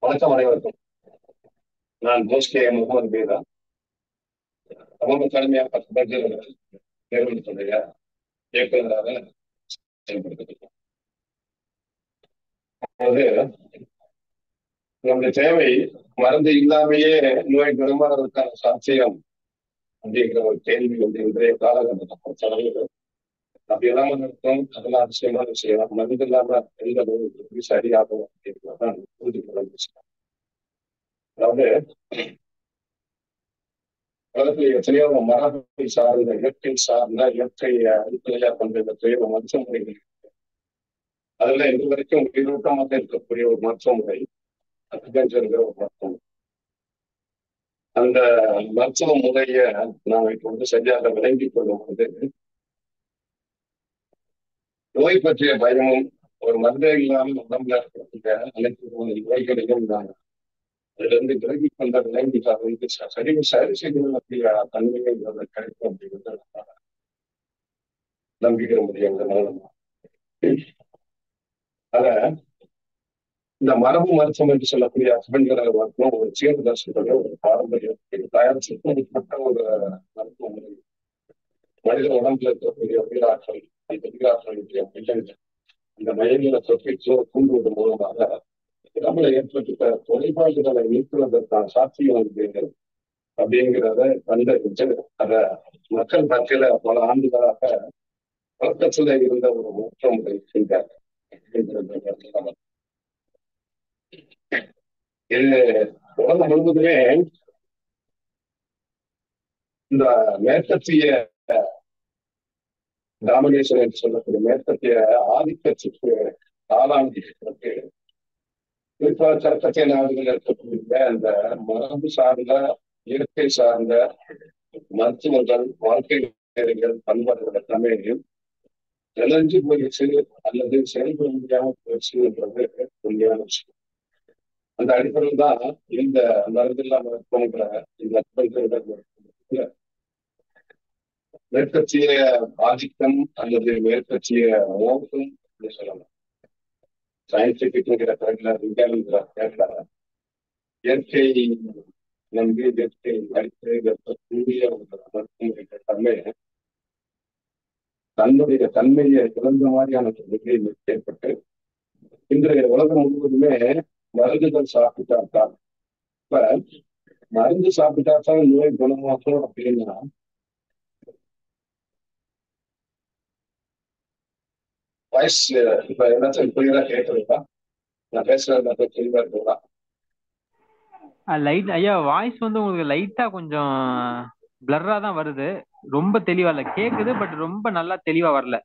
வணக்கம் அனைவருக்கும். நான் போஸ்கே முகமது பேதா. சமூக தலைமையாக 10 பேர்கள் நிறுவனத்துடைய இயக்குநராக செயல்படுத்திருக்கோம். அதாவது நம்முடைய தேவை மருந்து இல்லாமையே நோய் குணமாவதற்கான சாத்தியம் அப்படிங்கிற ஒரு கேள்வி வந்து இன்றைய காலகட்டத்தை பொறுத்தளவு அப்படி இல்லாம இருக்கும். அதெல்லாம் அதிசயமான விஷயம். மருந்து இல்லாம எந்த நோய் எப்படி சரியாகும் அப்படிங்கிறதான் புரிஞ்சு கொள்ள விஷயம். அதாவது உலகத்தில் எத்தனையோ மரபை சார்ந்த இயற்கை அடிப்படையாக கொண்ட எத்தனையோ மருத்துவ முறைகள். அதுல இது வரைக்கும் உயிரோட்டமாக இருக்கக்கூடிய ஒரு மருத்துவ முறை அக்குபஞ்சர்ங்கிற ஒரு மருத்துவம். அந்த மருத்துவ முறைய நாம் இப்ப வந்து சரியாக விளங்கிக் கொள்ளும் போது நோய் பற்றிய பயமும் ஒரு மருந்தே இல்லாமல் உடம்புல இருக்கக்கூடிய அனைத்து நோய்களையும் நான் அதுல இருந்து விலகி கொண்ட விளங்கிட்டால் வந்து சரி செய்து கொள்ளக்கூடிய தன்மையை கிடைக்கும் அப்படிங்கிறது நம்பிக்கை முடியும். அத இந்த மரபு மருத்துவம் என்று சொல்லக்கூடிய அஸ்பெண்ட்கிற மருத்துவம் ஒரு சீர்தர்சனுடைய ஒரு பாரம்பரியம் தயாரிச்சுட்டு ஒரு மருத்துவ முறை. மனித உடம்புல இருக்கக்கூடிய உயிராற்றல் அந்த உயிராற்றலுடைய மையங்கள் அந்த மையங்களை தொற்று தூண்டுவது மூலமாக உடம்புல ஏற்பட்ட தொலைபாடுகளை நீக்குவதற்கான சாத்தியம் இருக்கிறது அப்படிங்கிறத கண்டறிஞ்சு அத மக்கள் மத்தியில பல ஆண்டுகளாக பழக்கத்துல இருந்த ஒரு மருத்துவ முறை செஞ்சார். இது உலகம் முழுவதுமே இந்த மேற்கத்திய டாமினேஷன் என்று சொல்லக்கூடிய மேற்கத்திய ஆதிக்கத்துக்கு ஆளாண்டிருக்கு. குறிப்பா கற்கத்திய நாடுகள் இருக்கக்கூடிய அந்த மரபு சார்ந்த இயற்கை சார்ந்த மருத்துவங்கள் வாழ்க்கை முறைகள் பண்பாடுகள் எல்லாமே இழஞ்சு போயிடுச்சு அல்லது செயல்பட முடியாம போயிடுச்சுன்றது உண்மையான விஷயம். அந்த அடிப்படையில் தான் இந்த மருந்தில்லா மருத்துவங்கிற இந்த மேற்கத்திய ஆதிக்கம் அல்லது மேற்கத்திய மோகம் அப்படின்னு சொல்லலாம். சயின்டிபிக்ங்கிற பேர்ல விஞ்ஞானங்கிற பேர்ல இயற்கை நம்பி இயற்கை அடித்து இருக்கக்கூடிய ஒரு மருத்துவமுறை தன்மை தன்னுடைய தன்மையை இழந்த மாதிரியான நிலை ஏற்பட்டு இன்றைய உலகம் முழுவதுமே மருந்துகள் சாப்பிட்டால்தான் இப்ப மருந்து சாப்பிட்டாதான் நோய் குணமாகும் அப்படின்னா வாய்ஸ் இப்ப ஏதாச்சும் கிளியரா கேட்கறதா? நான் பேசுறது தெளிவா இருக்குங்களா? லைட் ஐயா வாய்ஸ் வந்து உங்களுக்கு லைட்டா கொஞ்சம் பிளர்ரா தான் வருது. ரொம்ப தெளிவா இல்ல. கேக்குது பட் ரொம்ப நல்லா தெளிவா வரல.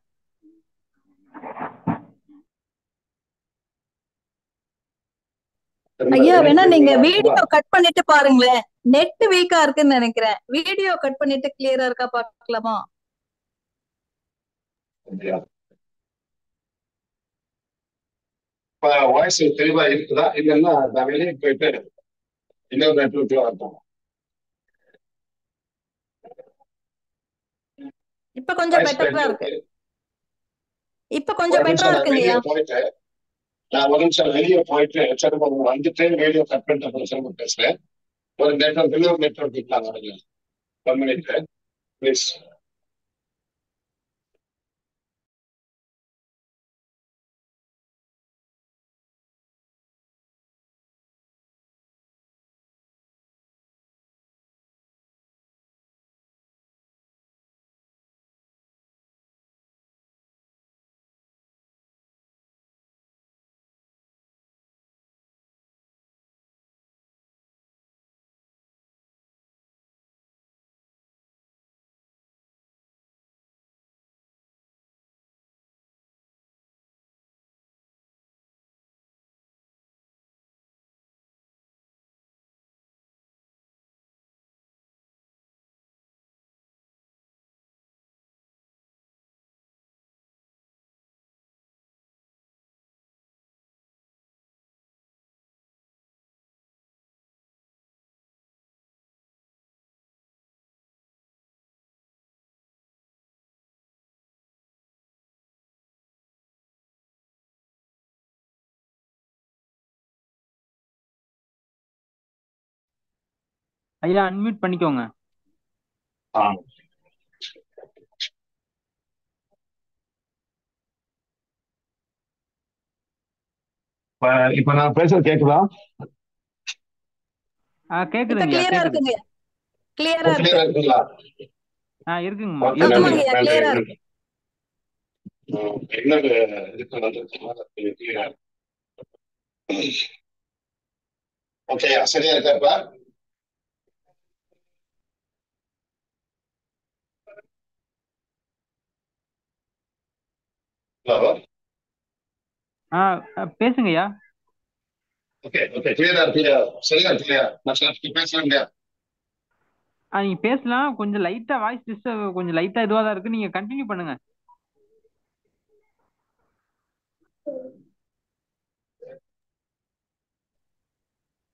ஐயா வேணா நீங்க வீடியோ கட் பண்ணிட்டு பாருங்களேன். நெட் வீக்கா இருக்குன்னு நினைக்கிறேன். வீடியோ கட் பண்ணிட்டு கிளியரா இருக்கா பாக்கலாமா? இப்ப வாய்ஸ் தெளிவா இருக்குதா? இல்லைன்னா நான் வெளியே போயிட்டு இன்னொரு நெட்வொர்க்ல வரட்டும். இப்ப கொஞ்சம் பெட்டரா இருக்கு. இப்ப கொஞ்சம் பெட்டரா இருக்குங்கய்யா. நான் ஒரு நிமிஷம் வெளியே போயிட்டு திரும்ப வந்துட்டு வீடியோ கட் பண்ணிட்டு திரும்ப பேசுறேன். ஒரு நெட்வொர்க் இன்னொரு நெட்வொர்க் இருக்காங்க. 1 minute ப்ளீஸ். ஐயா அன்மியூட் பண்ணிக்கோங்க. ஆ இப்ப நான் பேசுறது கேக்குதா? இப்ப கேக்குதுங்கய்யா, கிளியரா கேக்குது. இருக்குங்க, கிளியரா இருக்கு. கிளியரா இருக்குங்களா? இருக்குங்கம்மா, ஓகே, நன்றி இருக்குங்கய்யா. ஆமாங்கய்யா, நன்றி கிளியரா நன்றி. இருக்கு. என்ன இதுக்கு வந்துருச்சுன்னா கிளியரா ஓகே, சரியா இருக்கா இப்ப? ஹலோ. பேசுங்கய்யா. ஓகே ஓகே, கிளியரா இருக்கு, சரியா இருக்கு இல்லையா? நான் பேசலாம் இல்லையா? நீங்க பேசலாம். கொஞ்சம் லைட்டா வாய்ஸ் டிஸ்டர்ப், கொஞ்சம் லைட்டா இதுவா தான் இருக்கு. நீங்க கண்டினியூ பண்ணுங்க.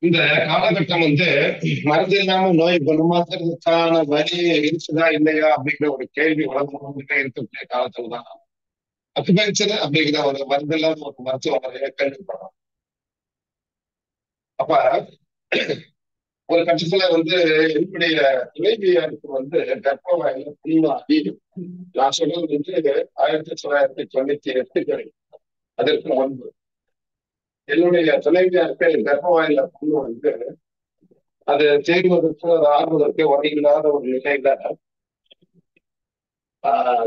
இந்த காலகட்டம் மருந்து இல்லாம நோய் குணமாக்குறதுக்கான வழி இருக்குதா இல்லையா அப்படிங்கிற ஒரு கேள்வி உலகம் முழுக்க இருக்கக்கூடிய காலத்துல தான் அக்குபஞ்சர் அப்படிங்கிற ஒரு மருந்து இல்லாம ஒரு மருத்துவ முறையை கேள்விப்படுறோம். அப்ப ஒரு கட்டத்துல என்னுடைய துணைவியாருக்கு கர்ப்பவாயில புண்ணாகி, நான் சொல்றது 1998 அதற்கு முன்பு என்னுடைய துணைவியாருக்கு கர்ப்பவாயில புண்ணு அது தேடுவதற்கு அது ஆறுவதற்கு வழி இல்லாத ஒரு நிலையில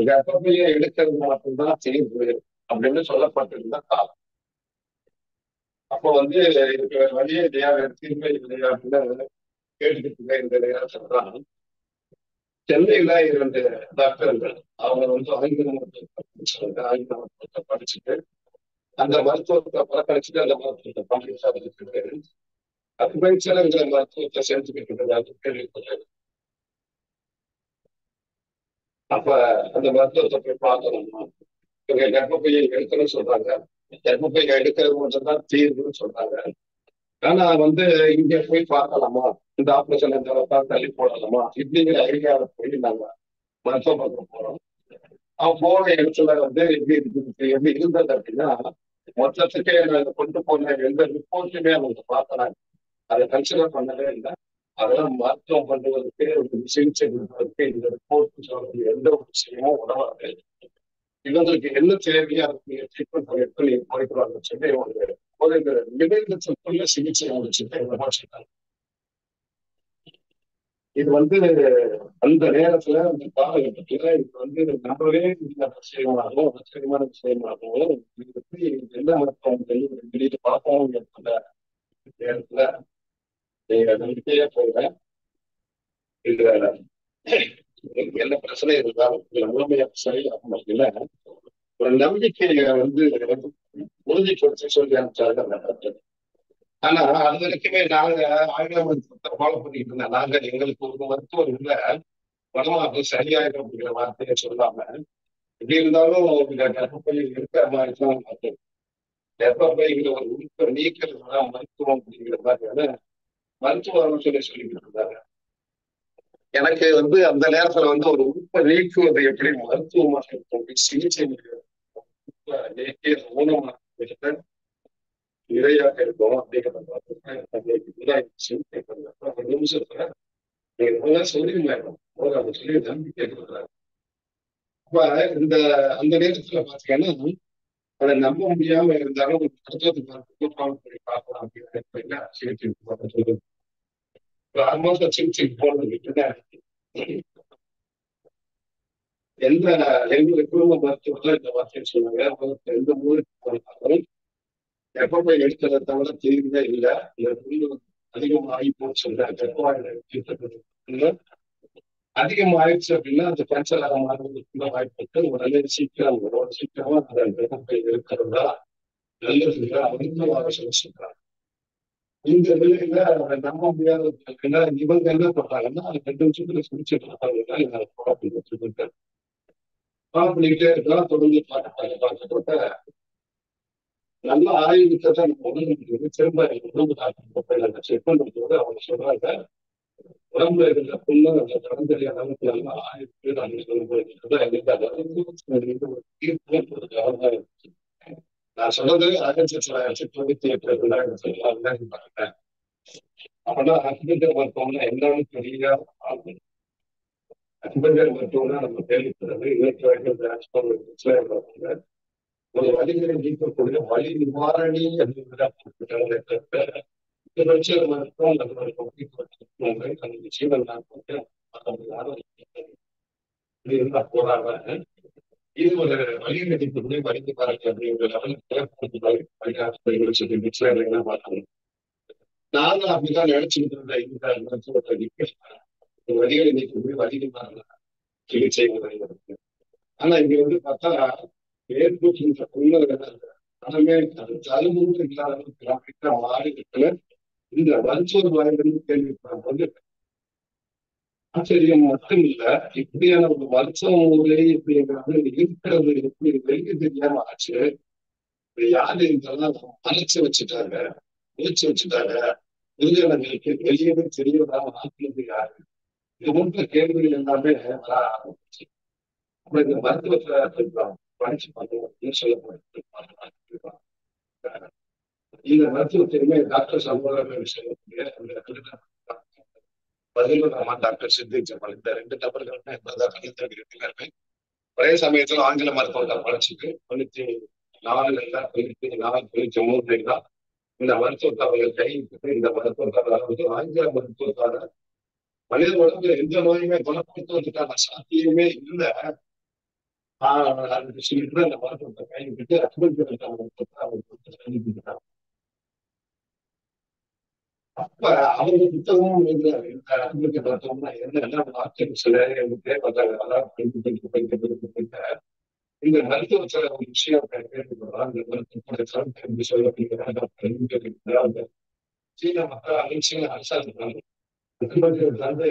கர்ப்பப்பையை எடுக்கிறது மட்டும்தான் தீர்வு அப்படின்னு சொல்லப்பட்டிருந்த காலம். அப்போ இதுக்கு வழியே இல்லையா, தீர்வே இல்லையா அப்படின்னு கேட்டுக்கிட்டு இருந்த நேரத்துல தான் சென்னையில 2 டாக்டர்கள் அவங்க ஆங்கில மருத்துவத்தை படிச்சுட்டு அந்த மருத்துவத்தை புறக்கணிச்சுட்டு அந்த மருத்துவத்தை பண்ணிட்டு அக்குபஞ்சர்ங்கிற மருத்துவத்தை செஞ்சுக்கிட்டு இருந்ததாக கேள்விப்பட்டேன். அப்ப அந்த மருத்துவத்தை போய் பார்க்கணும்னா இவங்க கர்ப்பப்பையை எடுக்கணும்னு சொல்றாங்க. கர்ப்பப்பையை எடுக்கிறது மட்டும்தான் தீர்வுன்னு சொல்றாங்க. ஆனா இங்க போய் பார்க்கலாமா, இந்த ஆபரேஷன் இந்த தள்ளி போடலாமா இப்படிங்கிற ஐடியாவை போய் நாங்க மருத்துவம் பார்க்க போறோம். அவன் போன இடத்துல எப்படி இருக்கு எப்படி இருந்தது அப்படின்னா, மொத்தத்துக்கே நாங்க கொண்டு போன எந்த ரிப்போர்ட்டுமே அவங்க பார்க்கறாங்க, அதை கன்சிடர் பண்ணவே இல்லை. அதெல்லாம் மருத்துவம் பண்ணுவதற்கு சிகிச்சை கொடுப்பதற்கு இந்த ரிப்போர்ட் சொல்லக்கூடிய எந்த ஒரு விஷயமும் உதவாது. இவங்களுக்கு என்ன தேவையா இருக்கு ட்ரீட்மெண்ட் பண்ணிட்டு நீங்க போயிட்டு வாங்க சொல்லி ஒரு மிகுந்த சொற்குள்ள சிகிச்சை முடிச்சுட்டு வச்சிருக்காங்க. இது அந்த நேரத்துல அந்த காலகட்டத்துல இது நம்பவே இந்த விஷயமாகவும் ஆச்சரியமான விஷயமாகவும் இது என்ன மருத்துவம் வெளியிட்டு பார்ப்போம் அந்த நேரத்துல நீங்க நம்பிக்கையா போங்க. இதுல என்ன பிரச்சனை இருந்தாலும் இதுல முழுமையா சரியாகும் இல்லை. ஒரு நம்பிக்கையை உறுதிப்படுத்தி சொல்லி அனுப்பிச்சாங்க. ஆனா அது வரைக்குமே நாங்க ஆயுர்வேத மருத்துவத்தை ஃபாலோ பண்ணிட்டு இருந்தோம். நாங்க எங்களுக்கு ஒரு மருத்துவர் இல்ல பணமாக சரியாயிடும் அப்படிங்கிற வார்த்தையை சொல்லாம, எப்படி இருந்தாலும் இந்த கர்ப்பப்பை இருக்கிற மாதிரி தான் பார்த்தோம். கர்ப்பப்பைங்கிற ஒரு உறுப்பை நீக்கிறதுதான் மருத்துவம் அப்படிங்கிற மாதிரியான மருத்துவ ஆலோசனை சொல்லிக்கிட்டு இருந்தாங்க. எனக்கு அந்த நேரத்துல ஒரு உறுப்பை நீக்குவது எப்படி மருத்துவமாக இருக்கும், சிகிச்சை நீக்கிய ஊனமாக இரையாக இருக்கும் அப்படிங்கிறத பார்த்துட்டு நிமிஷத்துல நீங்க சொல்லிருந்தாங்க சொல்லி நம்பிக்கை கொடுக்குறாங்க. அப்ப அந்த நேரத்துல பாத்தீங்கன்னா அதை நம்ப முடியாம இருந்தாலும் மருத்துவத்தை பார்க்கலாம் அப்படின்னு சிகிச்சை ஆல்மோஸ்ட் சிகிச்சை போனது எந்த எங்களுக்கு குடும்ப மருத்துவர்கள் இந்த வார்த்தையை சொன்னாங்க. எந்த ஊருக்கு போனாலும் கர்ப்பப்பை எடுக்கிறத தவிர தீர்வே இல்லை, அதிகமாகி போச்சு அதிகமாயிடுச்சு அப்படின்னா அந்த கேன்சர் ஆக மாறுவதற்கு வாய்ப்பு உடனே சீக்கிரம் சீக்கிரமா அந்த கர்ப்பப்பை இருக்கிறதா நல்லது மருத்துவ சொல்றாங்க. இந்த நிலையில நம்ப முடியாத இவங்க என்ன பண்றாங்கன்னா 2 நிமிஷத்துல சிகிச்சை பண்ணிட்டு பண்ணிக்கிட்டே இருக்கலாம். தொடர்ந்து பார்க்கப்பட்ட நல்ல ஆய்வுக்கு நம்ம உடம்பு திரும்ப உடம்பு டாக்டர் செக் பண்ணும்போது அவங்க சொல்றாங்க, உடம்புல இருக்கிற புண்ணு அந்த கடந்தறிய அளவுக்கு நல்லா ஆய்வுக்கு நாங்கள் சொல்லும்போது நான் சொல்றது 1998 பாருங்க. அப்பனா அக்குபஞ்சர் மருத்துவம்னா என்னன்னு தெரியாத ஆகும். அக்குபஞ்சர் மருத்துவம்னா நம்ம கேள்விப்படுறது இலக்கிய டிரான்ஸ்பர் ஒரு வலிகளை நீக்கக்கூடிய வலி நிவாரணி அப்படிங்கிற அக்குபஞ்சர் மருத்துவம் நம்மளுடைய மருத்துவங்கள் அந்த ஜீவன் தான் போட்டு போறாங்க. இது ஒரு வலிமை நீக்கக்கூடிய வலி நிவாரணி அப்படிங்கிற லெவலுக்கு பார்க்கணும். நானும் அப்படிதான் நினைச்சுக்கிட்டு இருந்தேன். இந்த மருத்துவத்தை வலிகளை நீக்கக்கூடிய வலி நிவாரண சிகிச்சை முறை இருக்கு. ஆனா இங்க வந்து பார்த்தா மேற்பூச்சு மனமே ஜலுமும் இல்லாத மாநிலத்துல இந்த மருத்துவ வாய்ப்பு கேள்விப்படும் போது ஆச்சரியம் மட்டும் இல்ல, இப்படியான ஒரு மருத்துவ முறை அப்படிங்கிறது இருக்கிறது எப்படி வெளியே தெரியாம ஆச்சு. யாரு இதெல்லாம் மறைச்சு வச்சுட்டாங்க, முடிச்சு வச்சுட்டாங்க, பொதுஜனங்களுக்கு வெளியவே தெரியவிடாம ஆக்கினது யாரு? இது போன்ற கேள்விகள் எல்லாமே வர ஆரம்பிச்சு. அப்ப இந்த மருத்துவத்துல படிச்சு பண்ணுவோம் சொல்லப்படுது. இந்த மருத்துவத்திலுமே டாக்டர் சமூக சொல்லக்கூடிய அந்த பதிலுராமா டாக்டர் சித்திக் ஜமால் இந்த ரெண்டு நபர்களுமே இருக்கிறார்கள். ஒரே சமயத்துல ஆங்கில மருத்துவத்தை படிச்சுட்டு 94 இந்த மருத்துவத்தை அவர்கள் கைவிட்டு இந்த மருத்துவத்தால் அதாவது ஆங்கில மருத்துவத்தால மனித உடம்புல எந்த நோயுமே குணப்படுத்துவதற்கான சாத்தியமே இல்லை. அதுக்கு சொல்லிட்டு அந்த மருத்துவத்தை கைவிட்டு அக்குபஞ்சர் மருத்துவத்தை அவர்கள் கைவிட்டுட்டாங்க. அப்ப அவங்க புத்தகமும் எழுதுறாரு. இந்த அக்குபஞ்சர் மருத்துவம்னா என்ன வார்த்தை சில இந்த மருத்துவத்துல ஒரு விஷயம் கேட்டுக்கிறோம். இந்த மருத்துவ சொல்லப்படுகிற சீன மக்கள் சீன அரசாங்கம்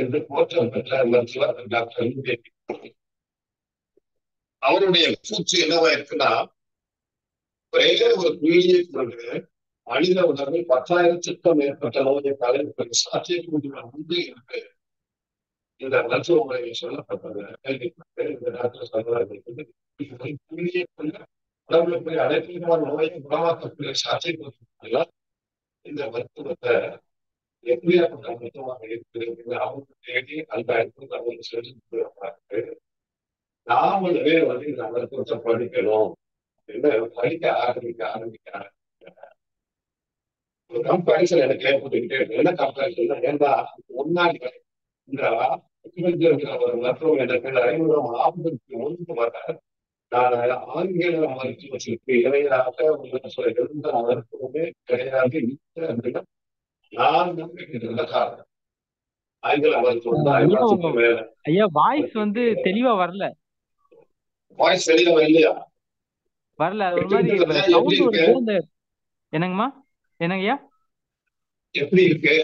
என்று போற்றம் பெற்ற மருத்துவர் டாக்டர் அவருடைய கூற்று என்னவா இருக்குன்னா, ஒரே ஒரு புள்ளியை கொண்டு மனித உடம்பில் 10,000க்கும் மேற்பட்ட நோயை தலைவர் சாத்தியக்கூடிய உண்டு என்று இந்த மருத்துவ முறையில் சொல்லப்பட்டது. கேள்விப்பட்டு இந்த டாக்டர் சொல்றாரு, புள்ளியை கொண்டு உடம்புல போய் அனைத்து நோயை குணமாக்கக்கூடிய சாத்தியக்கூறு இந்த மருத்துவத்தை எப்படியாப்பட்ட மருத்துவமாக இருக்கிறது அவங்க தேடி அந்த அற்புதத்தை அவங்க சொல்லி நாமளே வந்து இந்த மருத்துவத்தை படிக்கணும் அப்படின்னு படிக்க ஆரம்பிக்க ஒரு கம்பேரிசன் எனக்கு ஏற்பட்டுக்கிட்டே இருக்கு. என்ன கம்பேரிசன்? ஏன்னா முன்னாடி இந்த ஒரு மருத்துவம் எனக்கு 500 வர நான் ஆங்கில மருத்துவத்திற்கு இணையாக எந்த மருத்துவமே கிடையாது இல்லை அப்படின்னா நான் நம்பிக்கிட்டு காரணம் ஆங்கில மருத்துவம் தான் எல்லாத்துக்கும் மேல. ஐயா வாய்ஸ் வந்து தெளிவா வரல. வாய்ஸ் தெளிவா இல்லையா? வரல. அது ஒரு மாதிரி சவுண்ட் வருது. அந்த என்னங்கம்மா என்னங்கய்யா எப்படி இருக்கு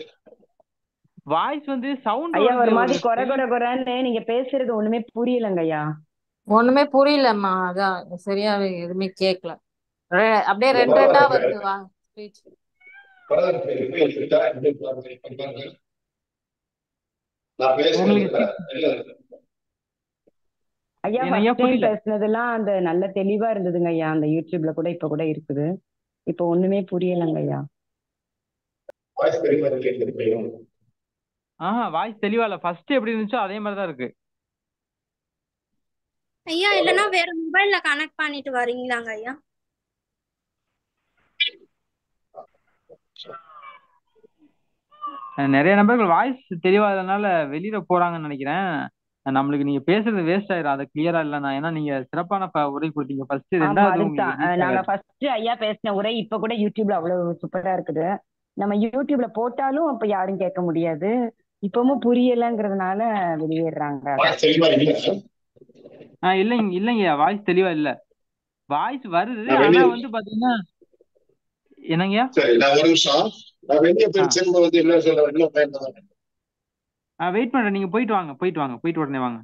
வாய்ஸ் வந்து சவுண்ட் ஐயா? வருது ஒரு மாதிரி கொர கொர கொரன்னு நீங்க பேசுறது ஒண்ணுமே புரியலங்க ஐயா. ஒண்ணுமே புரியலம்மா. அதான் சரியாவே எதுவுமே கேட்கல. அப்படியே ரெண்டு ரெண்டா வருது. வாங்க ஸ்பீச். ஐயா ஃபர்ஸ்ட் டைம் பேசுனதெல்லாம் அந்த நல்ல தெளிவா இருந்ததுங்க ஐயா. அந்த யூடியூப்ல கூட இப்ப கூட இருக்குது. இப்ப ஒண்ணுமே புரியலங்க ஐயா. வாய்ஸ் தெளிவா இல்ல. ஃபர்ஸ்ட் எப்படி இருந்துச்சோ அதே மாதிரி தான் இருக்கு ஐயா. இல்லனா வேற மொபைல்ல கனெக்ட் பண்ணிட்டு வரீங்களாங்க ஐயா? நிறைய நபர்கள் வாய்ஸ் தெளிவாதனால வெளியில போறாங்கன்னு நினைக்கிறேன். நம்மளுக்கு நீங்க பேசுறது வேஸ்ட் ஆயிரும். அது கிளியரா இல்லைன்னா. ஏன்னா நீங்க சிறப்பான உரை கொடுத்தீங்க ஃபர்ஸ்ட். நாங்க ஃபர்ஸ்ட் ஐயா பேசின உரை இப்ப கூட யூடியூப்ல அவ்வளவு சூப்பரா இருக்குது. நம்ம யூடியூப்ல போட்டாலும் அப்ப யாரும் கேட்க முடியாது. இப்பவும் புரியலங்கிறதுனால வெளியேறாங்க. இல்லைங்க வாய்ஸ் தெளிவா இல்ல. வாய்ஸ் வருது ஆனா வந்து பாத்தீங்கன்னா என்னங்கய்யா ஒரு நிமிஷம் வெயிட் பண்றேன். நீங்க போயிட்டு வாங்க போயிட்டு உடனே வாங்க.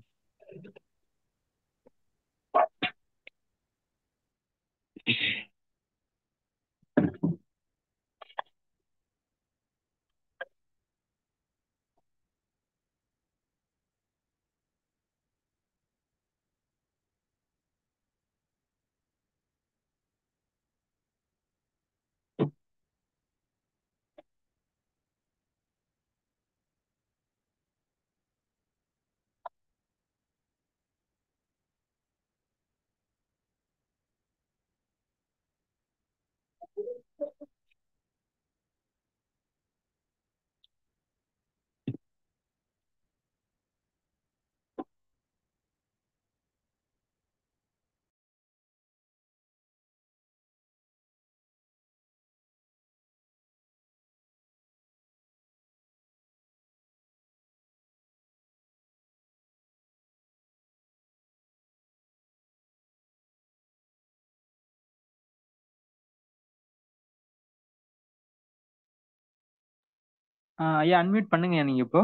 ஐயா அன்மியூட் பண்ணுங்க நீங்க இப்போ.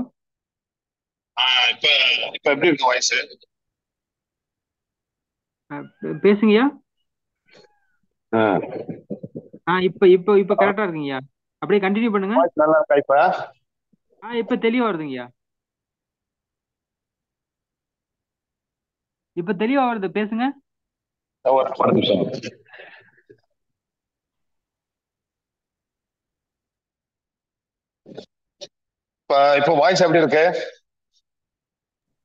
இப்ப இப்ப எப்படி இருக்கு வாய்ஸ்? பேசுங்கய்யா. இப்ப இப்ப இப்ப கரெக்டா இருக்குங்கய்யா. அப்படியே கண்டினியூ பண்ணுங்க. நல்லா இருக்கா இப்ப? இப்ப தெளிவா வருதுங்கய்யா. இப்ப தெளிவா வருது, பேசுங்க. ஒரு நிமிஷம். இப்ப வாய்ஸ் எப்படி இருக்கு?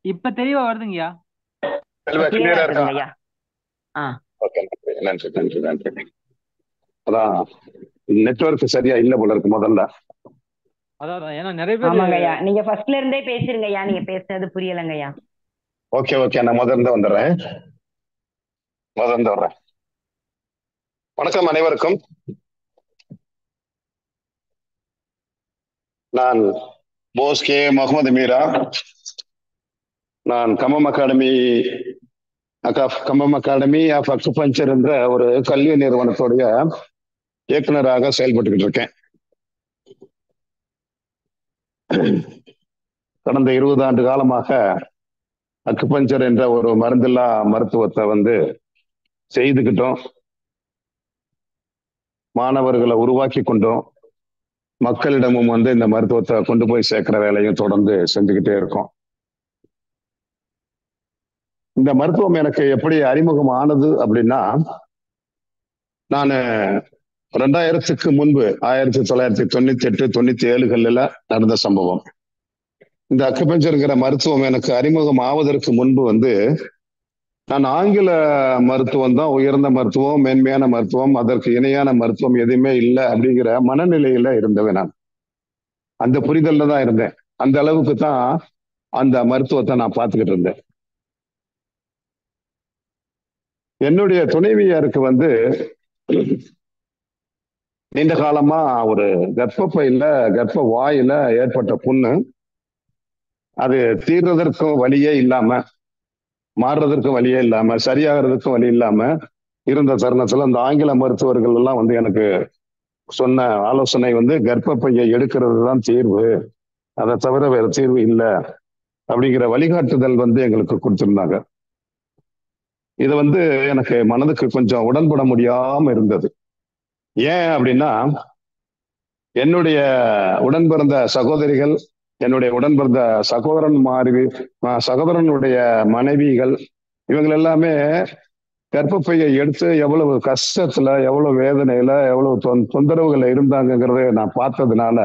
இப்ப தெளிவா வருதுங்கய்யா. தெளிவா கிளியரா இருக்கா? ஐயா. ஓகே, நன்றி நன்றி நன்றி. அதான் நெட்வொர்க் சரியா இல்ல போல இருக்கு முதல்ல. அதான் ஏன்னா நிறைய பேர். ஆமாங்க ஐயா, நீங்க ஃபர்ஸ்ட்ல இருந்தே பேசிருங்க ஐயா, நீங்க பேசுனது புரியலங்க ஐயா. ஓகே ஓகே, நான் முதல்ல வந்துடுறேன். வணக்கம் அனைவருக்கும். நான் போஸ் கே முகமது மீரா. நான் கம்பம் அகாடமி ஆஃப் அக்குபஞ்சர் என்ற ஒரு கல்வி நிறுவனத்துடைய இயக்குநராக செயல்பட்டுக்கிட்டு இருக்கேன். கடந்த 20 ஆண்டு காலமாக அக்குபஞ்சர் என்ற ஒரு மருந்தில்லா மருத்துவத்தை செய்துக்கிட்டோம், மாணவர்களை உருவாக்கி கொண்டோம், மக்களிடமும் இந்த மருத்துவத்தை கொண்டு போய் சேர்க்கிற வேலையும் தொடர்ந்து செஞ்சுக்கிட்டே இருக்கோம். இந்த மருத்துவம் எனக்கு எப்படி அறிமுகம் ஆனது அப்படின்னா, நான் 2000க்கு முன்பு 1998 97களில் நடந்த சம்பவம். இந்த அக்குபஞ்சர்ங்கிற மருத்துவம் எனக்கு அறிமுகம் ஆவதற்கு முன்பு நான் ஆங்கில மருத்துவம் தான் உயர்ந்த மருத்துவம், மேன்மையான மருத்துவம், அதற்கு இணையான மருத்துவம் எதுவுமே இல்லை அப்படிங்கிற மனநிலையில இருந்தவன். நான் அந்த புரிதல்ல தான் இருந்தேன். அந்த அளவுக்கு தான் அந்த மருத்துவத்தை நான் பார்த்துக்கிட்டு இருந்தேன். என்னுடைய துணைவியாருக்கு நீண்ட காலமா ஒரு கர்ப்ப வாயில ஏற்பட்ட புண்ணு. அது தீர்றதற்கும் வழியே இல்லாம, மாறுறதற்கும் வழியே இல்லாம, சரியாகிறதுக்கும் வழி இல்லாம இருந்த தருணத்துல அந்த ஆங்கில மருத்துவர்கள் எல்லாம் எனக்கு சொன்ன ஆலோசனை கர்ப்பப்பையை எடுக்கிறது தான் தீர்வு, அதை தவிர வேற தீர்வு இல்லை அப்படிங்கிற வழிகாட்டுதல் எங்களுக்கு கொடுத்திருந்தாங்க. இது எனக்கு மனதுக்கு கொஞ்சம் உடன்பட முடியாம இருந்தது. ஏன் அப்படின்னா, என்னுடைய உடன் பிறந்த சகோதரிகள், என்னுடைய உடன் பிறந்த சகோதரனுடைய மனைவிகள், இவங்க எல்லாமே கர்ப்பப்பையை எடுத்து எவ்வளவு கஷ்டத்துல, எவ்வளவு வேதனையில, எவ்வளவு தொந்தரவுகள் இருந்தாங்கிறத நான் பார்த்ததுனால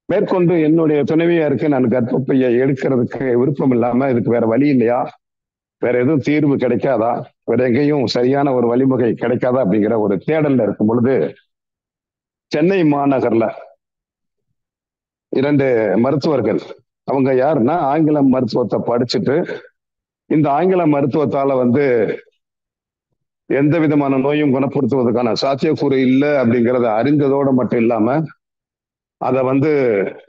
மேற்கொண்டு என்னுடைய துணைவியாருக்கு நான் கர்ப்பப்பையை எடுக்கிறதுக்கு விருப்பம் இல்லாம, இதுக்கு வேற வழி இல்லையா, வேற எதுவும் தீர்வு கிடைக்காதா, வேற எங்கேயும் சரியான ஒரு வழிமுறை கிடைக்காதா அப்படிங்கிற ஒரு தேடல்ல இருக்கும் பொழுது, சென்னை மாநகர்ல 2 மருத்துவர்கள், அவங்க யாருன்னா ஆங்கில மருத்துவத்தை படிச்சுட்டு இந்த ஆங்கில மருத்துவத்தால எந்த விதமான நோயும் குணப்படுத்துவதற்கான சாத்தியக்கூறு இல்லை அப்படிங்கிறத அறிந்ததோடு மட்டும் இல்லாம அதை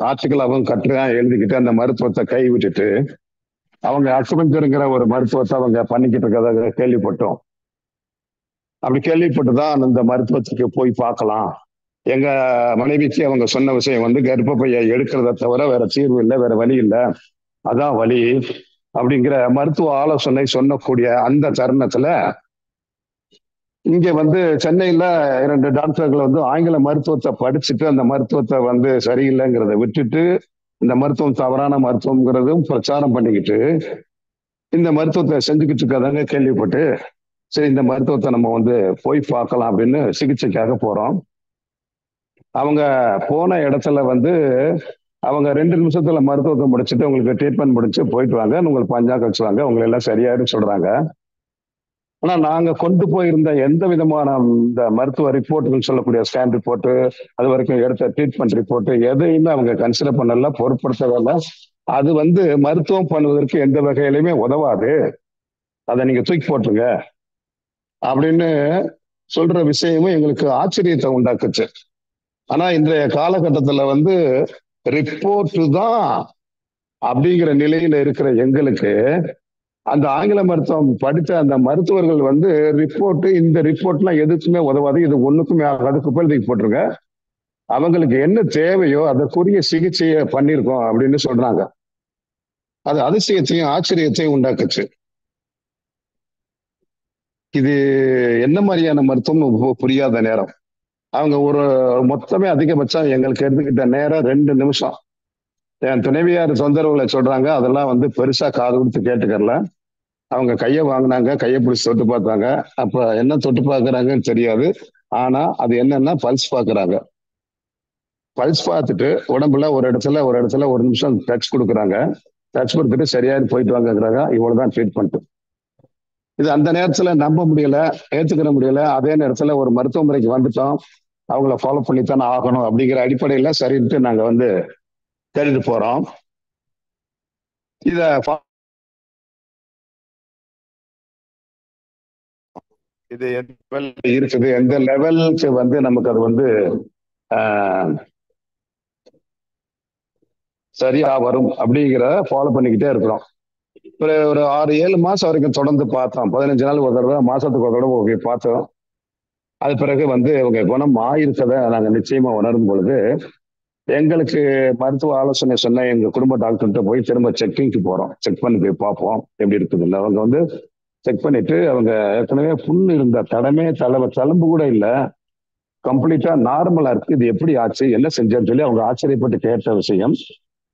ஆர்டிக்கலாகவும் கட்டுரையா எழுதிக்கிட்டு அந்த மருத்துவத்தை கை விட்டுட்டு அவங்க அக்குபஞ்சருங்கிற ஒரு மருத்துவத்தை அவங்க பண்ணிக்கிட்டு இருக்கிறத கேள்விப்பட்டோம். அப்படி கேள்விப்பட்டுதான் அந்த மருத்துவத்துக்கு போய் பார்க்கலாம். எங்க மனைவிக்கு அவங்க சொன்ன விஷயம் கர்ப்பப்பையை எடுக்கிறத தவிர வேற தீர்வு இல்லை, வேற வழி இல்லை, அதான் வழி அப்படிங்கிற மருத்துவ ஆலோசனை சொன்னக்கூடிய அந்த தருணத்துல இங்க சென்னையில 2 டாக்டர்கள் ஆங்கில மருத்துவத்தை படிச்சுட்டு அந்த மருத்துவத்தை சரியில்லைங்கிறத விட்டுட்டு இந்த மருத்துவம் தவறான மருத்துவம்ங்கிறதும் பிரச்சாரம் பண்ணிக்கிட்டு இந்த மருத்துவத்தை செஞ்சுக்கிட்டு இருக்காதாங்க கேள்விப்பட்டு, சரி இந்த மருத்துவத்தை நம்ம போய் பார்க்கலாம் அப்படின்னு சிகிச்சைக்காக போறோம். அவங்க போன இடத்துல அவங்க 2 நிமிஷத்துல மருத்துவத்தை முடிச்சுட்டு உங்களுக்கு ட்ரீட்மெண்ட் முடிச்சு போயிட்டு வாங்க, உங்களுக்கு 5 நாள் கழிச்சு வாங்க, உங்களை எல்லாம் சரியாயிடும் சொல்றாங்க. ஆனா நாங்க கொண்டு போயிருந்த எந்த விதமான இந்த மருத்துவ ரிப்போர்ட்டுகள் சொல்லக்கூடிய ஸ்கேன் ரிப்போர்ட்டு, அது வரைக்கும் எடுத்த ட்ரீட்மெண்ட் ரிப்போர்ட்டு எதையுமே அவங்க கன்சிடர் பண்ணல, பொருட்படுத்தவே இல்லை. அது வந்து மருத்துவம் பண்ணுவதற்கு எந்த வகையிலுமே உதவாது, அதை நீங்க தூக்கி போட்டுருங்க அப்படின்னு சொல்ற விஷயமும் எங்களுக்கு ஆச்சரியத்தை உண்டாக்குச்சு. ஆனா இன்றைய காலகட்டத்துல வந்து ரிப்போர்ட் தான் அப்படிங்கிற நிலையில இருக்கிற எங்களுக்கு அந்த ஆங்கில மருத்துவம் படித்த அந்த மருத்துவர்கள் வந்து ரிப்போர்ட், இந்த ரிப்போர்ட்லாம் எதுக்குமே உதவாது, இது ஒண்ணுக்குமே ஆகாது, குப்பைக்கு போட்டுருங்க, அவங்களுக்கு என்ன தேவையோ அதற்குரிய சிகிச்சையை பண்ணியிருக்கோம் அப்படின்னு சொல்றாங்க. அது அதிசயத்தையும் ஆச்சரியத்தையும் உண்டாக்குச்சு. இது என்ன மாதிரியான மருத்துவம் புரியாத நேரம். அவங்க ஒரு மொத்தமே அதிகபட்சம் எங்களுக்கு எடுத்துக்கிட்ட நேரம் 2 நிமிஷம். என் துணைவியார் தொந்தரவுகளை சொல்றாங்க, அதெல்லாம் வந்து பெருசா காது கொடுத்து கேட்டுக்கறல. அவங்க கையை வாங்கினாங்க, கையை பிடிச்சி தொட்டு பார்த்தாங்க. அப்ப என்ன தொட்டு பார்க்கறாங்கன்னு தெரியாது. ஆனா அது என்னன்னா பல்ஸ் பார்க்கறாங்க. பல்ஸ் பார்த்துட்டு உடம்புல ஒரு இடத்துல 1 நிமிஷம் டச் கொடுக்குறாங்க. டச் கொடுத்துட்டு சரியாயிட்டு போயிட்டு வாங்கங்கிறாங்க. இவ்வளவுதான் ட்ரீட்மெண்ட். இது அந்த நேரத்துல நம்ப முடியல, ஏத்துக்கிற முடியல. அதே நேரத்துல ஒரு மருத்துவ முறைக்கு வந்துட்டோம், அவங்கள ஃபாலோ பண்ணித்தானே ஆகணும் அப்படிங்கிற அடிப்படையில சரின்ட்டு நாங்க வந்து தேடிட்டு போறோம். இத இது இருக்குது, எந்த லெவலுக்கு வந்து நமக்கு அது வந்து சரியா வரும் அப்படிங்கிற ஃபாலோ பண்ணிக்கிட்டே இருக்கிறோம். ஒரு 6-7 மாசம் வரைக்கும் தொடர்ந்து பார்த்தோம். 15 நாள் ஒரு தடவை, மாசத்துக்கு ஒரு தடவை போய் பார்த்தோம். அது பிறகு வந்து அவங்க குணம் ஆயிருக்கதை நாங்க நிச்சயமா உணரும் பொழுது எங்களுக்கு மருத்துவ ஆலோசனை சொன்ன எங்க குடும்ப டாக்டர்கிட்ட போய் திரும்ப செக்கிங்க்கு போறோம். செக் பண்ணி போய் பார்ப்போம் எப்படி இருக்குது இல்லை. அவங்க வந்து செக் பண்ணிட்டு அவங்க ஏற்கனவே புண்ணு இருந்த தழும்பு கூட இல்லை, கம்ப்ளீட்டா நார்மலா இருக்கு, இது எப்படி ஆச்சு, என்ன செஞ்சேன்னு சொல்லி அவங்க ஆச்சரியப்பட்டு கேட்ட விஷயம்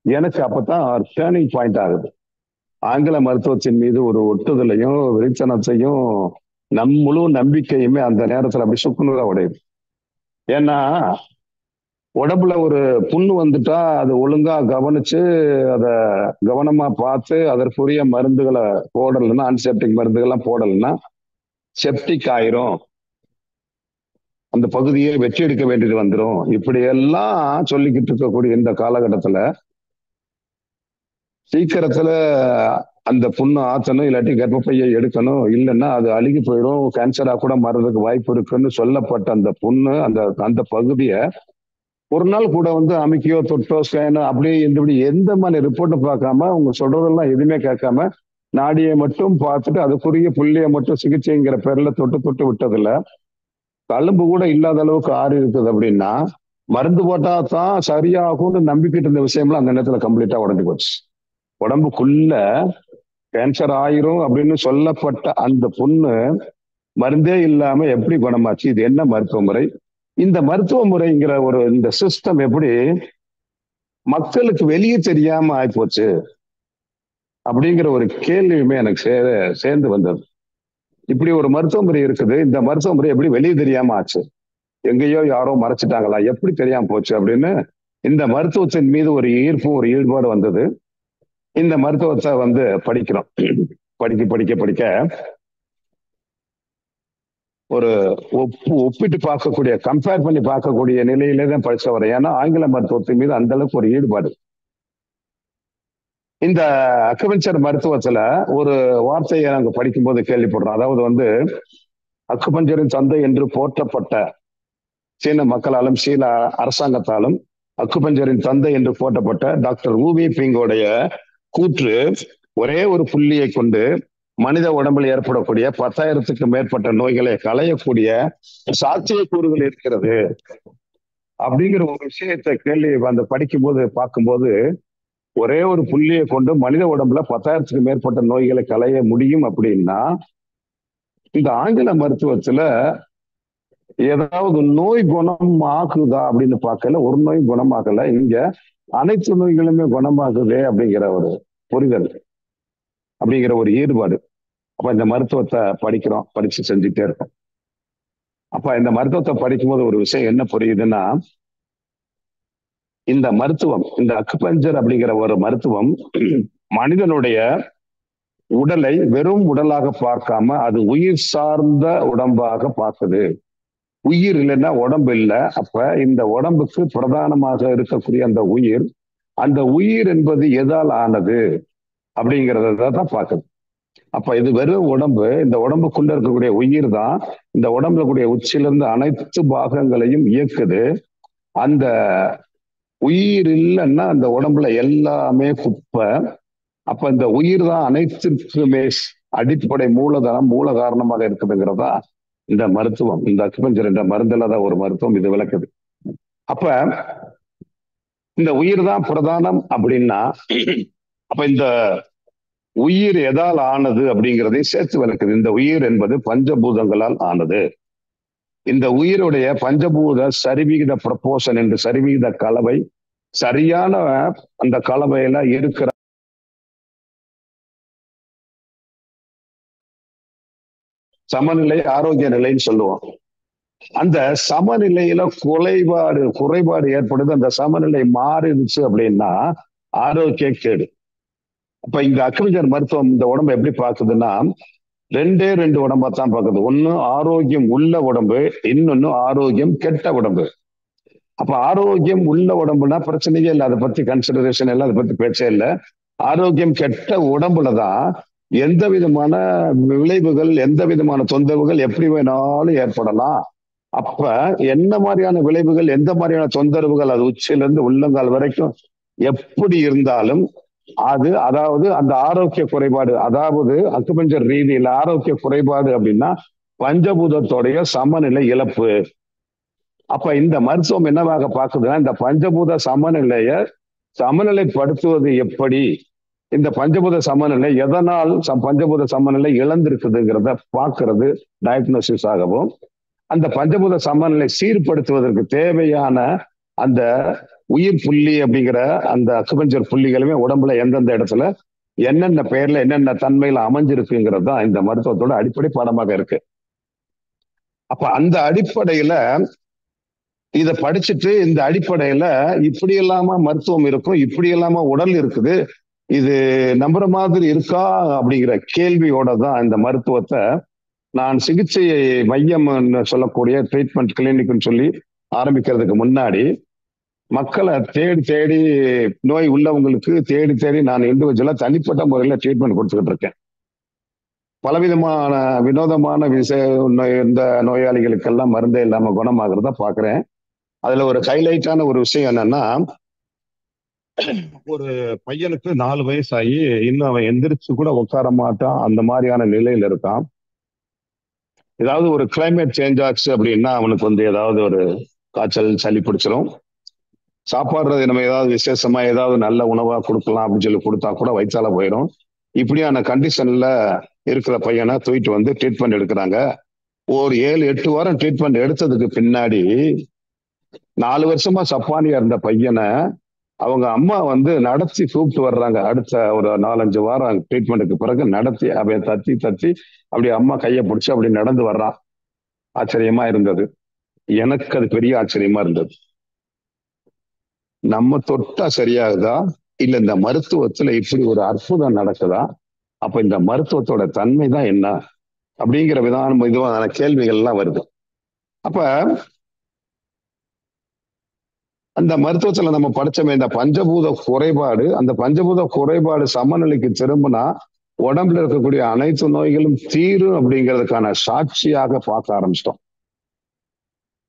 எனக்கு அப்பதான் டேர்னிங் பாயிண்ட் ஆகுது. ஆங்கில மருத்துவத்தின் மீது ஒரு ஒட்டுதலையும் விரித்தனத்தையும் முழு நம்பிக்கையுமே அந்த நேரத்துல அப்படி சுக்குநூறா உடையுது. ஏன்னா உடம்புல ஒரு புண்ணு வந்துட்டா அது ஒழுங்கா கவனிச்சு அதை கவனமா பார்த்து அதற்குரிய மருந்துகளை போடலைன்னா, ஆன்டிசெப்டிக் மருந்துகள்லாம் போடலைன்னா செப்டிக் ஆயிரும், அந்த பகுதியை வெற்றி எடுக்க வேண்டியது வந்துடும். இப்படி எல்லாம் சொல்லிக்கிட்டு இருக்கக்கூடிய இந்த காலகட்டத்துல சீக்கிரத்துல அந்த புண்ணு ஆத்தணும், இல்லாட்டி கர்ப்பப்பையை எடுக்கணும், இல்லைன்னா அது அழுகி போயிடும், கேன்சரா கூட மாறதுக்கு வாய்ப்பு இருக்குன்னு சொல்லப்பட்ட அந்த புண்ணு, அந்த பகுதியை ஒரு நாள் கூட வந்து அமுக்கியோ தொட்டோ ஸ்கேனோ அப்படியே இப்படி எந்த மாதிரி ரிப்போர்ட்டை பார்க்காம அவங்க சொல்றதெல்லாம் எதுவுமே கேட்காம நாடியை மட்டும் பார்த்துட்டு அதுக்குரிய புள்ளியை மட்டும் சிகிச்சைங்கிற பேர்ல தொட்டு விட்டதில்ல. தழும்பு கூட இல்லாத அளவுக்கு ஆறி இருக்குது அப்படின்னா மருந்து போட்டா தான் சரியாகும்னு நம்பிக்கிட்டு இருந்த விஷயம்லாம் அந்த நேரத்துல கம்ப்ளீட்டா உடஞ்சு போச்சு. உடம்புக்குள்ள கேன்சர் ஆயிரும் அப்படின்னு சொல்லப்பட்ட அந்த புண்ணு மருந்தே இல்லாம எப்படி குணமாச்சு? இது என்ன மருத்துவ முறை? இந்த மருத்துவ முறைங்கிற இந்த சிஸ்டம் எப்படி மக்களுக்கு வெளியே தெரியாம ஆயிப்போச்சு அப்படிங்கிற ஒரு கேள்வியுமே எனக்கு சேர்ந்து வந்தது. இப்படி ஒரு மருத்துவ முறை இருக்குது, இந்த மருத்துவ முறை எப்படி வெளியே தெரியாம ஆச்சு? எங்கேயோ யாரோ மறைச்சிட்டாங்களா? எப்படி தெரியாம போச்சு அப்படின்னு இந்த மருத்துவத்தின் மீது ஒரு ஈர்ப்பும் ஒரு ஈடுபாடு வந்தது. இந்த மருத்துவத்தை வந்து படிக்கிறோம். படிக்க ஒரு ஒப்பிட்டு பார்க்கக்கூடிய, கம்பேர் பண்ணி பார்க்கக்கூடிய நிலையிலே தான் படிச்ச வரேன். ஏன்னா ஆங்கில மருத்துவத்தின் மீது அந்த அளவுக்கு ஒரு ஈடுபாடு. இந்த அக்குபஞ்சர் மருத்துவத்துல ஒரு வார்த்தையை நாங்க படிக்கும்போது கேள்விப்படுறோம். அதாவது வந்து அக்குபஞ்சரின் தந்தை என்று போற்றப்பட்ட சீன மக்களாலும் சீன அரசாங்கத்தாலும் அக்குபஞ்சரின் தந்தை என்று போற்றப்பட்ட டாக்டர் ஊவி பிங்கோடைய கூற்று, ஒரே ஒரு புள்ளியை கொண்டு மனித உடம்பில் ஏற்படக்கூடிய 10,000க்கு மேற்பட்ட நோய்களை களையக்கூடிய சாத்தியக்கூறுகள் இருக்கிறது அப்படிங்கிற ஒரு விஷயத்தை கேள்வி அந்த படிக்கும்போது பார்க்கும்போது, ஒரே ஒரு புள்ளியை கொண்டு மனித உடம்புல 10,000க்கு மேற்பட்ட நோய்களை களைய முடியும் அப்படின்னா இந்த ஆங்கில மருத்துவத்துல ஏதாவது நோய் குணம் ஆகுதா அப்படின்னு பார்க்கல, ஒரு நோய் குணமாகல. இங்க அனைத்து நோய்களுமே குணமாகுதே அப்படிங்கிற ஒரு புரிதல், அப்படிங்கிற ஒரு ஈடுபாடு. அப்ப இந்த மருத்துவத்தை படிக்கிறோம், படிச்சு செஞ்சுட்டே இருக்கோம். அப்ப இந்த மருத்துவத்தை படிக்கும்போது ஒரு விஷயம் என்ன புரியுதுன்னா, இந்த மருத்துவம், இந்த அக்குபஞ்சர் அப்படிங்கிற ஒரு மருத்துவம் மனிதனுடைய உடலை வெறும் உடலாக பார்க்காம அது உயிர் சார்ந்த உடம்பாக பார்க்குது. உயிர் இல்லைன்னா உடம்பு இல்லை. அப்ப இந்த உடம்புக்கு பிரதானமாக இருக்கக்கூடிய அந்த உயிர் என்பது எதால் ஆனது அப்படிங்கிறத தான் பார்க்குது. அப்ப இது வெறும் உடம்பு, இந்த உடம்புக்குள்ள இருக்கக்கூடிய உயிர் தான் இந்த உடம்புல கூடிய உச்சியிலிருந்து அனைத்து பாகங்களையும் இயக்குது. அந்த உயிர் இல்லைன்னா அந்த உடம்புல எல்லாமே குப்பை. அப்ப இந்த உயிர் தான் அனைத்திற்குமே அடிப்படை மூல காரணமாக இருக்குதுங்கிறதா இந்த மருத்துவம், இந்த அக்குபஞ்சர் என்ற மருந்துல தான் ஒரு மருத்துவம் இது விளக்குது. அப்ப இந்த உயிர் தான் பிரதானம் அப்படின்னா, அப்ப இந்த உயிர் எதால் ஆனது அப்படிங்கிறதையும் சேர்த்து விளக்குது. இந்த உயிர் என்பது பஞ்சபூதங்களால் ஆனது. இந்த உயிருடைய பஞ்சபூத சரிவிகித ப்ரொபோர்ஷன் என்று சரிவிகித கலவை சரியான அந்த கலவையில இருக்கிற சமநிலை ஆரோக்கிய நிலைன்னு சொல்லுவோம். அந்த சமநிலையில குறைபாடு ஏற்படுது. அந்த சமநிலை மாறிடுச்சு அப்படின்னா ஆரோக்கிய கேடு. அப்ப இந்த அக்குபஞ்சர் மருத்துவம் இந்த உடம்பு எப்படி பார்க்குதுன்னா, ரெண்டு உடம்பா தான் பார்க்குது. ஒண்ணு ஆரோக்கியம் உள்ள உடம்பு, இன்னொன்னு ஆரோக்கியம் கெட்ட உடம்பு. அப்ப ஆரோக்கியம் உள்ள உடம்புனா பிரச்சனையே இல்லை, அதை பத்தி கன்சிடரேஷன் இல்லை, அதை பத்தி பேச்சே இல்லை. ஆரோக்கியம் கெட்ட உடம்புலதான் எந்த விதமான விளைவுகள், எந்த விதமான தொந்தரவுகள் எப்படி வேணாலும் ஏற்படலாம். அப்ப என்ன மாதிரியான விளைவுகள், எந்த மாதிரியான தொந்தரவுகள், அது உச்சியிலிருந்து உள்ளங்கால் வரைக்கும் எப்படி இருந்தாலும் அதாவது அந்த ஆரோக்கிய குறைபாடு, அதாவது அக்குபஞ்சர் ரீதியில் ஆரோக்கிய குறைபாடு அப்படின்னா பஞ்சபூதத்தோடைய சமநிலை இழப்பு. அப்ப இந்த மருத்துவம் என்னவாக பார்க்குதுன்னா, இந்த பஞ்சபூத சமநிலைப்படுத்துவது எப்படி, இந்த பஞ்சபூத சமநிலை எதனால் பஞ்சபூத சமநிலை இழந்திருக்குதுங்கிறத பார்க்கறது டயக்னோசிஸ் ஆகவும், அந்த பஞ்சபூத சமநிலை சீர்படுத்துவதற்கு தேவையான அந்த உயிர் புள்ளி அப்படிங்கிற அந்த அக்குபஞ்சர் புள்ளிகளுமே உடம்புல எந்தெந்த இடத்துல என்னென்ன பெயர்ல என்னென்ன தன்மையில அமைஞ்சிருக்குங்கிறது தான் இந்த மருத்துவத்தோட அடிப்படை பாடமாக இருக்கு. அப்ப அந்த அடிப்படையில இதை படிச்சுட்டு இந்த அடிப்படையில இப்படி இல்லாம மருத்துவம் இருக்கும், இப்படி இல்லாம உடல் இருக்குது, இது நம்புற மாதிரி இருக்கா அப்படிங்கிற கேள்வியோட தான் இந்த மருத்துவத்தை நான் சிகிச்சை மையம் சொல்லக்கூடிய ட்ரீட்மெண்ட் கிளினிக்னு சொல்லி ஆரம்பிக்கிறதுக்கு முன்னாடி மக்களை தேடி நோய் உள்ளவங்களுக்கு தேடி நான் இண்டிவிஜுவலா தனிப்பட்ட முறையில் ட்ரீட்மெண்ட் கொடுத்துக்கிட்டு இருக்கேன். பலவிதமான வினோதமான இந்த நோயாளிகளுக்கெல்லாம் மருந்தே இல்லாம குணமாகிறத பாக்குறேன். அதுல ஒரு ஹைலைட்டான ஒரு விஷயம் என்னன்னா, ஒரு பையனுக்கு 4 வயசாகி இன்னும் அவன் எந்திரிச்சு கூட உட்கார மாட்டான், அந்த மாதிரியான நிலையில இருக்கான். ஏதாவது ஒரு கிளைமேட் சேஞ்ச் ஆச்சு அப்படின்னா அவனுக்கு ஏதாவது ஒரு காய்ச்சல் சளி பிடிச்சிரும். சாப்பாடுறது நம்ம ஏதாவது விசேஷமா ஏதாவது நல்ல உணவா கொடுக்கலாம் அப்படின்னு சொல்லி கொடுத்தா கூட வயிற்றால போயிடும். இப்படியான கண்டிஷன்ல இருக்கிற பையனை தூக்கிட்டு ட்ரீட்மெண்ட் எடுக்கிறாங்க. ஒரு 7-8 வாரம் ட்ரீட்மெண்ட் எடுத்ததுக்கு பின்னாடி 4 வருஷமா சப்பானியா இருந்த பையனை அவங்க அம்மா நடத்தி கூப்பிட்டு வர்றாங்க. அடுத்த ஒரு 4-5 வாரம் ட்ரீட்மெண்ட்டுக்கு பிறகு நடத்தி அவன் தத்தி அப்படி அம்மா கையை பிடிச்சி அப்படி நடந்து வர்றான். ஆச்சரியமா இருந்தது. எனக்கு அது பெரிய ஆச்சரியமா இருந்தது. நம்ம தொட்டா சரியாகுதா, இல்ல இந்த மருத்துவத்துல இப்படி ஒரு அற்புதம் நடக்குதா? அப்ப இந்த மருத்துவத்தோட தன்மை தான் என்ன அப்படிங்கிற இதுவான கேள்விகள் எல்லாம் வருது. அப்ப அந்த மருத்துவத்துல நம்ம படிச்சோமே இந்த பஞ்சபூத குறைபாடு, அந்த பஞ்சபூத குறைபாடு சமநிலைக்கு திரும்பினா உடம்புல இருக்கக்கூடிய அனைத்து நோய்களும் தீரும் அப்படிங்கிறதுக்கான சாட்சியாக பார்க்க ஆரம்பிச்சிட்டோம்.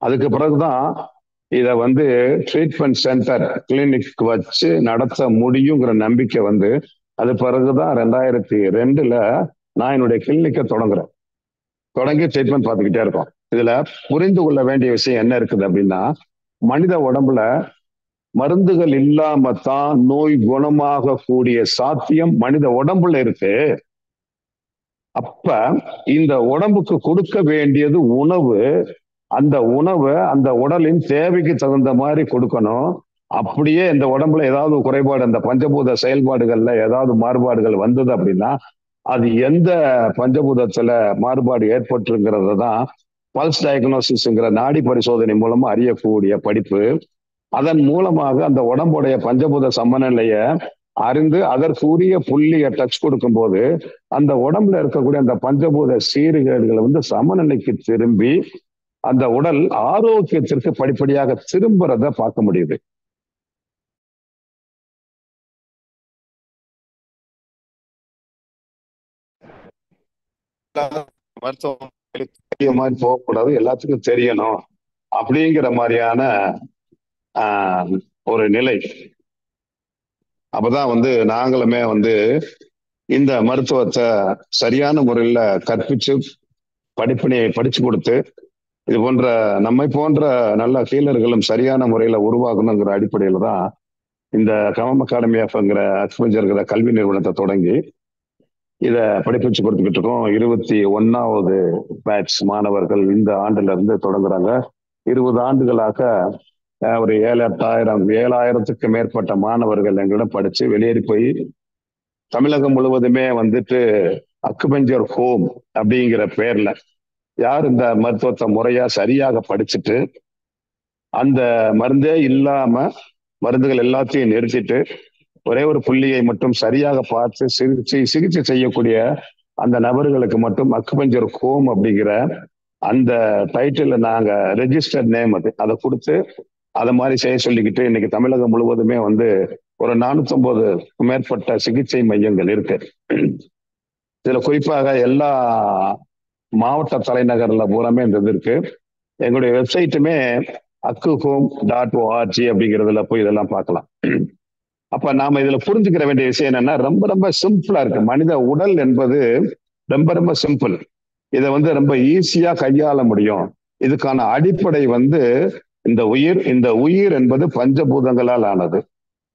அதுக்கு பிறகுதான் இதை ட்ரீட்மெண்ட் சென்டர் கிளினிக் வச்சு நடத்த முடியுங்கிற நம்பிக்கை அது பிறகுதான் 2002 நான் என்னுடைய கிளினிக்கை தொடங்கி ட்ரீட்மெண்ட் பார்த்துக்கிட்டே இருக்கோம். இதுல புரிந்து கொள்ள வேண்டிய விஷயம் என்ன இருக்குது அப்படின்னா, மனித உடம்புல மருந்துகள் இல்லாம தான் நோய் குணமாக கூடிய சாத்தியம் மனித உடம்புல இருக்கு. அப்ப இந்த உடம்புக்கு கொடுக்க வேண்டியது உணவு. அந்த உணவை அந்த உடலின் தேவைக்கு தகுந்த மாதிரி கொடுக்கணும். அப்படியே இந்த உடம்புல ஏதாவது குறைபாடு, அந்த பஞ்சபூத செயல்பாடுகள்ல ஏதாவது மாறுபாடுகள் வந்தது அப்படின்னா அது எந்த பஞ்சபூதத்துல மாறுபாடு ஏற்பட்டுங்கிறத தான் பல்ஸ் டயக்னோசிஸ்ங்கிற நாடி பரிசோதனை மூலமா அறியக்கூடிய படிப்பு. அதன் மூலமாக அந்த உடம்புடைய பஞ்சபூத சமநிலைய அறிந்து அதற்குரிய புள்ளியை டச் கொடுக்கும்போது அந்த உடம்புல இருக்கக்கூடிய அந்த பஞ்சபூத சீர்கேடுகளை வந்து சமநிலைக்கு திரும்பி அந்த உடல் ஆரோக்கியத்திற்கு படிப்படியாக திரும்புறத பார்க்க முடியுது. மருத்துவம் மாதிரி போகக்கூடாது, எல்லாத்துக்கும் தெரியணும் அப்படிங்கிற மாதிரியான ஒரு நிலை. அப்பதான் வந்து நாங்களுமே வந்து இந்த மருத்துவத்தை சரியான முறையில கற்பிச்சு படிப்பினையை படிச்சு கொடுத்து இது போன்ற நம்மை போன்ற நல்ல ஹீலர்களும் சரியான முறையில உருவாகணுங்கிற அடிப்படையில தான் இந்த கமம் அகாடமி ஆஃப்ங்கிற அக்ஸ்பஞ்சர்ங்கிற கல்வி நிறுவனத்தை தொடங்கி இதை படிப்பிச்சு கொடுத்துக்கிட்டு இருக்கோம். 21வது பேட்ச் மாணவர்கள் இந்த ஆண்டுல இருந்து தொடங்குறாங்க. 20 ஆண்டுகளாக ஒரு 7,000த்துக்கு மேற்பட்ட மாணவர்கள் எங்களிடம் படிச்சு வெளியேறி போய் தமிழகம் முழுவதுமே வந்துட்டு அக்குபஞ்சர் ஹோம் அப்படிங்கிற பேர்ல யார் இந்த மருத்துவத்தை முறையா சரியாக படிச்சுட்டு அந்த மருந்தே இல்லாம மருந்துகள் எல்லாத்தையும் நிறுத்திட்டு ஒரே ஒரு புள்ளியை மட்டும் சரியாக பார்த்து சிகிச்சை செய்யக்கூடிய அந்த நபர்களுக்கு மட்டும் அக்குபஞ்சர் ஹோம் அப்படிங்கிற அந்த டைட்டில் நாங்க ரெஜிஸ்டர்ட் நேம் அதை கொடுத்து அதை மாதிரி செய்ய சொல்லிக்கிட்டு இன்னைக்கு தமிழகம் முழுவதுமே வந்து ஒரு 450 மேற்பட்ட சிகிச்சை மையங்கள் இருக்கு. இதுல குறிப்பாக எல்லா மாவட்ட தலைநகர்ல பூராமே இந்த இது இருக்கு. எங்களுடைய வெப்சைட்டுமே akuhome.org அப்படிங்கிறதுல போய் இதெல்லாம் பார்க்கலாம். அப்ப நாம இதுல புரிஞ்சுக்கிற வேண்டிய விஷயம் என்னன்னா ரொம்ப ரொம்ப சிம்பிளா இருக்கு. மனித உடல் என்பது ரொம்ப ரொம்ப சிம்பிள். இதை வந்து ரொம்ப ஈஸியா கையாள முடியும். இதுக்கான அடிப்படை வந்து இந்த உயிர் என்பது பஞ்சபூதங்களால் ஆனது.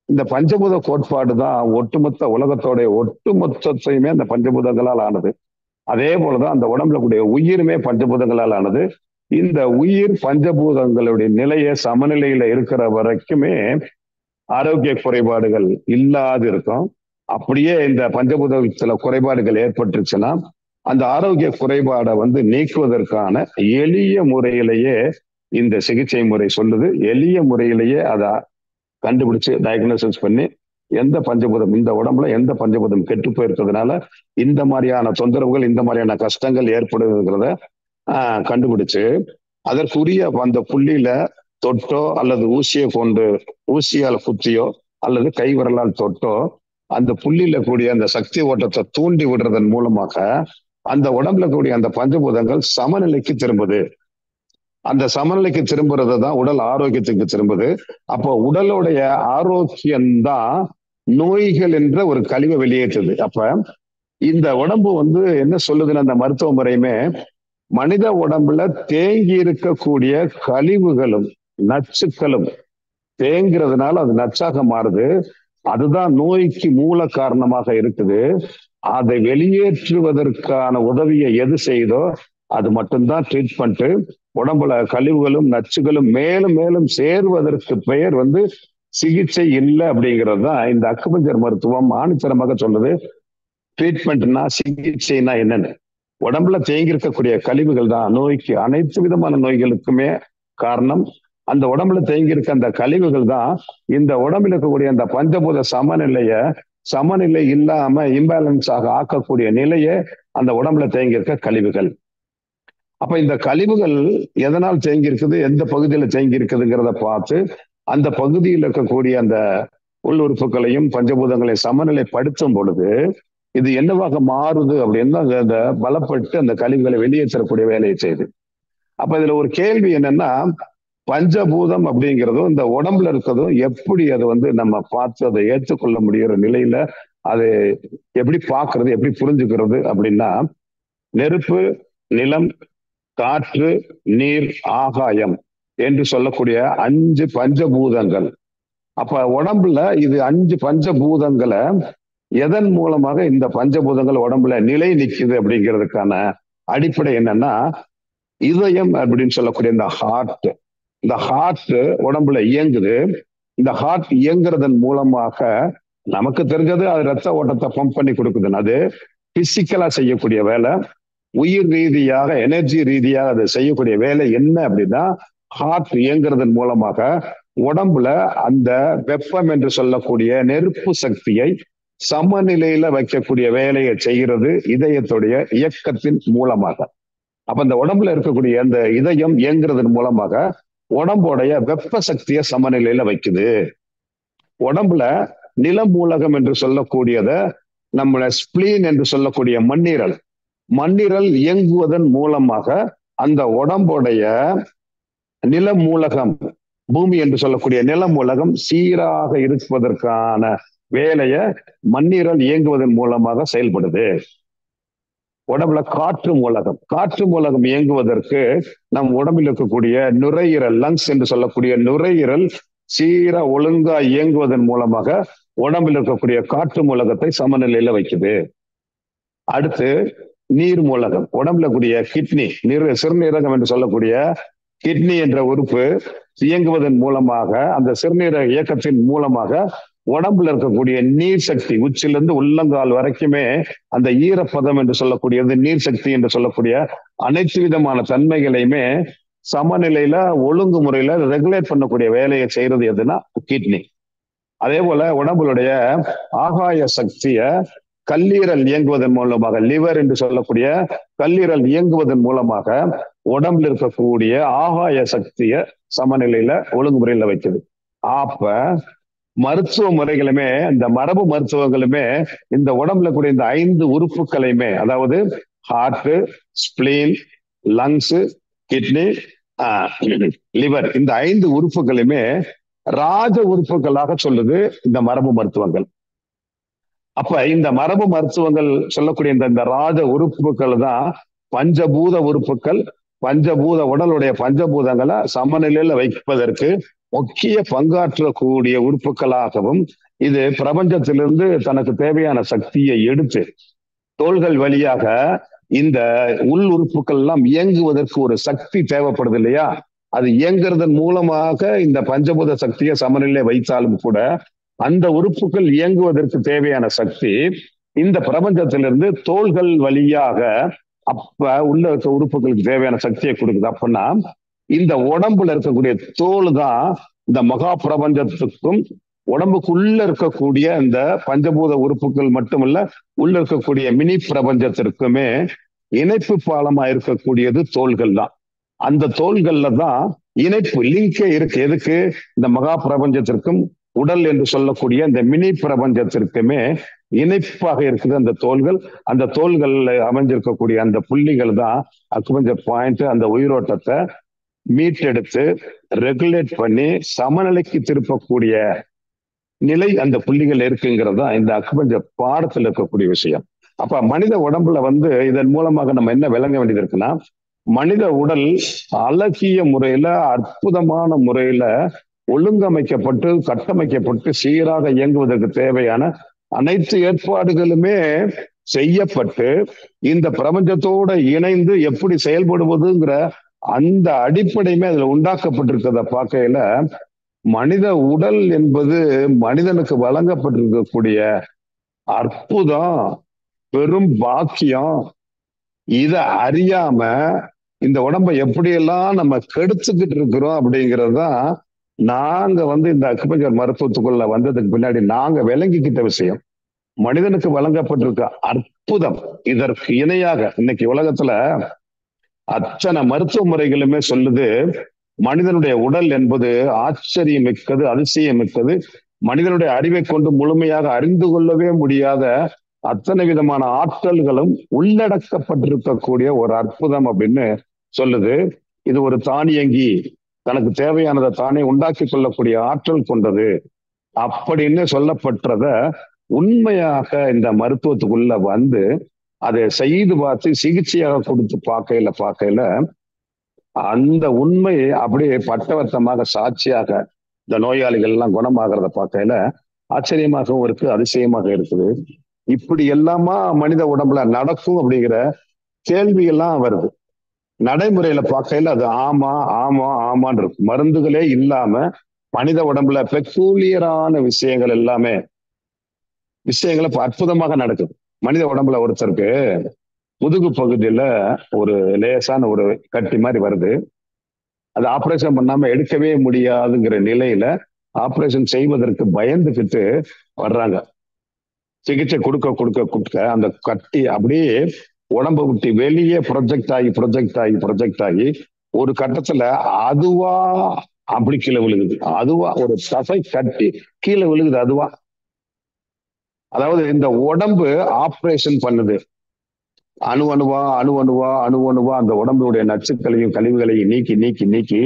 இந்த பஞ்சபூத கோட்பாடு தான் ஒட்டுமொத்த உலகத்தோடைய ஒட்டுமொத்தத்தையுமே அந்த பஞ்சபூதங்களால் ஆனது. அதே போலதான் அந்த உடம்புல கூடிய உயிருமே பஞ்சபூதங்களால் ஆனது. இந்த உயிர் பஞ்சபூதங்களுடைய நிலையை சமநிலையில இருக்கிற வரைக்குமே ஆரோக்கிய குறைபாடுகள் இல்லாது இருக்கும். அப்படியே இந்த பஞ்சபூதத்துல குறைபாடுகள் ஏற்பட்டுருச்சுன்னா அந்த ஆரோக்கிய குறைபாடை வந்து நீக்குவதற்கான எளிய முறையிலேயே இந்த சிகிச்சை முறை சொல்லுது. எளிய முறையிலேயே அதை கண்டுபிடிச்சு டயக்னோசிஸ் பண்ணி எந்த பஞ்சபூதம் இந்த உடம்புல எந்த பஞ்சபூதம் கெட்டு போயிருக்கிறதுனால இந்த மாதிரியான தொந்தரவுகள் இந்த மாதிரியான கஷ்டங்கள் ஏற்படுகிறத கண்டுபிடிச்சு அதற்குரிய அந்த புள்ளியில தொட்டோ அல்லது ஊசியால் குத்தியோ அல்லது கை விரலால் தொட்டோ அந்த புள்ளியில கூடிய அந்த சக்தி ஓட்டத்தை தூண்டி விடுறதன் மூலமாக அந்த உடம்புல கூடிய அந்த பஞ்சபூதங்கள் சமநிலைக்கு திரும்புது. அந்த சமநிலைக்கு திரும்புறது தான் உடல் ஆரோக்கியத்துக்கு திரும்புது. அப்போ உடலுடைய ஆரோக்கியம்தான் நோய்கள் என்ற ஒரு கழிவை வெளியேற்றுது. அப்ப இந்த உடம்பு வந்து என்ன சொல்லுதுன்னு அந்த மருத்துவ முறையுமே மனித உடம்புல தேங்கி இருக்கக்கூடிய கழிவுகளும் நச்சுக்களும் தேங்கிறதுனால அது நச்சாக மாறுது. அதுதான் நோய்க்கு மூல காரணமாக இருக்குது. அதை வெளியேற்றுவதற்கான உதவியை எது செய்தோ அது மட்டும்தான் ட்ரீட்மெண்ட். உடம்புல கழிவுகளும் நச்சுகளும் மேலும் மேலும் சேர்வதற்கு பெயர் வந்து சிகிச்சை இல்லை அப்படிங்கிறது தான் இந்த அக்குபஞ்சர் மருத்துவம் ஆணித்தரமாக சொல்லுது. ட்ரீட்மெண்ட்னா சிகிச்சைனா என்னன்னு உடம்புல தேங்கி இருக்கக்கூடிய கழிவுகள் தான் நோய்க்கு அனைத்து விதமான நோய்களுக்குமே காரணம். அந்த உடம்புல தேங்கி இருக்க அந்த கழிவுகள் தான் இந்த உடம்புல இருக்கக்கூடிய அந்த பஞ்சபூத சமநிலை இல்லாம இம்பேலன்ஸாக ஆக்கக்கூடிய நிலையே அந்த உடம்புல தேங்கி இருக்க கழிவுகள். அப்ப இந்த கழிவுகள் எதனால் தேங்கி இருக்குது, எந்த பகுதியில தேங்கி இருக்குதுங்கிறத பார்த்து அந்த பகுதியில் இருக்கக்கூடிய அந்த உள்ளுறுப்புகளையும் பஞ்சபூதங்களையும் சமநிலைப்படுத்தும் பொழுது இது என்னவாக மாறுது அப்படின்னா அந்த பலப்பட்டு அந்த கழிவுகளை வெளியேற்றக்கூடிய வேலையை செய்யுது. அப்ப இதுல ஒரு கேள்வி என்னன்னா பஞ்சபூதம் அப்படிங்கிறதும் இந்த உடம்புல இருக்கிறதும் எப்படி அதை வந்து நம்ம பார்த்து அதை ஏற்றுக்கொள்ள முடிகிற நிலையில அதை எப்படி பார்க்கறது எப்படி புரிஞ்சுக்கிறது அப்படின்னா நெருப்பு, நிலம், காற்று, நீர், ஆகாயம் என்று சொல்லக்கூடிய 5 பஞ்சபூதங்கள். அப்ப உடம்புல இது 5 பஞ்சபூதங்களை எதன் மூலமாக இந்த பஞ்சபூதங்கள் உடம்புல நிலை நிற்குது அப்படிங்கிறதுக்கான அடிப்படை என்னன்னா இதயம் அப்படின்னு சொல்லக்கூடிய இந்த ஹார்ட் உடம்புல இயங்குது. இந்த ஹார்ட் இயங்குறதன் மூலமாக நமக்கு தெரிஞ்சது அது ரத்த ஓட்டத்தை பம்ப் பண்ணி கொடுக்குதுன்னு அது பிசிக்கலா செய்யக்கூடிய வேலை. உயிர் ரீதியாக எனர்ஜி ரீதியாக அது செய்யக்கூடிய வேலை என்ன அப்படின்னா ஹார்ட் இயங்குறதன் மூலமாக உடம்புல அந்த வெப்பம் என்று சொல்லக்கூடிய நெருப்பு சக்தியை சமநிலையில வைக்கக்கூடிய வேலையை செய்கிறது இதயத்துடைய இயக்கத்தின் மூலமாக. அப்ப இந்த உடம்புல இருக்கக்கூடிய அந்த இதயம் இயங்குறதன் மூலமாக உடம்புடைய வெப்ப சக்தியை சமநிலையில வைக்குது. உடம்புல நிலமூலகம் என்று சொல்லக்கூடியத நம்மள ஸ்பிளீன் என்று சொல்லக்கூடிய மண்ணீரல் இயங்குவதன் மூலமாக அந்த உடம்புடைய நிலமூலகம், பூமி என்று சொல்லக்கூடிய நிலமூலகம் சீராக இருப்பதற்கான வேலையை மண்ணீரல் இயங்குவதன் மூலமாக செயல்படுது. உடம்புல காற்று மூலகம் இயங்குவதற்கு நம் உடம்பில் இருக்கக்கூடிய நுரையீரல், லங்ஸ் என்று சொல்லக்கூடிய நுரையீரல் சீரா ஒழுங்கா இயங்குவதன் மூலமாக உடம்பில் இருக்கக்கூடிய காற்று மூலகத்தை சமநிலையில வைக்குது. அடுத்து நீர் மூலகம், உடம்புல கூடிய கிட்னி, சிறுநீரகம் என்று சொல்லக்கூடிய கிட்னி என்ற உறுப்பு இயங்குவதன் மூலமாக, அந்த சிறுநீரக இயக்கத்தின் மூலமாக உடம்புல இருக்கக்கூடிய நீர் சக்தி உச்சிலிருந்து உள்ளங்கால் வரைக்குமே அந்த ஈரப்பதம் என்று சொல்லக்கூடியது, நீர் சக்தி என்று சொல்லக்கூடிய அனைத்து விதமான தன்மைகளையுமே சமநிலையில ஒழுங்குமுறையில ரெகுலேட் பண்ணக்கூடிய வேலையை செய்யறது எதுனா கிட்னி. அதே போல உடம்புடைய ஆகாய சக்திய கல்லீரல் இயங்குவதன் மூலமாக, லிவர் என்று சொல்லக்கூடிய கல்லீரல் இயங்குவதன் மூலமாக உடம்புல இருக்கக்கூடிய ஆகாய சக்திய சமநிலையில ஒழுங்குமுறையில வைக்குது. அப்ப மருத்துவ முறைகளுமே, இந்த மரபு மருத்துவங்களுமே இந்த உடம்புல கூடிய இந்த 5 உறுப்புகளையுமே, அதாவது heart, spleen, lungs, kidney, liver, இந்த 5 உறுப்புகளையுமே ராஜ உறுப்புகளாக சொல்லுது இந்த மரபு மருத்துவங்கள். அப்ப இந்த மரபு மருத்துவங்கள் சொல்லக்கூடிய இந்த ராஜ உறுப்புகள் தான் பஞ்சபூத உறுப்புகள். உடலுடைய பஞ்சபூதங்களை சமநிலையில வைப்பதற்கு முக்கிய பங்காற்றக்கூடிய உறுப்புகளாகவும், இது பிரபஞ்சத்திலிருந்து தனக்கு தேவையான சக்தியை எடுத்து தோள்கள் வழியாக இந்த உள் உறுப்புகள் எல்லாம் இயங்குவதற்கு ஒரு சக்தி தேவைப்படுது இல்லையா? அது இயங்குறதன் மூலமாக இந்த பஞ்சபூத சக்தியை சமநிலை வைத்தாலும் கூட அந்த உறுப்புகள் இயங்குவதற்கு தேவையான சக்தி இந்த பிரபஞ்சத்திலிருந்து தோள்கள் வழியாக அப்ப உள்ள இருக்க உறுப்புகளுக்கு தேவையான சக்தியை கொடுக்குது. அப்படின்னா இந்த உடம்புல இருக்கக்கூடிய தோல் தான் இந்த மகா பிரபஞ்சத்துக்கும் உடம்புக்குள்ள இருக்கக்கூடிய இந்த பஞ்சபூத உறுப்புகள் மட்டுமல்ல, உள்ள இருக்கக்கூடிய மினி பிரபஞ்சத்திற்குமே இணைப்பு பாலமா இருக்கக்கூடியது தோள்கள் தான். அந்த தோள்கள்ல தான் இணைப்பு, லிங்கே இருக்கு. எதுக்கு? இந்த மகா பிரபஞ்சத்திற்கும் உடல் என்று சொல்லக்கூடிய இந்த மினி பிரபஞ்சத்திற்குமே இணைப்பாக இருக்குது அந்த தோள்கள். அந்த தோள்கள்ல அமைஞ்சிருக்கக்கூடிய அந்த புள்ளிகள் தான் அக்குபஞ்சர் பாயிண்ட், அந்த உயிரோட்டத்தை மீட்டெடுத்து ரெகுலேட் பண்ணி சமநிலைக்கு திருப்பக்கூடிய நிலை அந்த புள்ளிகள் இருக்குங்கிறது தான் இந்த அக்குபஞ்சர் பாடத்துல இருக்கக்கூடிய விஷயம். அப்ப மனித உடம்புல இதன் மூலமாக நம்ம என்ன விளங்க வேண்டியது இருக்குன்னா, மனித உடல் அழகிய முறையில, அற்புதமான முறையில ஒழுங்கமைக்கப்பட்டு கட்டமைக்கப்பட்டு சீராக இயங்குவதற்கு தேவையான அனைத்து ஏற்பாடுகளுமே செய்யப்பட்டு இந்த பிரபஞ்சத்தோட இணைந்து எப்படி செயல்படுவதுங்கிற அந்த அடிப்படையுமே அதுல உண்டாக்கப்பட்டிருக்கிறத பார்க்கையில, மனித உடல் என்பது மனிதனுக்கு வழங்கப்பட்டிருக்கக்கூடிய அற்புதம், பெரும் பாக்கியம். இத அறியாம இந்த உடம்பை எப்படியெல்லாம் நம்ம கெடுத்துக்கிட்டு இருக்கிறோம் அப்படிங்கிறது தான் நாங்க இந்த அக்குபஞ்சர் மருத்துவத்துக்குள்ள வந்ததுக்கு பின்னாடி நாங்க விளங்கிக்கிட்ட விஷயம். மனிதனுக்கு வழங்கப்பட்டிருக்க அற்புதம். இதற்கு இணையாக இன்னைக்கு உலகத்துல அத்தனை மருத்துவ முறைகளுமே சொல்லுது, மனிதனுடைய உடல் என்பது ஆச்சரியம் மிக்கது, அதிசயம் மிக்கது. மனிதனுடைய அறிவை கொண்டு முழுமையாக அறிந்து கொள்ளவே முடியாத அத்தனை விதமான ஆற்றல்களும் உள்ளடக்கப்பட்டிருக்கக்கூடிய ஒரு அற்புதம் அப்படின்னு சொல்லுது. இது ஒரு தானியங்கி, தனக்கு தேவையானதை தானே உண்டாக்கி கொள்ளக்கூடிய ஆற்றல் கொண்டது அப்படின்னு சொல்லப்பட்டத உண்மையாக இந்த மருத்துவத்துக்குள்ள அதை செய்து பார்த்து சிகிச்சையாக கொடுத்து பார்க்கையில அந்த உண்மையை அப்படியே பட்டவர்த்தமாக சாட்சியாக இந்த நோயாளிகள் எல்லாம் குணமாகிறத பார்க்கையில ஆச்சரியமாகவும் இருக்கு, அதிசயமாக இருக்குது. இப்படி எல்லாமா மனித உடம்புல நடக்கும் அப்படிங்கிற கேள்வி எல்லாம் வருது. நடைமுறையில பார்க்கையில அது ஆமா ஆமா ஆமான்னு இருக்கு. மருந்துகளே இல்லாம மனித உடம்புல பெக்கூலியரான விஷயங்களை அற்புதமாக நடக்குது. மனித உடம்புல ஒருத்தருக்கு முதுகு பகுதியில ஒரு லேசான ஒரு கட்டி மாதிரி வருது. அது ஆபரேஷன் பண்ணாம எடுக்கவே முடியாதுங்கிற நிலையில ஆபரேஷன் செய்வதற்கு பயந்துகிட்டு வர்றாங்க. சிகிச்சை கொடுக்க கொடுக்க கொடுக்க அந்த கட்டி அப்படியே உடம்பை விட்டு வெளியே ப்ரொஜெக்ட் ஆகி ஒரு கட்டத்துல அதுவா அப்படி கீழே விழுகுது. அதுவா ஒரு தசை கட்டி கீழே விழுகுது அதுவா. அதாவது இந்த உடம்பு ஆபரேஷன் பண்ணுது. அணு அணுவா அந்த உடம்புடைய நச்சுக்களையும் கழிவுகளையும் நீக்கி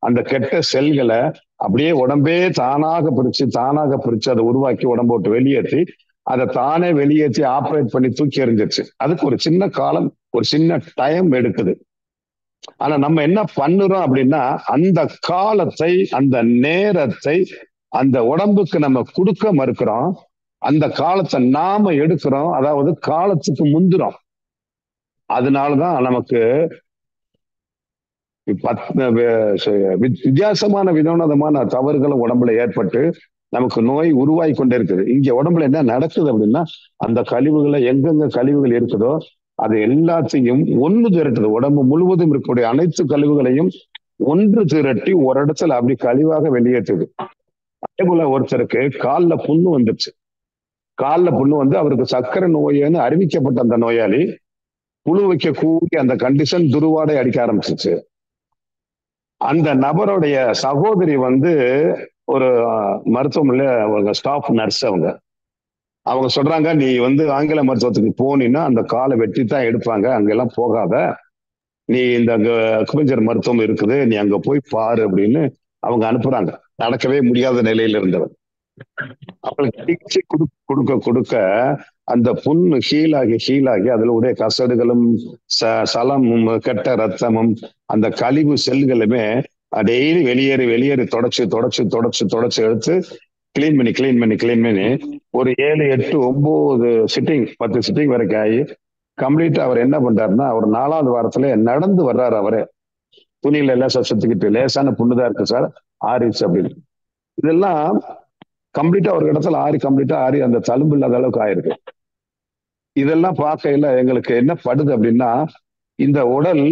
அந்த கெட்ட செல்களை அப்படியே உடம்பே தானாக பிரிச்சு அதை உருவாக்கி உடம்பு விட்டு வெளியேற்றி அதை தானே வெளியேற்றி ஆப்ரேட் பண்ணி தூக்கி எறிஞ்சிருச்சு. அதுக்கு ஒரு சின்ன காலம், ஒரு சின்ன டைம் எடுக்குது. ஆனா நம்ம என்ன பண்ணுறோம் அப்படின்னா, அந்த காலத்தை, அந்த நேரத்தை அந்த உடம்புக்கு நம்ம கொடுக்க மறுக்கிறோம். அந்த காலத்தை நாம எடுக்கிறோம், அதாவது காலத்துக்கு முந்துறோம். அதனாலதான் நமக்கு வித்தியாசமான வினோதமான தவறுகளும் உடம்புல ஏற்பட்டு நமக்கு நோய் உருவாகி கொண்டே இருக்குது. இங்க உடம்புல என்ன நடக்குது அப்படின்னா, அந்த கழிவுகளை எங்கெங்க கழிவுகள் இருக்குதோ அது எல்லாத்தையும் ஒன்று திரட்டுது. உடம்பு முழுவதும் இருக்கக்கூடிய அனைத்து கழிவுகளையும் ஒன்று திரட்டி ஒரு இடத்துல அப்படி கழிவாக வெளியேற்றுது. அதே போல ஒருத்தருக்கு காலில் புண்ணு வந்துருச்சு. காலில் புண்ணு வந்து அவருக்கு சர்க்கரை நோயின்னு அறிவிக்கப்பட்ட அந்த நோயாளி புழு வைக்கக்கூடிய அந்த கண்டிஷன் துருவாடை அடிக்க ஆரம்பிச்சிச்சு. அந்த நபருடைய சகோதரி வந்து ஒரு மருத்துவமனையில ஸ்டாஃப் நர்ஸ். அவங்க சொல்றாங்க, நீ வந்து ஆங்கில மருத்துவத்துக்கு போனீன்னா அந்த காலை வெட்டி தான் எடுப்பாங்க, அங்கெல்லாம் போகாத, நீ இந்த அக்குபஞ்சர் மருத்துவம் இருக்குது, நீ அங்க போய் பாரு அப்படின்னு அவங்க அனுப்புறாங்க. நடக்கவே முடியாத நிலையில இருந்தவர். அவங்களுக்கு சிகிச்சை கொடுக்க கொடுக்க அந்த புண்ணு ஹீலாகி அதுல உடைய கசடுகளும் சலமும் கெட்ட ரத்தமும் அந்த கழிவு செல்களுமே டெய்லி வெளியேறி தொடச்சு எடுத்து கிளீன் பண்ணி ஒரு 7, 8, 9 சிட்டிங் 10 சிட்டிங் வரைக்கும் ஆகி கம்ப்ளீட்டா அவர் என்ன பண்றாருன்னா, அவர் 4வது வாரத்துல நடந்து வர்றாரு. அவரே துணியில எல்லாம் சுத்திக்கிட்டு, லேசான புண்ணுதான் இருக்கு சார், ஆறிச்சு அப்படின்னு. இதெல்லாம் கம்ப்ளீட்டா ஒரு இடத்துல ஆறி அந்த தழும்பு இல்லாத அளவுக்கு ஆயிருக்கு. இதெல்லாம் பார்க்கையில எங்களுக்கு என்ன படுது அப்படின்னா, இந்த உடல்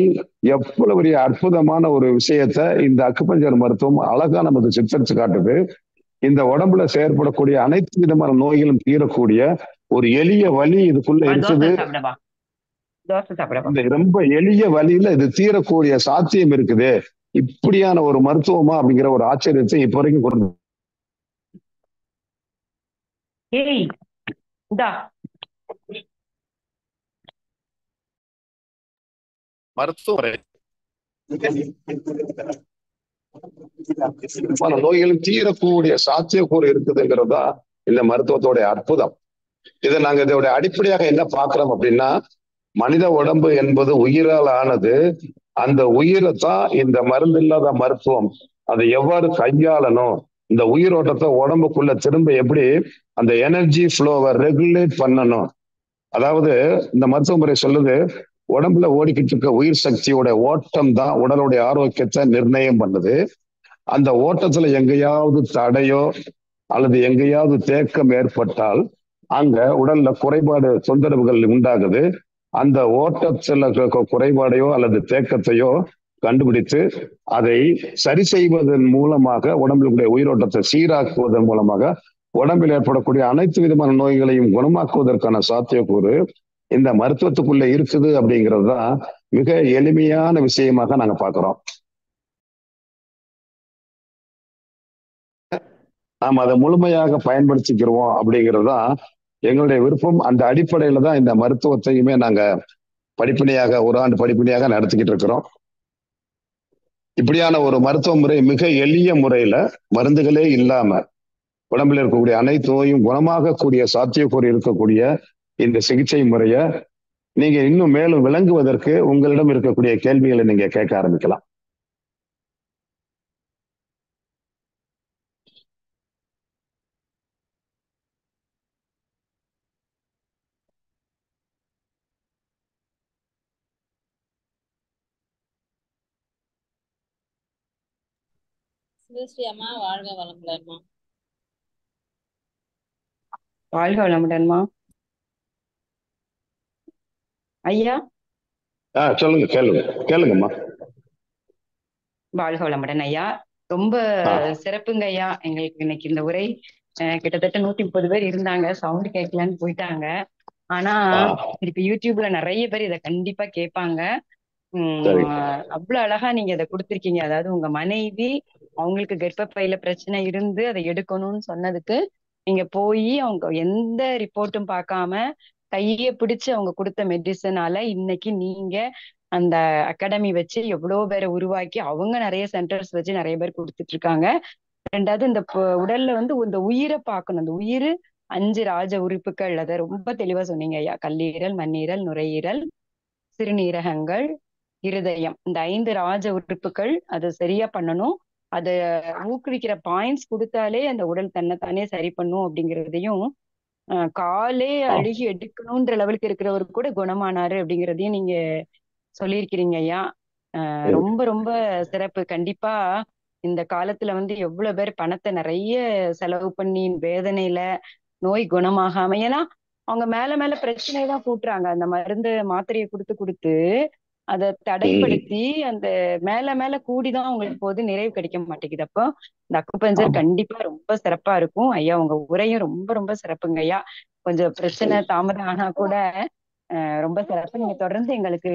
எவ்வளவு பெரிய அற்புதமான ஒரு விஷயத்த இந்த அக்குபஞ்சர் மருத்துவம் அழகா நமக்கு சித்தரிச்சு காட்டுது. இந்த உடம்புல செயற்படக்கூடிய அனைத்து விதமான நோய்களும் தீரக்கூடிய ஒரு எளிய வழி இதுக்குள்ள இருக்குது. இந்த ரொம்ப எளிய வழியில இது தீரக்கூடிய சாத்தியம் இருக்குது. இப்படியான ஒரு மருத்துவமா அப்படிங்கிற ஒரு ஆச்சரியத்தை இப்ப வரைக்கும் கொண்டு மருத்துவ நோய்களும் தீரக்கூடிய சாத்தியக்கூறு இருக்குதுங்கிறதா இந்த மருத்துவத்தோட அற்புதம். இதை நாங்க இதோட அடிப்படையாக என்ன பார்க்கிறோம் அப்படின்னா, மனித உடம்பு என்பது உயிரால் ஆனது. அந்த உயிரை தான் இந்த மருந்து இல்லாத மருத்துவம் அதை எவ்வாறு கையாளணும், இந்த உயிரோட்டத்தை உடம்புக்குள்ள திரும்ப எப்படி அந்த எனர்ஜி ஃப்ளோவை ரெகுலேட் பண்ணணும். அதாவது இந்த மருத்துவ முறை சொல்லுது, உடம்புல ஓடிக்கிட்டு இருக்க உயிர் சக்தியோட ஓட்டம் தான் உடலுடைய ஆரோக்கியத்தை நிர்ணயம் பண்ணுது. அந்த ஓட்டத்துல எங்கேயாவது தடையோ அல்லது எங்கேயாவது தேக்கம் ஏற்பட்டால் அங்க உடல்ல குறைபாடு தொந்தரவுகள் உண்டாகுது. அந்த ஓட்டத்துல குறைபாடையோ அல்லது தேக்கத்தையோ கண்டுபிடித்து அதை சரி செய்வதன் மூலமாக உடம்புடைய உயிரோட்டத்தை சீராக்குவதன் மூலமாக உடம்பில் ஏற்படக்கூடிய அனைத்து விதமான நோய்களையும் குணமாக்குவதற்கான சாத்தியக்கூறு இந்த மருத்துவத்துக்குள்ள இருக்குது. அப்படிங்கிறது தான் மிக எளிமையான விஷயமாக நாங்க பாக்குறோம். நாம் அதை முழுமையாக பயன்படுத்திக்கிறோம் அப்படிங்கிறது தான் எங்களுடைய விருப்பம். அந்த அடிப்படையில தான் இந்த மருத்துவத்தையுமே நாங்க படிப்படியாக ஒரு ஆண்டு படிப்படியாக நடத்திக்கிட்டு இருக்கிறோம். இப்படியான ஒரு மருத்துவ முறை மிக எளிய முறையில மருந்துகளே இல்லாம உடம்புல இருக்கக்கூடிய அனைத்து நோயும் குணமாகக்கூடிய சாத்தியக்கூறு இருக்கக்கூடிய இந்த சிகிச்சை முறையை நீங்க இன்னும் மேலும் விளங்குவதற்கு உங்களிடம் இருக்கக்கூடிய கேள்விகளை நீங்க கேட்க ஆரம்பிக்கலாம். சிவஸ்ரீ அம்மா, வாழ்க வளமுடன்மா. வாழ்க வளமுடன்மா. ஐயா சொல்லுங்க, கேளுங்கம்மா. வாழ்க வளமுடன் ஐயா. ரொம்ப ஆ, சிறப்புங்க ஐயா. எங்களுக்கு இன்னைக்கு இந்த உரை கிட்டத்தட்ட 130 பேர் இருந்தாங்க. சவுண்ட் கேட்கலன்னு போயிட்டாங்க. ஆனா ஆ, இப்ப யூடியூப்ல நிறைய பேர் இதை கண்டிப்பா கேட்பாங்க. சரி. அவ்வளவு அழகா நீங்க இதை கொடுத்திருக்கீங்க. அதாவது உங்க மனைவி அவங்களுக்கு கர்ப்பப்பையில பிரச்சனை இருந்து அதை எடுக்கணும்னு சொன்னதுக்கு நீங்க போய் அவங்க எந்த ரிப்போர்ட்டும் பார்க்காம கையை பிடிச்சு அவங்க கொடுத்த மெடிசனால இன்னைக்கு நீங்க அந்த அகாடமி வச்சு எவ்வளவு பேரை உருவாக்கி அவங்க நிறைய சென்டர்ஸ் வச்சு நிறைய பேர் கொடுத்துட்டு இருக்காங்க. ரெண்டாவது இந்த உடல்ல வந்து இந்த உயிரை பார்க்கணும். அந்த உயிர் 5 ராஜ உறுப்புகள் அதை ரொம்ப தெளிவா சொன்னீங்க ஐயா. கல்லீரல், மண்ணீரல், நுரையீரல், சிறுநீரகங்கள், இருதயம், இந்த 5 ராஜ உறுப்புகள் அதை சரியா பண்ணணும். அதை ஊக்குவிக்கிற பாயிண்ட்ஸ் கொடுத்தாலே அந்த உடல் தன்னைத்தானே சரி பண்ணும் அப்படிங்கிறதையும், காலே அழுகி எடுக்கணும்ன்ற லெவலுக்கு இருக்கிறவர் கூட குணமானாரு அப்படிங்கிறதையும் நீங்க சொல்லியிருக்கிறீங்க ஐயா. ரொம்ப ரொம்ப சிறப்பு. கண்டிப்பா இந்த காலத்துல வந்து எவ்வளவு பேர் பணத்தை நிறைய செலவு பண்ணி வேதனையில நோய் குணமாகாம, ஏன்னா அவங்க மேல மேல பிரச்சனைதான் கூட்டுறாங்க. அந்த மருந்து மாத்திரையை கொடுத்து கொடுத்து அதை தடைப்படுத்தி அந்த மேல மேல கூடிதான் அவங்களுக்கு போது நிறைவு கிடைக்க மாட்டேங்குது. அப்போ இந்த அக்குபஞ்சர் ஆமா. கண்டிப்பா ரொம்ப சிறப்பா இருக்கும் ஐயா. உங்க உரையும் ரொம்ப ரொம்ப சிறப்புங்க ஐயா. கொஞ்சம் பிரச்சனை தாமதம் ஆனா கூட ரொம்ப சிறப்பு. நீங்க தொடர்ந்து எங்களுக்கு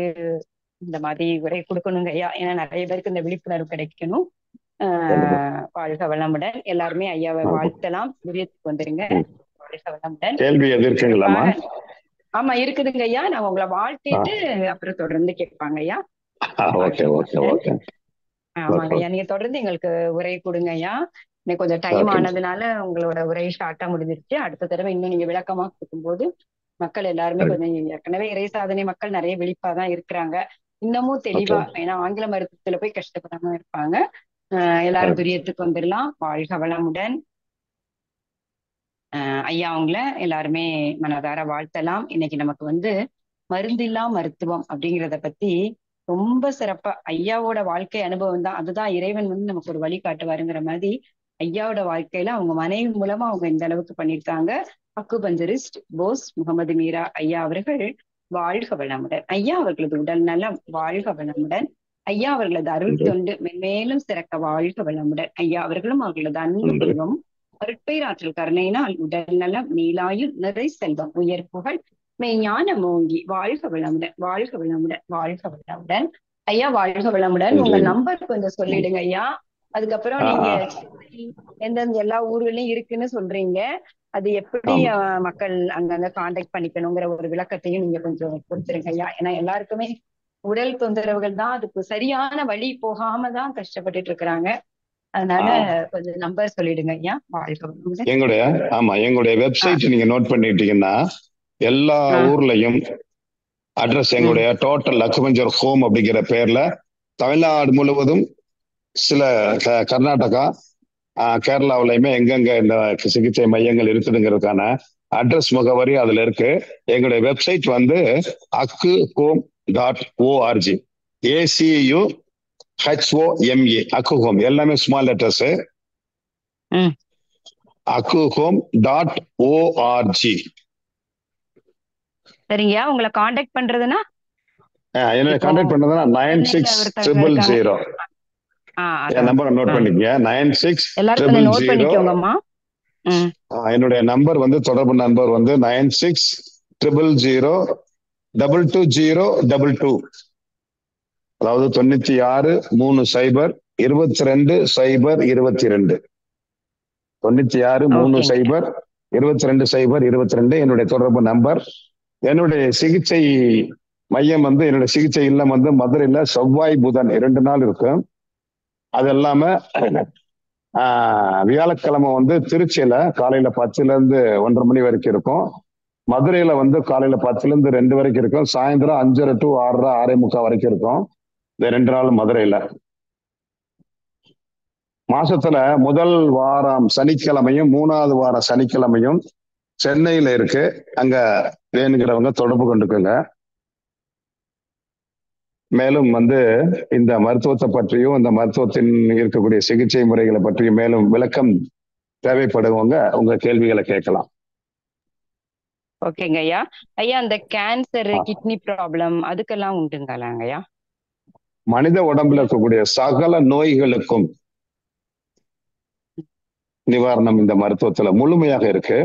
இந்த மாதிரி உரை கொடுக்கணுங்க ஐயா. ஏன்னா நிறைய பேருக்கு இந்த விழிப்புணர்வு கிடைக்கணும். வாழ்க வளமுடன். எல்லாருமே ஐயாவை வாழ்த்தலாம். விரியத்துக்கு வந்துருங்க. வாழ்க வளமுடன். கேள்வி எது இருக்குங்களாமா? ஆமா இருக்குதுங்க ஐயா. நான் உங்களை வாழ்த்திட்டு அப்புறம் தொடர்ந்து கேட்பாங்க ஐயா. Okay okay okay. ஆமாங்க ஐயா. நீங்க தொடர்ந்து எங்களுக்கு உரை கொடுங்க ஐயா. இன்னைக்கு கொஞ்சம் டைம் ஆனதுனால உங்களோட உரை ஷார்ட்டா முடிஞ்சிருச்சு. அடுத்த தடவை இன்னும் நீங்க விளக்கமா கொடுக்கும்போது மக்கள் எல்லாருமே கொஞ்சம், ஏற்கனவே இறை சாதனை மக்கள் நிறைய விழிப்பாதான் இருக்கிறாங்க. இன்னமும் தெளிவா, ஏன்னா ஆங்கில மருத்துவத்துல போய் கஷ்டப்படாம இருப்பாங்க. எல்லாரும் துரியத்துக்கு வந்துடலாம். வாழ்க வளமுடன். ஐயா அவங்கள எல்லாருமே மனதார வாழ்த்தலாம். இன்னைக்கு நமக்கு வந்து மருந்தில்லா மருத்துவம் அப்படிங்கிறத பத்தி ரொம்ப சிறப்பா ஐயாவோட வாழ்க்கை அனுபவம் தான். அதுதான் இறைவன் வந்து நமக்கு ஒரு வழி காட்டுவாருங்கிற மாதிரி ஐயாவோட வாழ்க்கையில அவங்க மனைவி மூலமா அவங்க இந்த அளவுக்கு பண்ணியிருக்காங்க. அக்குபஞ்சரிஸ்ட் போஸ் முகமது மீரா ஐயா அவர்கள் வாழ்க வளமுடன். ஐயா அவர்களது உடல் நலம் வாழ்க வளமுடன். ஐயா அவர்களது அருள் தொண்டு மென்மேலும் சிறக்க வாழ்க வளமுடன். ஐயா அவர்களும் அவர்களது அன்பு தெய்வம் அருட்பேராற்றல் கருணையினால் உடல் நலம், நீலாயுள், நிறை செல்வம், உயர் புகழ், மெய்ஞான மோங்கி வாழ்க வளமுடன். வாழ்க வளமுடன். வாழ்க வளமுடன். ஐயா வாழ்க வளமுடன். உங்க நம்பர் கொஞ்சம் சொல்லிடுங்க ஐயா. அதுக்கப்புறம் நீங்க எந்தெந்த எல்லா ஊர்களையும் இருக்குன்னு சொல்றீங்க. அது எப்படி மக்கள் அங்கங்க கான்டாக்ட் பண்ணிக்கணுங்கிற ஒரு விளக்கத்தையும் நீங்க கொஞ்சம் கொடுத்துருங்க ஐயா. ஏன்னா எல்லாருக்குமே உடல் தொந்தரவுகள் தான், அதுக்கு சரியான வழி போகாம தான் கஷ்டப்பட்டுட்டு இருக்கிறாங்க. அதனால கொஞ்சம் நம்பர் சொல்லிடுங்க ஐயா. எங்களுடைய வெப்சைட் நீங்க நோட் பண்ணிட்டீங்கன்னா எல்லா ஊர்லயும் அட்ரஸ், எங்களுடைய டோட்டல் அக்குபஞ்சர் ஹோம் அப்படிங்கிற பேர்ல தமிழ்நாடு முழுவதும், சில கர்நாடகா, கேரளாவிலையுமே எங்கெங்க இந்த சிகிச்சை மையங்கள் இருக்குதுங்கிறதுக்கான அட்ரஸ், முகவரி அதுல இருக்கு. எங்களுடைய வெப்சைட் வந்து akuhome.org. ACUHOME akuhome எல்லாமே ஸ்மால் லெட்டர்ஸ். akuhome.org. சரிங்கய்யா. உங்களை கான்டாக்ட் பண்றதுன்னா என்ன கான்டாக்ட் பண்றதுன்னா 9600. நம்பரை நோட் பண்ணிக்கங்க. 9600. என்னுடைய நம்பர் வந்து தொடர்பு நம்பர் வந்து 9600022022. அதாவது 9630220022. 9630220022 என்னுடைய தொடர்பு நம்பர். என்னுடைய சிகிச்சை மையம் வந்து, என்னுடைய சிகிச்சை இல்லம் வந்து மதுரையில செவ்வாய் புதன் 2 நாள் இருக்கும். அது இல்லாம வியாழக்கிழமை வந்து திருச்சியில காலையில 10ல இருந்து 1:30 மணி வரைக்கும் இருக்கும். மதுரையில வந்து காலையில 10ல இருந்து 2 வரைக்கும் இருக்கும். சாயந்தரம் 5:30 to 6:30, 6:45 வரைக்கும் இருக்கும். இந்த 2 நாள் மதுரையில. மாசத்துல முதல் வாரம் சனிக்கிழமையும் 3வது வாரம் சனிக்கிழமையும் சென்னையில இருக்கு. அங்க வேணுங்கிறவங்க தொடர்பு கொண்டுக்குங்க. மேலும் வந்து இந்த மருத்துவத்தை பற்றியும், இந்த மருத்துவத்தின் இருக்கக்கூடிய சிகிச்சை முறைகளை பற்றியும் மேலும் விளக்கம் தேவைப்படுவங்க உங்க கேள்விகளை கேட்கலாம். ஓகேங்க ஐயா. ஐயா அந்த கேன்சர், கிட்னி ப்ராப்ளம் அதுக்கெல்லாம் உண்டுங்களாங்க ஐயா? மனித உடம்புல இருக்கக்கூடிய சகல நோய்களுக்கும் நிவாரணம் இந்த மருத்துவத்துல முழுமையாக இருக்கு.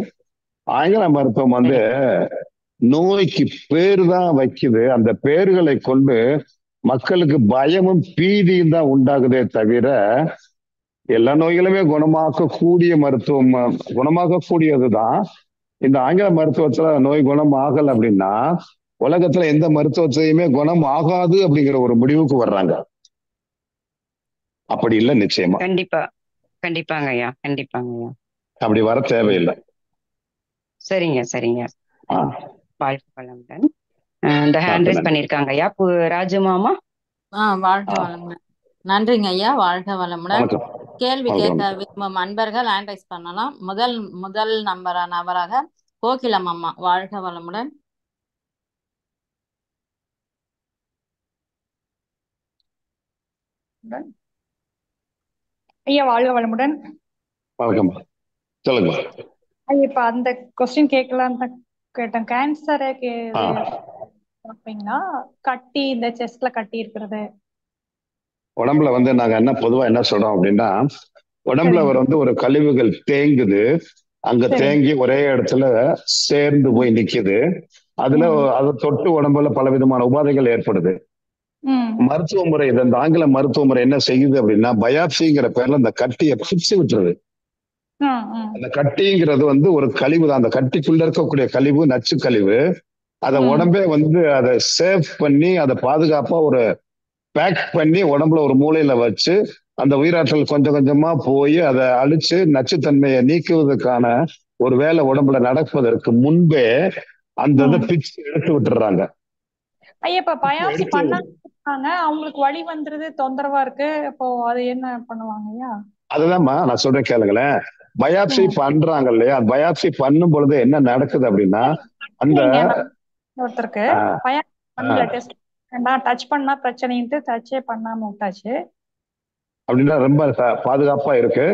ஆங்கில மருத்துவம் வந்து நோய்க்கு பேரு தான் வைக்குது. அந்த பேர்களை கொண்டு மக்களுக்கு பயமும் பீதியும் தான் உண்டாகுதே தவிர எல்லா நோய்களுமே குணமாக்கக்கூடிய மருத்துவம், குணமாக்கக்கூடியதுதான். இந்த ஆங்கில மருத்துவத்துல நோய் குணம் ஆகல அப்படின்னா உலகத்துல எந்த மருத்துவத்தையுமே குணம் ஆகாது அப்படிங்கிற ஒரு முடிவுக்கு வர்றாங்க. அப்படி இல்லை நிச்சயமா. கண்டிப்பா கண்டிப்பாங்க ஐயா, கண்டிப்பாங்க ஐயா. அப்படி வர தேவையில்லை. சரிங்க சரிங்க. வாழ்க வளமுடன். இந்த ஹேண்ட் ரைஸ் பண்ணிருக்காங்க ஐயா ராஜு மாமா. வாழ்க வளமுடன். நன்றிங்க ஐயா, வாழ்க வளமுடன். வணக்கம். கேள்வி வாழ்க கேட்க வளமுடன். விரும்பும் அன்பர்கள் ஹேண்ட் ரைஸ் பண்ணலாம். முதல் நபராக கோகிலம் அம்மா. வாழ்க வளமுடன். ஐயா வாழ்க வளமுடன். வணக்கம், சொல்லுங்க. ஐயா இப்ப அந்த கொஸ்டின் கேட்கலாம் தான் கேட்டேன். கேன்சரை பார்ப்பீங்கன்னா கட்டி இந்த செஸ்ட்ல கட்டி இருக்கிறது உடம்புல வந்து நாங்க என்ன பொதுவா என்ன சொல்றோம் அப்படின்னா, உடம்புல வந்து ஒரு கழிவுகள் தேங்குது, அங்க தேங்கி ஒரே இடத்துல சேர்ந்து போய் நிக்குது. அதுல அதை தொட்டு உடம்புல பலவிதமான உபாதைகள் ஏற்படுது. மருத்துவ முறை இந்த ஆங்கில மருத்துவ முறை என்ன செய்யுது அப்படின்னா, பயாப்சிங்கிற பேர்ல அந்த கட்டியை பிச்சு விட்டுருது. அந்த கட்டிங்கிறது வந்து ஒரு கழிவு தான். அந்த கட்டிக்குள்ள இருக்கக்கூடிய கழிவு நச்சு கழிவு. அதை உடம்பே வந்து அதை சேவ் பண்ணி அதை பாதுகாப்பா ஒரு பேக் பண்ணி உடம்புல ஒரு மூலையில வச்சு அந்த உயிராற்றல் கொஞ்சம் கொஞ்சமா போய் அதை அழிச்சு நச்சுத்தன்மையை நீக்குவதற்கான ஒரு வேலை உடம்புல நடப்பதற்கு முன்பே அந்த இதை பிச்சு எடுத்து விட்டுறாங்க. ஐயா இப்ப பயாப்சி பண்ணாங்க, அவங்களுக்கு வலி வந்துருது, தொந்தரவா இருக்கு, அப்போ அது என்ன பண்ணுவாங்க ஐயா? அதுதான்மா நான் சொல்றேன் கேளுங்களேன். பயாப்சி பண்றாங்க இல்லையா, பயாப்சி பண்ணும் பொழுது என்ன நடக்குது அப்படின்னா, அந்த ஒருத்தருக்கு டெஸ்ட் டச் பண்ணா பிரச்சனைன்ட்டு டச்சே பண்ணாம விட்டாச்சு அப்படின்னா ரொம்ப பாதுகாப்பா இருக்கு.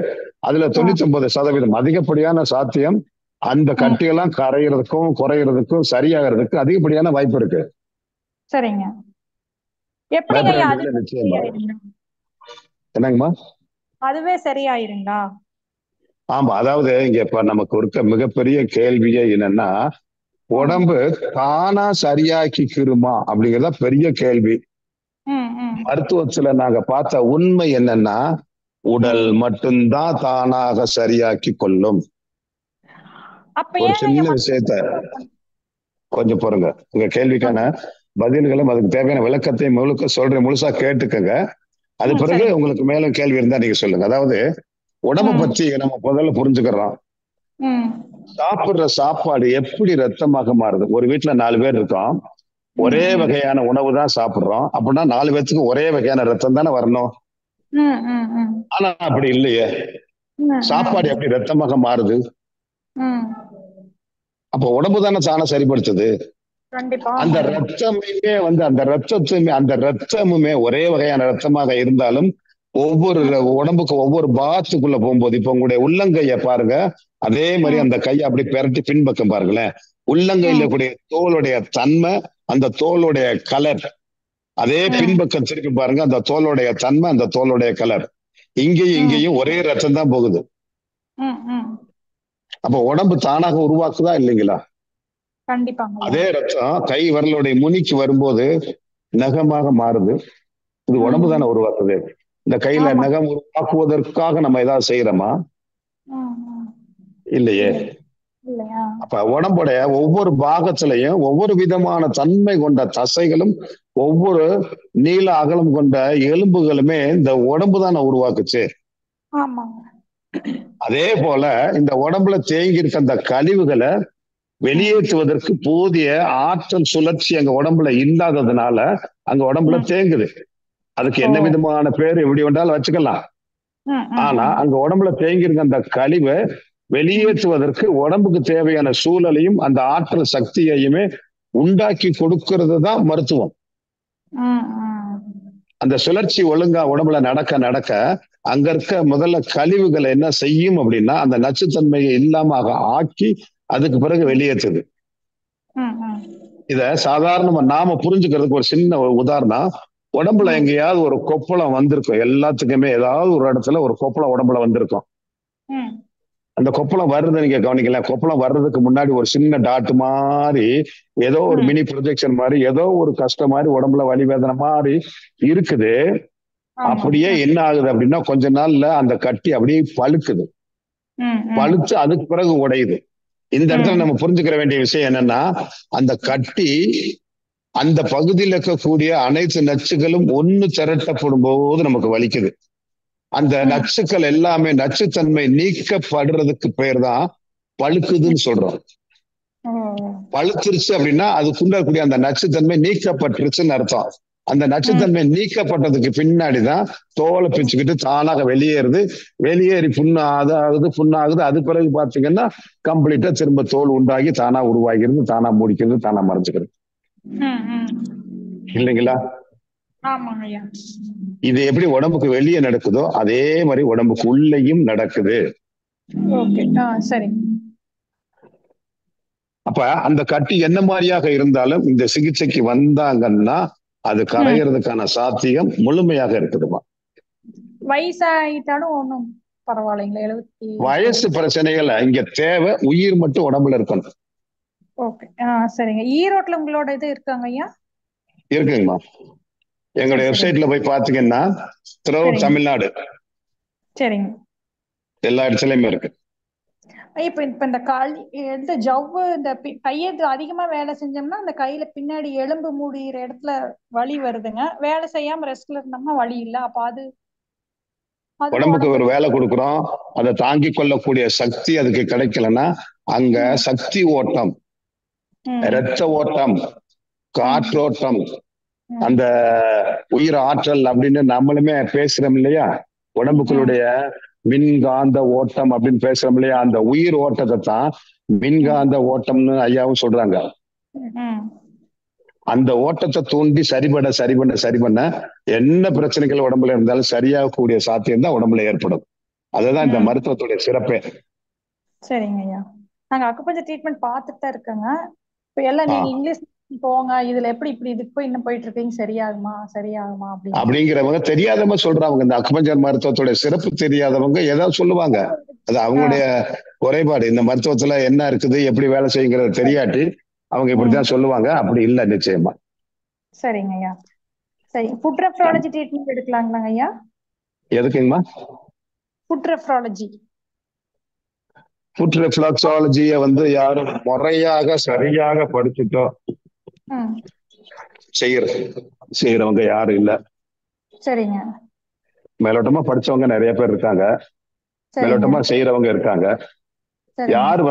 அதுல 99% அதிகப்படியான சாத்தியம் அந்த கட்டியெல்லாம் கரைகிறதுக்கும் குறைகிறதுக்கும் சரியாகிறதுக்கு அதிகப்படியான வாய்ப்பு இருக்கு. சரிங்க. எப்படிங்க என்னங்கம்மா? அதுவே சரியாயிருங்களா? ஆமா, அதாவது இங்க இப்ப நமக்கு இருக்க மிகப்பெரிய கேள்வியே என்னன்னா, உடம்பு தானா சரியாக்கிக்கிறோமா அப்படிங்கிறத பெரிய கேள்வி. மருத்துவத்துல நாங்க பார்த்த உண்மை என்னன்னா, உடல் மட்டும்தான் தானாக சரியாக்கி கொள்ளும். ஒரு சின்ன விஷயத்த கொஞ்சம் பொறுங்க, உங்க கேள்விக்கான பதில்களும் அதுக்கு தேவையான விளக்கத்தையும் முழுசா கேட்டுக்கங்க. அது பிறகு உங்களுக்கு மேலும் கேள்வி இருந்தா நீங்க சொல்லுங்க. அதாவது உடம்பை பற்றி நம்ம முதல்ல புரிஞ்சுக்கிறோம். சாப்பிடுற சாப்பாடு எப்படி ரத்தமாக மாறுது? ஒரு வீட்டுல 4 பேர் இருக்கோம், ஒரே வகையான உணவு தான் சாப்பிடுறோம். அப்படின்னா 4 பேர்த்துக்கு ஒரே வகையான ரத்தம் தானே வரணும். ஆனா அப்படி இல்லையே. சாப்பாடு எப்படி ரத்தமாக மாறுது? அப்ப உடம்பு தானே தானே சரிப்படுத்துது. அந்த ரத்தமுமே வந்து அந்த ரத்தமுமே ஒரே வகையான ரத்தமாக இருந்தாலும் ஒவ்வொரு உடம்புக்கு ஒவ்வொரு பாகத்துக்குள்ள போகும்போது, இப்ப உங்களுடைய உள்ளங்கைய பாருங்க, அதே மாதிரி அந்த கையை அப்படி பெரட்டி பின்பக்கம் பாருங்களேன். உள்ளங்கையில கூடிய தோலுடைய தன்மை, அந்த தோலுடைய கலர், அதே பின்பக்கம் திருப்பி பாருங்க, அந்த தோலுடைய தன்மை, அந்த தோலுடைய கலர். இங்கேயும் ஒரே ரத்தம் தான் போகுது. அப்ப உடம்பு தானாக உருவாக்குதா இல்லைங்களா? அதே ரத்தம் கை விரலுடைய முனிக்கு வரும்போது நகமாக மாறுது. இது உடம்பு தானே உருவாக்குது. இந்த கையில நகம் உருவாக்குவதற்காக நம்ம ஏதாவது செய்யறோமா? இல்லையே. அப்ப உடம்புடைய ஒவ்வொரு பாகத்திலையும் ஒவ்வொரு விதமான தன்மை கொண்ட தசைகளும் ஒவ்வொரு நீள அகலம் கொண்ட எலும்புகளுமே இந்த உடம்பு தானே உருவாக்குச்சு. அதே போல இந்த உடம்புல தேங்கி இருக்க அந்த கழிவுகளை வெளியேற்றுவதற்கு போதிய ஆற்றல் சுழற்சி அங்க உடம்புல இல்லாததுனால அங்க உடம்புல தேங்குது. அதுக்கு என்ன விதமான பேர் எப்படி வேண்டாலும் வச்சுக்கலாம். ஆனா அங்க உடம்புல தேங்கி இருக்க அந்த கழிவை வெளியேற்றுவதற்கு உடம்புக்கு தேவையான சூழலையும் அந்த ஆற்றல் சக்தியையுமே உண்டாக்கி கொடுக்கிறது தான் மருத்துவம். அந்த சுழற்சி ஒழுங்கா உடம்புல நடக்க நடக்க அங்க இருக்க முதல்ல கழிவுகளை என்ன செய்யும் அப்படின்னா, அந்த நச்சுத்தன்மையை இல்லாம ஆக்கி அதுக்கு பிறகு வெளியேற்றுது. இத சாதாரணமா நாம புரிஞ்சுக்கிறதுக்கு ஒரு சின்ன உதாரணம். உடம்புல ம் எங்கேயாவது ஒரு கொப்பளம் வந்திருக்கும், எல்லாத்துக்குமே ஏதாவது ஒரு இடத்துல ஒரு கொப்பளம் உடம்புல வந்திருக்கும். ம் அந்த கொப்பளம் வர்றதை நீங்க கவனிக்கல. கொப்பளம் வர்றதுக்கு முன்னாடி ஒரு சின்ன டாட் மாதிரி, ஏதோ ஒரு ம் மினி ப்ரொஜெக்ஷன் மாதிரி, ஏதோ ஒரு கஷ்டம் மாதிரி உடம்புல வலி வேதனை மாதிரி இருக்குது. ஆமா அப்படியே என்ன ஆகுது அப்படின்னா கொஞ்ச நாள்ல அந்த கட்டி அப்படியே பழுக்குது. ம் ம் பழுத்து அதுக்கு பிறகு உடையுது. இந்த இடத்துல ம் நம்ம புரிஞ்சுக்கிற வேண்டிய விஷயம் என்னன்னா, அந்த கட்டி அந்த பகுதியில் இருக்கக்கூடிய அனைத்து நச்சுகளும் ஒண்ணு திரட்டப்படும் போது நமக்கு வலிக்குது. அந்த ம் நச்சுக்கள் எல்லாமே நச்சுத்தன்மை நீக்கப்படுறதுக்கு பேர் தான் பழுக்குதுன்னு சொல்றோம். ஓ பழுத்துருச்சு அப்படின்னா அதுக்குள்ள இருக்கக்கூடிய அந்த நச்சுத்தன்மை நீக்கப்பட்டுருச்சுன்னு அர்த்தம். அந்த ம் நச்சுத்தன்மை நீக்கப்பட்டதுக்கு பின்னாடிதான் தோலை பிச்சுக்கிட்டு தானாக வெளியேறுது. வெளியேறி புண்ணாகுது. அது பிறகு பாத்தீங்கன்னா கம்ப்ளீட்டா திரும்ப தோல் உண்டாகி தானா உருவாகிறது, தானா மூடிக்கிறது, தானா மறைஞ்சுக்கிறது. ம் ம் இல்லைங்களா? ஆமாங்க ஐயா. இது எப்படி உடம்புக்கு வெளியே நடக்குதோ அதே மாதிரி உடம்புக்கு உள்ளேயும் நடக்குது. ஓகே சரிங்க. அப்ப அந்த கட்டி என்ன மாதிரியாக இருந்தாலும் இந்த சிகிச்சைக்கு வந்தாங்கன்னா அது ம் கரையிறதுக்கான சாத்தியம் முழுமையாக இருக்குதுமா. வயசாயிட்டாலும் ஒன்றும் பரவாயில்லைங்களா? 70 வயசு பிரச்சனைகள் இங்க தேவை, உயிர் மட்டும் உடம்புல இருக்கணும். ஓகே சரிங்க. ஈரோட்ல உங்களோட இது இருக்காங்க ஐயா? இருக்குங்கம்மா. எங்களுடைய சரி சரிங்க வெப்சைட்ல போய் பாத்தீங்கன்னா த்ரூ சரிங்க தமிழ்நாடு சரிங்க. எல்லா இடத்துலயுமே இருக்கு. இப்ப இப்ப இந்த கால் இந்த ஜவ்வு இந்த கையை அதிகமா வேலை செஞ்சோம்னா அந்த கையில பின்னாடி எலும்பு மூடிற இடத்துல வலி வருதுங்க. வேலை செய்யாம ரெஸ்ட்ல இருந்தோம்னா வலி இல்ல. அப்ப அதுவும் உடம்புக்கு ஒரு உடம்புக்கு வேலை கொடுக்குறோம், அதை தாங்கி கொள்ளக்கூடிய சக்தி அதுக்கு கிடைக்கலன்னா அங்க ம் சக்தி ஓட்டம், ம் இரத்த ஓட்டம், ம் காற்றோட்டம், ம் அந்த உயிர் ஆற்றல் அப்படின்னு நம்மளுமே பேசுறோம் இல்லையா? ம் உடம்புகளுடைய மின்காந்த ஓட்டம் அப்படின்னு பேசுறோம் இல்லையா? அந்த உயிர் ஓட்டத்தை தான் மின்காந்த ஓட்டம்னு ஐயாவும் சொல்றாங்க. ம் அந்த ஓட்டத்தை தூண்டி சரி பண்ண என்ன பிரச்சனைகள் உடம்புல இருந்தாலும் சரியாகக்கூடிய சாத்தியம் தான் உடம்புல ஏற்படும். அதுதான் இந்த ம் மருத்துவத்துடைய சிறப்பே. சரிங்க ஐயா. நாங்க அக்குபஞ்சர் ட்ரீட்மெண்ட் பார்த்துட்டு தான் இருக்கோங்க. இப்ப எல்லாம் ஆ, நீங்க இங்கிலீஷ் போங்க, இதுல எப்படி இப்படி இதுக்கு போய் இன்னும் போயிட்டு இருக்கீங்க, சரியாகுமா அப்படின்னு. அப்படிங்கிறவங்க தெரியாதவங்க சொல்றாங்க. இந்த அக்குபஞ்சர் மருத்துவத்துடைய சிறப்பு தெரியாதவங்க ஏதாவது சொல்லுவாங்க. அது ஆ அவங்களுடைய குறைபாடு. இந்த மருத்துவத்துல என்ன இருக்குது, எப்படி வேலை செய்யுங்கிறது தெரியாட்டி அவங்க ம் இப்படித்தான் சொல்லுவாங்க. அப்படி இல்லை நிச்சயமா. சரிங்க ஐயா. சரி, ஃபுட் ரெஃப்ராலஜி ட்ரீட்மெண்ட் எடுக்கலாங்களாங்க ஐயா? எதுக்குங்கம்மா? ஃபுட் ரெஃப்ராலஜி. ஃபுட் ரெஃப்ளக்ஸாலஜியை யாரும் முறையாக சரியாக படிச்சுட்டோ ம் செய்யறவங்க யாரும் இல்ல. சரிங்க மேலோட்டமா படிச்சவங்க நிறைய பேர் இருக்காங்க, சரிங்க மேலோட்டமா செய்யறவங்க இருக்காங்க. சரிங்க யார்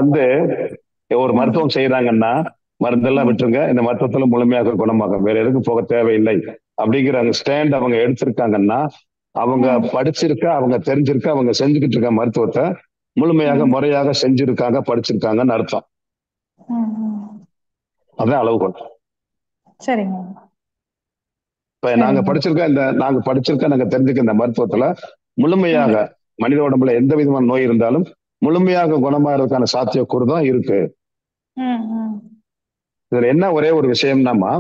ஒரு ம் மருத்துவம் செய்யறாங்கன்னா மருந்தெல்லாம் ம் விட்டுருங்க, இந்த மருத்துவத்துல முழுமையாக குணமாகும், வேற எதுக்கும் போக தேவையில்லை அப்படிங்கிற அந்த ஸ்டாண்ட் அவங்க எடுத்திருக்காங்கன்னா அவங்க ம் படிச்சிருக்க, அவங்க தெரிஞ்சிருக்க, அவங்க செஞ்சுக்கிட்டு இருக்க மருத்துவத்தை முழுமையாக ம் முறையாக செஞ்சிருக்காங்க, படிச்சிருக்காங்கன்னு அர்த்தம். ம் ம் அதான் அளவுகோல். சரிங்க இப்ப நாங்க படிச்சிருக்க நாங்க தெரிஞ்சுக்க இந்த மருத்துவத்துல முழுமையாக ம் மனித உடம்புல எந்த விதமான நோய் இருந்தாலும் முழுமையாக குணமாகிறதுக்கான சாத்தியக்கூறு தான் இருக்கு. ம் ம் இதுல என்ன ஒரே ஒரு விஷயம்னாமா,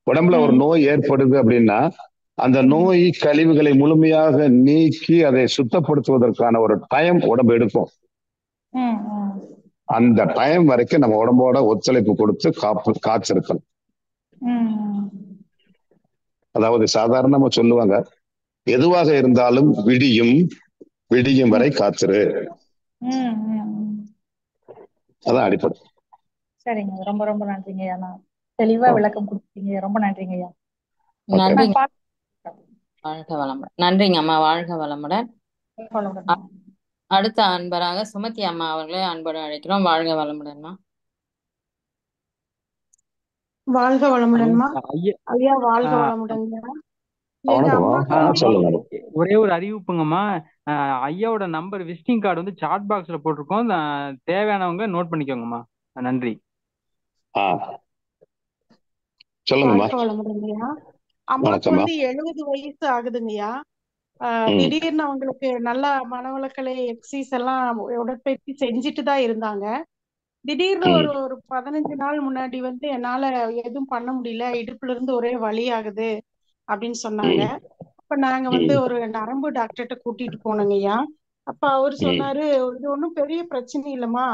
உடம்புல ஒரு ம் நோய் ஏற்படுது அப்படின்னா அந்த ம் நோய் கழிவுகளை முழுமையாக நீக்கி அதை சுத்தப்படுத்துவதற்கான ஒரு டைம் உடம்பு எடுக்கும். ம் ம் அந்த டைம் வரைக்கும் நம்ம உடம்போட ஒத்துழைப்பு கொடுத்து காத்திருக்கணும். ம் அதாவது சாதாரணமா சொல்லுவாங்க, எதுவாக இருந்தாலும் விடியும் வரை காத்திரு. ம் ம் அதான் அடிப்படை. சரிங்க. ரொம்ப ரொம்ப நன்றிங்க ஐயா. நான் தெளிவா விளக்கம் கொடுத்தீங்க. ரொம்ப நன்றிங்க ஐயா. ஓகே. நன்றிங்க. நான் வாழ்க வளமுடன். நன்றிங்க அம்மா. வாழ்க வளமுடன். பார்த்து அடுத்த அன்பராக சுமதி அம்மா அவர்களை அன்போடு அழைக்கிறோம். வாழ்க வளமுடன்மா. வாழ்க வளமுடன்மா. ஐயா ஐயா வாழ்க ஆஹ் வளமுடன்யா. எங்க அம்மாக்கு ஆஹ் வந்து சொல்லுங்க. ஒரே ஒரு அறிவிப்புங்கம்மா. ஐயாவோட நம்பர் விசிட்டிங் கார்டு சாட் பாக்ஸ்ல போட்டிருக்கோம். தேவையானவங்க நோட் பண்ணிக்கோங்கம்மா. நன்றி. சொல்லுங்கம்மா. வாழ்க வளமுடன்யா. அம்மாக்கு வணக்கம்மா. வந்து 70 வயசு ஆகுதுங்கய்யா. ம், திடீர்னு அவங்களுக்கு நல்லா மனவளக்கலை எக்ஸசைஸ் எல்லாம் உடற்பயிற்சி செஞ்சுட்டு தான் இருந்தாங்க. திடீர்னு ம், ஒரு 15 நாள் முன்னாடி வந்து என்னால எதுவும் பண்ண முடியல, இடுப்புல இருந்து ஒரே வலி ஆகுது அப்படின்னு சொன்னாங்க. ம் அப்ப நாங்க வந்து ம் ஒரு நரம்பு டாக்டர்கிட்ட கூட்டிட்டு போனோங்க ஐயா. அப்ப அவர் ம் சொன்னாரு, இது ஒன்றும் பெரிய பிரச்சனை இல்லைம்மா,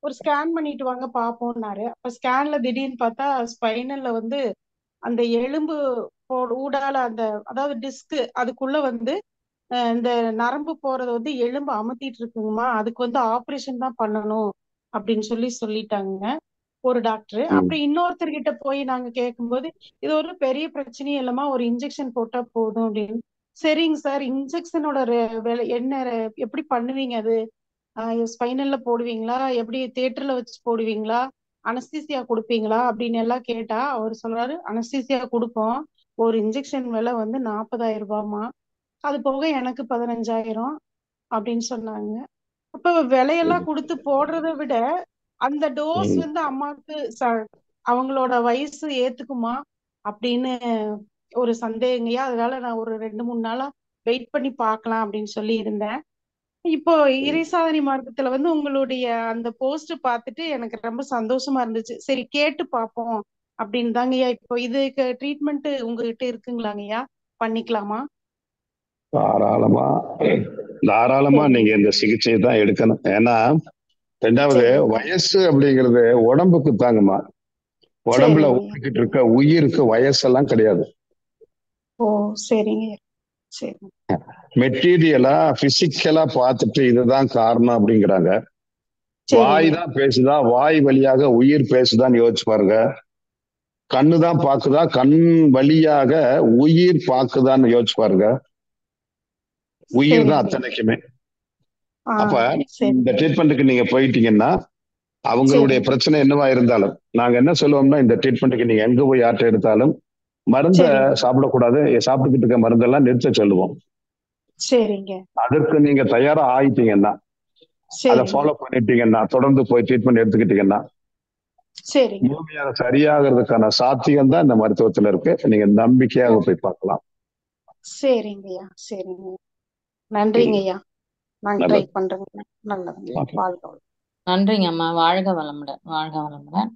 ஒரு ஸ்கேன் பண்ணிட்டு வாங்க பாப்போம்னாரு. அப்ப ஸ்கேன்ல திடீர்னு பார்த்தா ஸ்பைனல்ல வந்து அந்த எலும்பு ஊடால அந்த அதாவது டிஸ்க் அதுக்குள்ள வந்து இந்த நரம்பு போறது வந்து எலும்பு அமுத்திட்டு இருக்குங்கம்மா, அதுக்கு வந்து ஆபரேஷன் தான் பண்ணணும் அப்படின்னு சொல்லிட்டாங்க ஒரு டாக்டர். ம் அப்புறம் இன்னொருத்தர்கிட்ட போய் நாங்க கேட்கும்போது, இது ஒரு பெரிய பிரச்சனையும் இல்லைம்மா, ஒரு இன்ஜெக்ஷன் போட்டா போதும் அப்படின்னு. சரிங்க சார், இன்ஜெக்ஷனோட விலை என்ன, எப்படி பண்ணுவீங்க அது, ஸ்பைனல்ல போடுவீங்களா, எப்படி தியேட்டர்ல வச்சு போடுவீங்களா, அனஸ்தீசியா கொடுப்பீங்களா அப்படின்னு எல்லாம் கேட்டா அவர் சொல்றாரு, அனஸ்தீசியா கொடுப்போம், ஒரு இன்ஜெக்ஷன் விலை வந்து 40,000 ரூபாய்மா, அது போக எனக்கு 15,000 அப்படின்னு சொன்னாங்க. அப்ப விலையெல்லாம் கொடுத்து போடுறதை விட அந்த டோஸ் ம். வந்து அம்மாவுக்கு அவங்களோட வயசு ஏத்துக்குமா அப்படின்னு ஒரு சந்தேகங்கய்யா. அதனால நான் ஒரு 2-3 நாளா வெயிட் பண்ணி பார்க்கலாம் அப்படின்னு சொல்லி இருந்தேன். இப்போ இறைசாதனை மார்க்கத்துல வந்து உங்களுடைய அந்த போஸ்ட் பார்த்துட்டு எனக்கு ரொம்ப சந்தோஷமா இருந்துச்சு. சரி கேட்டு பார்ப்போம் அப்படின்னு தாங்கய்யா. இப்போ இதுக்கு ட்ரீட்மெண்ட் உங்ககிட்ட இருக்குங்களாங்கய்யா, பண்ணிக்கலாமா? தாராளமா தாராளமா சரிங்க நீங்க இந்த சிகிச்சையை தான் எடுக்கணும். ஏன்னா ரெண்டாவது சரிங்க வயசு அப்படிங்கிறது உடம்புக்கு தாங்கம்மா. உடம்புல சரிங்க ஓடிக்கிட்டு இருக்க உயிருக்கு வயசெல்லாம் கிடையாது. ஓ சரிங்க சரி மெட்டீரியலா பிசிக்கலா பார்த்துட்டு இதுதான் காரணம் அப்படிங்கிறாங்க. வாய் சரிங்க தான் பேசுதா, வாய் வழியாக உயிர் பேசுதான்னு யோசிச்சு பாருங்க. கண்ணு தான் பாக்குதா, கண் வழியாக உயிர் பாக்குதான்னு யோசிச்சு பாருங்க. உயிர் தான் சரிங்க அத்தனைக்குமே. ஆ அப்ப சரி இந்த ட்ரீட்மெண்ட்டுக்கு நீங்க போயிட்டீங்கன்னா அவங்களுடைய சரிங்க பிரச்சனை என்னவா இருந்தாலும் நாங்க என்ன சொல்லுவோம்னா, இந்த ட்ரீட்மெண்ட்டுக்கு நீங்க எங்க போய் ஆட்டை எடுத்தாலும் மருந்தை சரிங்க சாப்பிடக்கூடாது, சாப்பிட்டுக்கிட்டு இருக்க மருந்தெல்லாம் நிறுத்த சொல்லுவோம். சரிங்க அதற்கு நீங்க தயாரா ஆயிட்டீங்கன்னா, அதை சரிங்க ஃபாலோ பண்ணிட்டீங்கன்னா, தொடர்ந்து போய் ட்ரீட்மெண்ட் எடுத்துக்கிட்டீங்கன்னா சரிங்க முழுமையாக சரியாகிறதுக்கான சாத்தியம் தான் இந்த மருத்துவத்துல இருக்கு. நீங்க நம்பிக்கையாக போய் பார்க்கலாம். சரிங்கய்யா சரிங்க. நன்றிங்க ஐயா, நாங்க ட்ரை நல்லது. பண்றோங்க. நல்லதுங்க, ஓகே. வாழ்க வளமுடன். நன்றிங்க அம்மா. வாழ்க வளமுடன். வாழ்க வளமுடன்.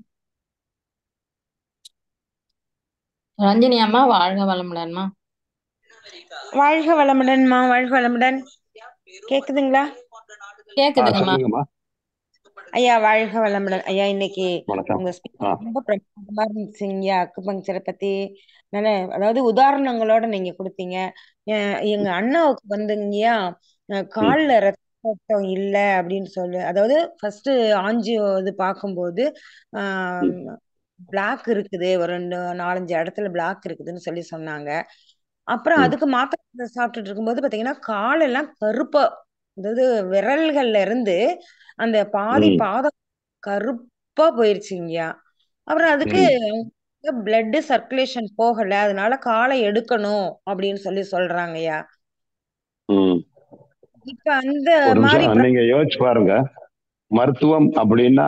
ரஞ்சினி அம்மா வாழ்க வளமுடன்மா. வாழ்க வளமுடன்மா, வாழ்க வளமுடன். கேக்குதுங்களா கேக்குதுங்கம்மா. சொல்லுங்கம்மா. ஐயா? வாழ்க வளமுடன் ஐயா. இன்னைக்கு வணக்கம். உங்க ஸ்பீச் ரொம்ப பிரமாதமா இருந்துச்சுங்க. அக்குபங்சரை பத்தி நல்ல, அதாவது உதாரணங்களோட நீங்க கொடுத்தீங்க. எங்க அண்ணாவுக்கு வந்துங்கய்யா கால்ல ரத்த ஓட்டம் இல்ல அப்படின்னு சொல்லு, அதாவது ஃபர்ஸ்ட் ஆஞ்சியோ இது பார்க்கும்போது பிளாக் இருக்குது, ஒரு 4-5 இடத்துல பிளாக் இருக்குதுன்னு சொல்லி சொன்னாங்க. அப்புறம் அதுக்கு மாத்திரை சாப்பிட்டுட்டு இருக்கும்போது பாத்தீங்கன்னா காலெல்லாம் கருப்பா, அதாவது விரல்கள்ல இருந்து அந்த பாதி பாதம் கருப்பா போயிருச்சுங்கய்யா. அப்புறம் அதுக்கு பிளட் சர்க்குலேஷன் போகல, அதனால காலை எடுக்கணும் அப்படின்னு சொல்லி சொல்றாங்கய்யா. இப்ப அந்த ஒரு மாதிரி நிமிஷம் நீங்க யோசிச்சு பாருங்க. மருத்துவம் அப்படின்னா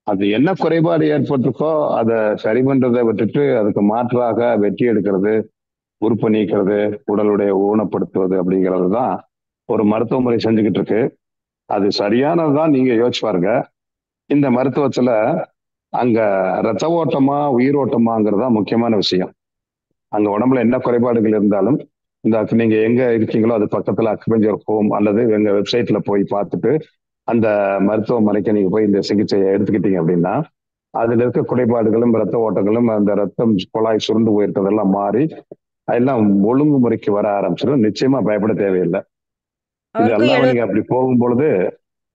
அது என்ன குறைபாடு ஏற்பட்டிருக்கோ அதை சரி பண்றதை விட்டுட்டு அதுக்கு மாற்றாக வெட்டி எடுக்கிறது, உறுப்பு நீக்கிறது, உடலுடைய ஊனப்படுத்துவது அப்படிங்கிறது தான் ஒரு மருத்துவ முறை செஞ்சுக்கிட்டு இருக்கு. அது சரியானதுதான். நீங்க யோசிச்சு பாருங்க. இந்த மருத்துவத்துல அங்க ரத்த ஓட்டமா உயிரோட்டமாங்கிறது தான் முக்கியமான விஷயம். அங்க உடம்புல என்ன குறைபாடுகள் இருந்தாலும் இந்த நீங்க எங்க இருக்கீங்களோ அது பக்கத்துல அக்குபஞ்சர் ஹோம் அல்லது எங்க வெப்சைட்ல போய் பார்த்துட்டு அந்த மருத்துவமனைக்கு நீங்க போய் இந்த சிகிச்சையை எடுத்துக்கிட்டீங்க அப்படின்னா அதுல இருக்க குறைபாடுகளும் ரத்த ஓட்டங்களும் அந்த ரத்தம் குழாய் சுருண்டு போயிருக்கிறதெல்லாம் மாறி அதெல்லாம் ஒழுங்குமுறைக்கு வர ஆரம்பிச்சிடும். நிச்சயமா பயப்பட தேவையில்லை. இது எல்லாம் நீங்க அப்படி போகும் பொழுது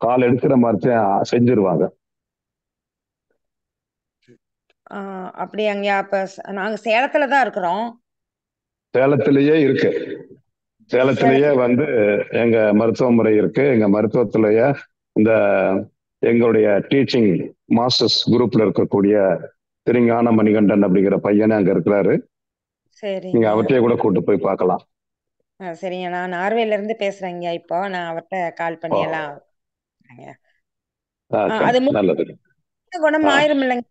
கால் எடுக்கிற மாதிரி செஞ்சிருவாங்க. அப்படியாங்கய்யா? அப்ப நாங்க சேலத்துலதான் இருக்கிறோம். சேலத்திலேயே இருக்கு. சேலத்திலேயே வந்து எங்க மருத்துவ முறை இருக்கு. எங்க மருத்துவத்திலேயே இந்த எங்களுடைய டீச்சிங் மாஸ்டர்ஸ் குரூப்ல இருக்கக்கூடிய திருஞான மணிகண்டன் அப்படிங்கிற பையனே அங்க இருக்கிறாரு. நீங்க அவற்றையே கூட கூட்டு போய் பார்க்கலாம். சரிங்க, நான் நார்வேல இருந்து பேசுறேங்க. இப்போ நான் அவர்கிட்ட கால் பண்ணி எல்லாம் அது நல்லது. குணம் ஆயிரும் இல்லைங்க?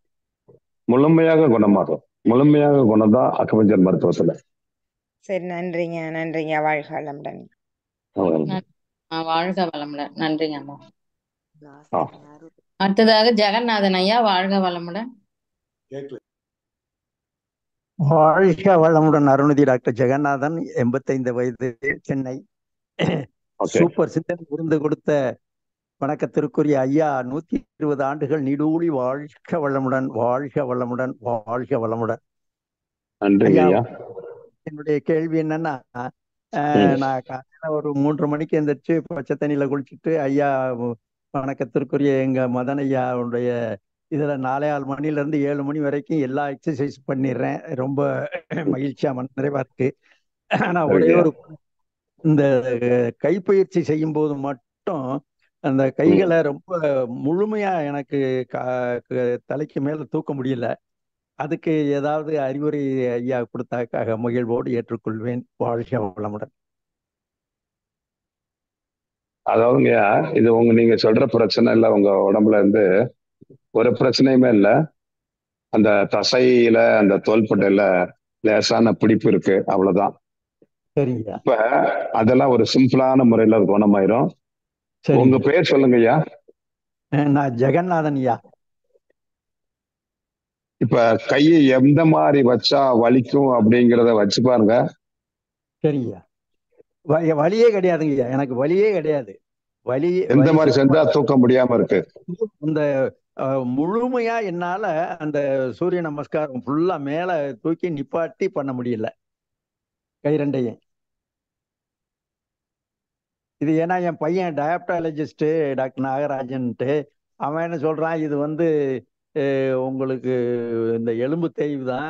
முழுமையாக குணமாகும். முழுமையாக குணம்தான் அக்குபஞ்சர் மருத்துவத்துல. சரி, நன்றிங்க நன்றிங்க. வாழ்க வளமுடன். வாழ்க வளமுடன். நன்றிங்க அம்மா. அடுத்ததாக ஜெகநாதன் ஐயா, வாழ்க வளமுடன். வாழ்க வளமுடன். அருணதி டாக்டர் ஜெகநாதன், 85 வயது, சென்னை. ஓகே. சூப்பர் சித்தன் விருந்து கொடுத்த வணக்கத்திற்குரிய ஐயா 120 ஆண்டுகள் நீடூழி வாழ்க வளமுடன், வாழ்க வளமுடன், வாழ்க வளமுடன். நன்றிங்க ஐயா, ஐயா. என்னுடைய கேள்வி என்னன்னா, நான் காலையில ஒரு 3 மணிக்கு எந்திரிச்சு பச்சை தண்ணியில குளிச்சுட்டு ஐயா வணக்கத்திற்குரிய எங்க மதன் ஐயாவுடைய இதுல 4:15 மணில இருந்து 7 மணி வரைக்கும் எல்லா எக்ஸசைஸ் பண்ணிடுறேன். ரொம்ப மகிழ்ச்சியா நிறைவா இருக்கு. ஆனா ஒரே ஒரு இந்த கைப்பயிற்சி செய்யும் போது மட்டும் அந்த கைகளை ரொம்ப முழுமையா எனக்கு தலைக்கு மேல தூக்க முடியல. அதுக்கு ஏதாவது அறிவுரை ஐயா கொடுத்தாக்காக மகிழ்வோடு ஏற்றுக்கொள்வேன். வாழ்க வளமுடன். அதாவதுங்கய்யா, இது நீங்க சொல்ற பிரச்சனை இல்ல, உங்க உடம்புல இருந்து ஒரு பிரச்சனையுமே இல்ல. அந்த தசையில அந்த தோள்பட்டையில லேசான பிடிப்பு இருக்கு, அவ்வளவுதான். சரிங்க. இப்ப அதெல்லாம் ஒரு சிம்பிளான முறையில குணமாயிரும். உங்க பேர் சொல்லுங்க ஐயா. நான் ஜெகநாதன் ஐயா. இப்ப கையை எந்த மாதிரி வச்சா வலிக்கும் அப்படிங்கிறத வச்சு பாருங்க. சரிங்க. வலியே கிடையாதுங்கய்யா, எனக்கு வலியே கிடையாது. வலி எந்த மாதிரி செஞ்சா தூக்க முடியாம இருக்கு? இந்த முழுமையா என்னால அந்த சூரிய நமஸ்காரம் ஃபுல்லா மேல தூக்கி நிப்பாட்டி பண்ண முடியல கை ரெண்டையும். இது ஏன்னா என் பையன் டயாப்டாலஜிஸ்ட் டாக்டர் நாகராஜன்ட்டு, அவன் என்ன சொல்றான், இது உங்களுக்கு இந்த எலும்பு தேய்வு தான்,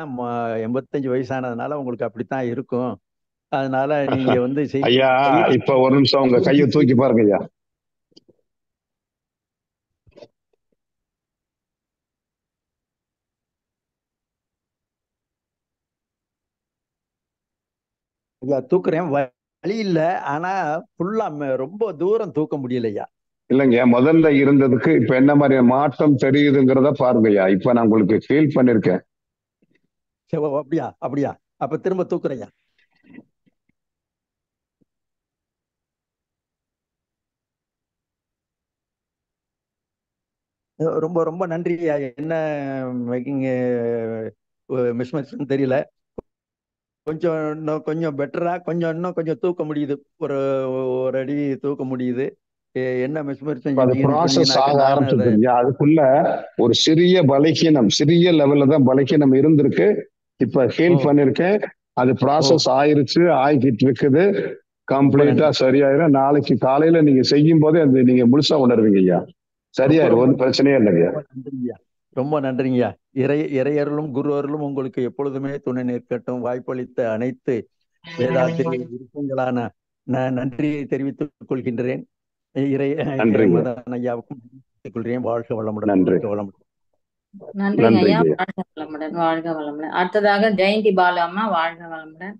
85 வயசானதுனால உங்களுக்கு அப்படித்தான் இருக்கும், அதனால நீங்க ஐயா இப்ப ஒரு நிமிஷம் உங்க கையை தூக்கி பாருங்க ஐயா. ஐயா தூக்குறேன், வலி இல்ல, ஆனா ஃபுல்லா ரொம்ப தூரம் தூக்க முடியலையா. இல்லைங்க, முதல்ல இருந்ததுக்கு இப்ப என்ன மாதிரி மாற்றம் தெரியுதுங்கிறத பாருங்கய்யா. இப்ப நான் உங்களுக்கு ஃபீல் பண்ணிருக்கேன். அப்படியா? அப்படியா? அப்ப திரும்ப தூக்குறையா. ரொம்ப ரொம்ப நன்றி. என்ன மேக்கிங் மிஸ்மேட்ச்னு தெரியல, கொஞ்சம் இன்னும் கொஞ்சம் பெட்டரா இன்னும் கொஞ்சம் தூக்க முடியுது, ஒரு அடி தூக்க முடியுது. என்ன ப்ராசஸ் ஆக ஆரம்பிச்சிருக்கீங்க. அதுக்குள்ள ஒரு சிறிய பலகீனம், சிறிய லெவல்ல தான் பலகீனம் இருந்திருக்கு. இப்ப ஹீல் பண்ணிருக்கேன், அது ப்ராசஸ் ஆயிருச்சு, ஆகிட்டு இருக்குது. கம்ப்ளீட்டா சரியாயிரும். நாளைக்கு காலையில நீங்க செய்யும் போதே அது நீங்க முழுசா உணர்வீங்க ஐயா. சரியாயிரும், ஒன்றும் பிரச்சனையே இல்லைங்க. ரொம்ப நன்றிங்கய்யா. இறையருளும் குரு அருளும் உங்களுக்கு எப்பொழுதுமே துணை நிற்கட்டும். வாய்ப்பளித்த அனைத்து வேதாத்திரி விருப்பங்களான நன்றியை தெரிவித்துக் கொள்கின்றேன். மதன் ஐயாவுக்கும் தெரிவித்துக் கொள்கிறேன். வாழ்க வளமுடன். வாழ்க வளமுடன். நன்றிங்க ஐயா. வாழ்க வளமுடன். வாழ்க வளமுடன். அடுத்ததாக ஜெயந்தி பாலு அம்மா, வாழ்க வளமுடன்.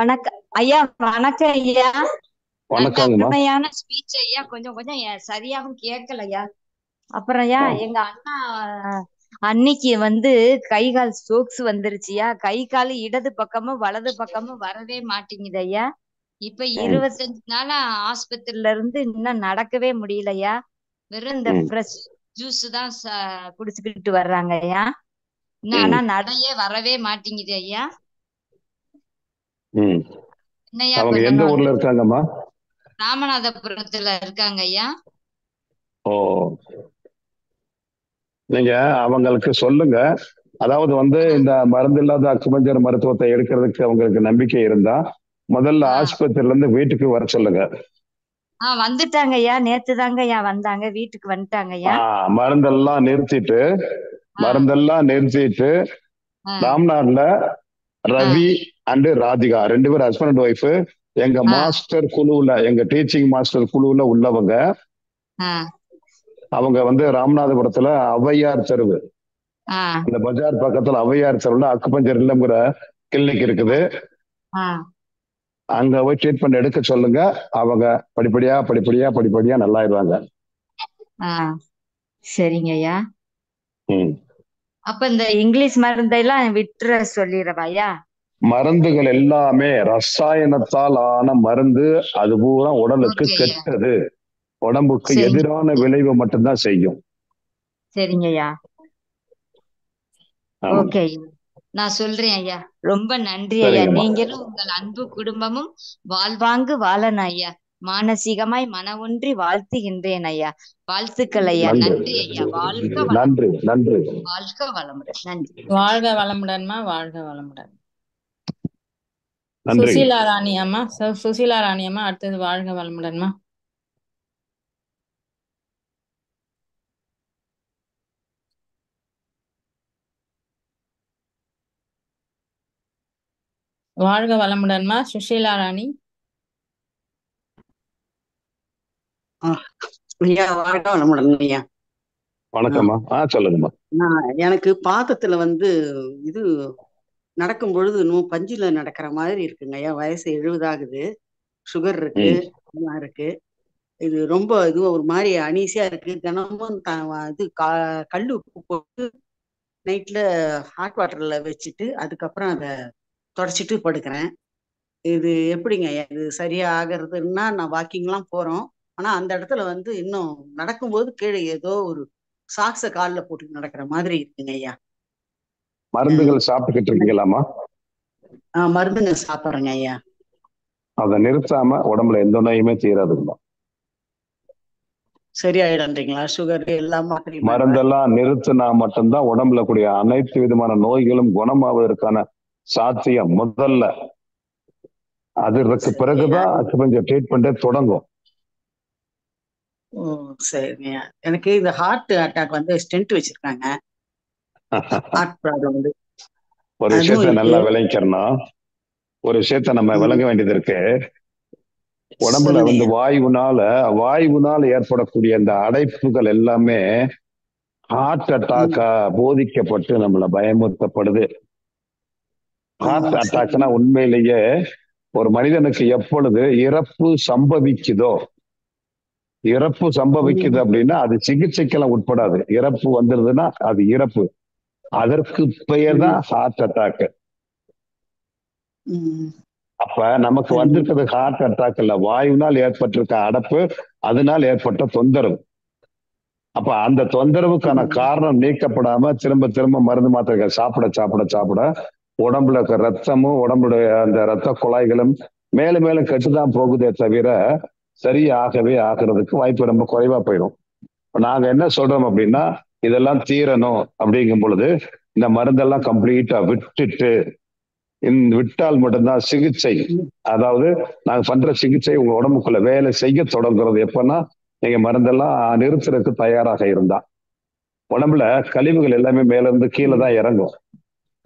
வணக்கம் ஐயா. வணக்கம் ஐயா. அருமையான ஸ்பீச் ஐயா. கொஞ்சம் சரியாகவும் கேட்கல ஐயா. அப்புறம் ஐயா, எங்க அண்ணா அன்னைக்கு கை கால் ஸ்ட்ரோக்ஸ் வந்துருச்சுயா. கை கால் இடது பக்கமும் வலது பக்கமும் வரவே மாட்டேங்குது ஐயா. இப்ப 25 நாளா ஆஸ்பத்திரியில இருந்து இன்னும் நடக்கவே முடியலையா. வெறும் இந்த ஃப்ரெஷ் ஜூஸ் தான் குடிச்சுக்கிட்டு வர்றாங்க ஐயா. இன்னும் ஆனா நடையே வரவே மாட்டேங்குது ஐயா. அவங்க எந்த ஊர்ல இருக்காங்கம்மா? ராமநாதபுரத்துல இருக்காங்க ஐயா. ஓ, நீங்க அவங்களுக்கு சொல்லுங்க. அதாவது இந்த மருந்து இல்லாத அக்குபஞ்சர் மருத்துவத்தை எடுக்கிறதுக்கு அவங்களுக்கு நம்பிக்கை இருந்தா முதல்ல ஆஸ்பத்திரியில இருந்து வீட்டுக்கு வர சொல்லுங்க. வந்துட்டாங்க ஐயா. நேத்து தாங்க ஐயா வந்தாங்க, வீட்டுக்கு வந்துட்டாங்க ஐயா. மருந்தெல்லாம் நிறுத்திட்டு ராம்நாட்ல ரவி அண்ட் ராதிகா 2 பேரும் ஹஸ்பண்ட் அண்ட் ஒய்ஃப், எங்க மாஸ்டர் குழுவுல, எங்க டீச்சிங் மாஸ்டர் குழுவுல உள்ளவங்க. அவங்க ராமநாதபுரத்துல ஔவையார் தெருவு, அந்த பஜார் பக்கத்துல ஔவையார் தெருவுல அக்குபஞ்சர் இல்லம்ங்கிற கிளினிக் இருக்குது. அங்க போய் ட்ரீட்மெண்ட் எடுக்க சொல்லுங்க. அவங்க படிப்படியா நல்லாயிருவாங்க. சரிங்க ஐயா. அப்ப இந்த இங்கிலீஷ் மருந்தெல்லாம் விட்டுற சொல்லிடுறவாயா? மருந்துகள் எல்லாமே ரசாயனத்தால் ஆன மருந்து. அது பூரா உடலுக்கு கெட்டது, உடம்புக்கு எதிரான விளைவை மட்டும்தான் செய்யும். சரிங்க ஐயா. ஆமாங்க. ஓகே ஐயா, நான் சொல்றேன் ஐயா. ரொம்ப நன்றி ஐயா. சரிங்கம்மா. நீங்களும் உங்கள் அன்பு குடும்பமும் வாழ்வாங்கு வாழணும் ஐயா. மானசீகமாய் மன ஒன்றி வாழ்த்துகின்றேன் ஐயா. வாழ்த்துக்கள் ஐயா. நன்றி நன்றி ஐயா. வாழ்க வளம், நன்றி நன்றி. வாழ்க வளமுடன். நன்றி. வாழ்க வளமுடன்மா, வாழ்க வளமுடன். நன்றி. சுசீலா ராணி அம்மா, சுசீலா ராணி அம்மா அடுத்தது வாழ்க வளமுடன்மா. வாழ்க வளமுடன்மா சுஷீலா ராணி. ஐயா வாழ்க வளமுடன் ஐயா. வணக்கம்மா. சொல்லுங்கம்மா. எனக்கு பாதத்துல இது நடக்கும் பொழுது இன்னும் பஞ்சில நடக்கிற மாதிரி இருக்குங்க ஐயா. வயசு 70 ஆகுது. சுகர் இருக்கு, எல்லாம் இருக்கு. இது ரொம்ப ஒரு மாதிரி அனீசியா இருக்கு. தினமும் இது கல்லு உப்பு போட்டு நைட்ல ஹாட் வாட்டர்ல வச்சுட்டு அதுக்கப்புறம் அதை தொடச்சிட்டு படுக்கிறேன். இது எப்படிங்க ஐயா இது சரியா ஆகிறதுன்னா? நான் வாக்கிங்லாம் போறோம், ஆனா அந்த இடத்துல இன்னும் நடக்கும்போது கீழே ஏதோ ஒரு சாக்ஸ காலில் போட்டு நடக்கிற மாதிரி இருக்குங்க ஐயா. மருந்துகள் சாப்பிட்டுக்கிட்டு இருக்கீங்களாமா? மருந்துங்க சாப்பிட்றேங்க ஐயா. அதை நிறுத்தாம உடம்புல எந்த நோயுமே தீராதுங்களா? சரியாயிடும்ன்றீங்களா? சுகர் எல்லாம் மருந்தெல்லாம் நிறுத்தினா மட்டும்தான் உடம்புல கூடிய அனைத்து விதமான நோய்களும் குணமாவதற்கான சாத்தியம் முதல்ல. அதற்கு பிறகுதான் கொஞ்சம் ட்ரீட்மெண்டே தொடங்கும். ஓ சரிங்க. எனக்கு இந்த ஹார்ட் அட்டாக் ஸ்டென்ட் வச்சிருக்காங்க. ஹார்ட் ப்ராப்ளம் ஒரு விஷயத்த நல்லா விளங்கிக்கிறோம். ஒரு விஷயத்த நம்ம விளங்க வேண்டியது இருக்கு. உடம்புல வாயுனால ஏற்படக்கூடிய இந்த அடைப்புகள் எல்லாமே ஹார்ட் அட்டாக்கா போதிக்கப்பட்டு நம்மள பயமுறுத்தப்படுது. ஹார்ட் அட்டாக்னா உண்மையிலேயே ஒரு மனிதனுக்கு எப்பொழுது இறப்பு சம்பவிக்குது அப்படின்னா அது சிகிச்சைக்கெல்லாம் உட்படாது. இறப்பு வந்துருதுன்னா அது இறப்பு. அதற்கு பெயர் தான் ஹார்ட் அட்டாக். அப்ப நமக்கு வந்திருக்கிறது ஹார்ட் அட்டாக் இல்ல, வாயுனால் ஏற்பட்டிருக்க அடைப்பு, அதனால் ஏற்பட்ட தொந்தரவு. அப்ப அந்த தொந்தரவுக்கான காரணம் நீக்கப்படாம திரும்ப திரும்ப மருந்து மாத்திரைகள் சாப்பிட உடம்புல இருக்க ரத்தமும் உடம்புடைய அந்த ரத்த குழாய்களும் மேலும் மேலும் கெட்டுதான் போகுதே தவிர சரியாகவே ஆகிறதுக்கு வாய்ப்பு ரொம்ப குறைவா போயிடும். நாங்க என்ன சொல்றோம் அப்படின்னா, இதெல்லாம் தீரணும் அப்படிங்கும் பொழுது இந்த மருந்தெல்லாம் கம்ப்ளீட்டா விட்டால் மட்டும்தான் சிகிச்சை, அதாவது நாங்க பண்ற சிகிச்சை உங்க உடம்புக்குள்ள வேலை செய்ய தொடங்குறது எப்பன்னா நீங்க மருந்தெல்லாம் நிறுத்துறதுக்கு தயாராக இருந்தா. உடம்புல கழிவுகள் எல்லாமே மேல இருந்து கீழே தான் இறங்கும்.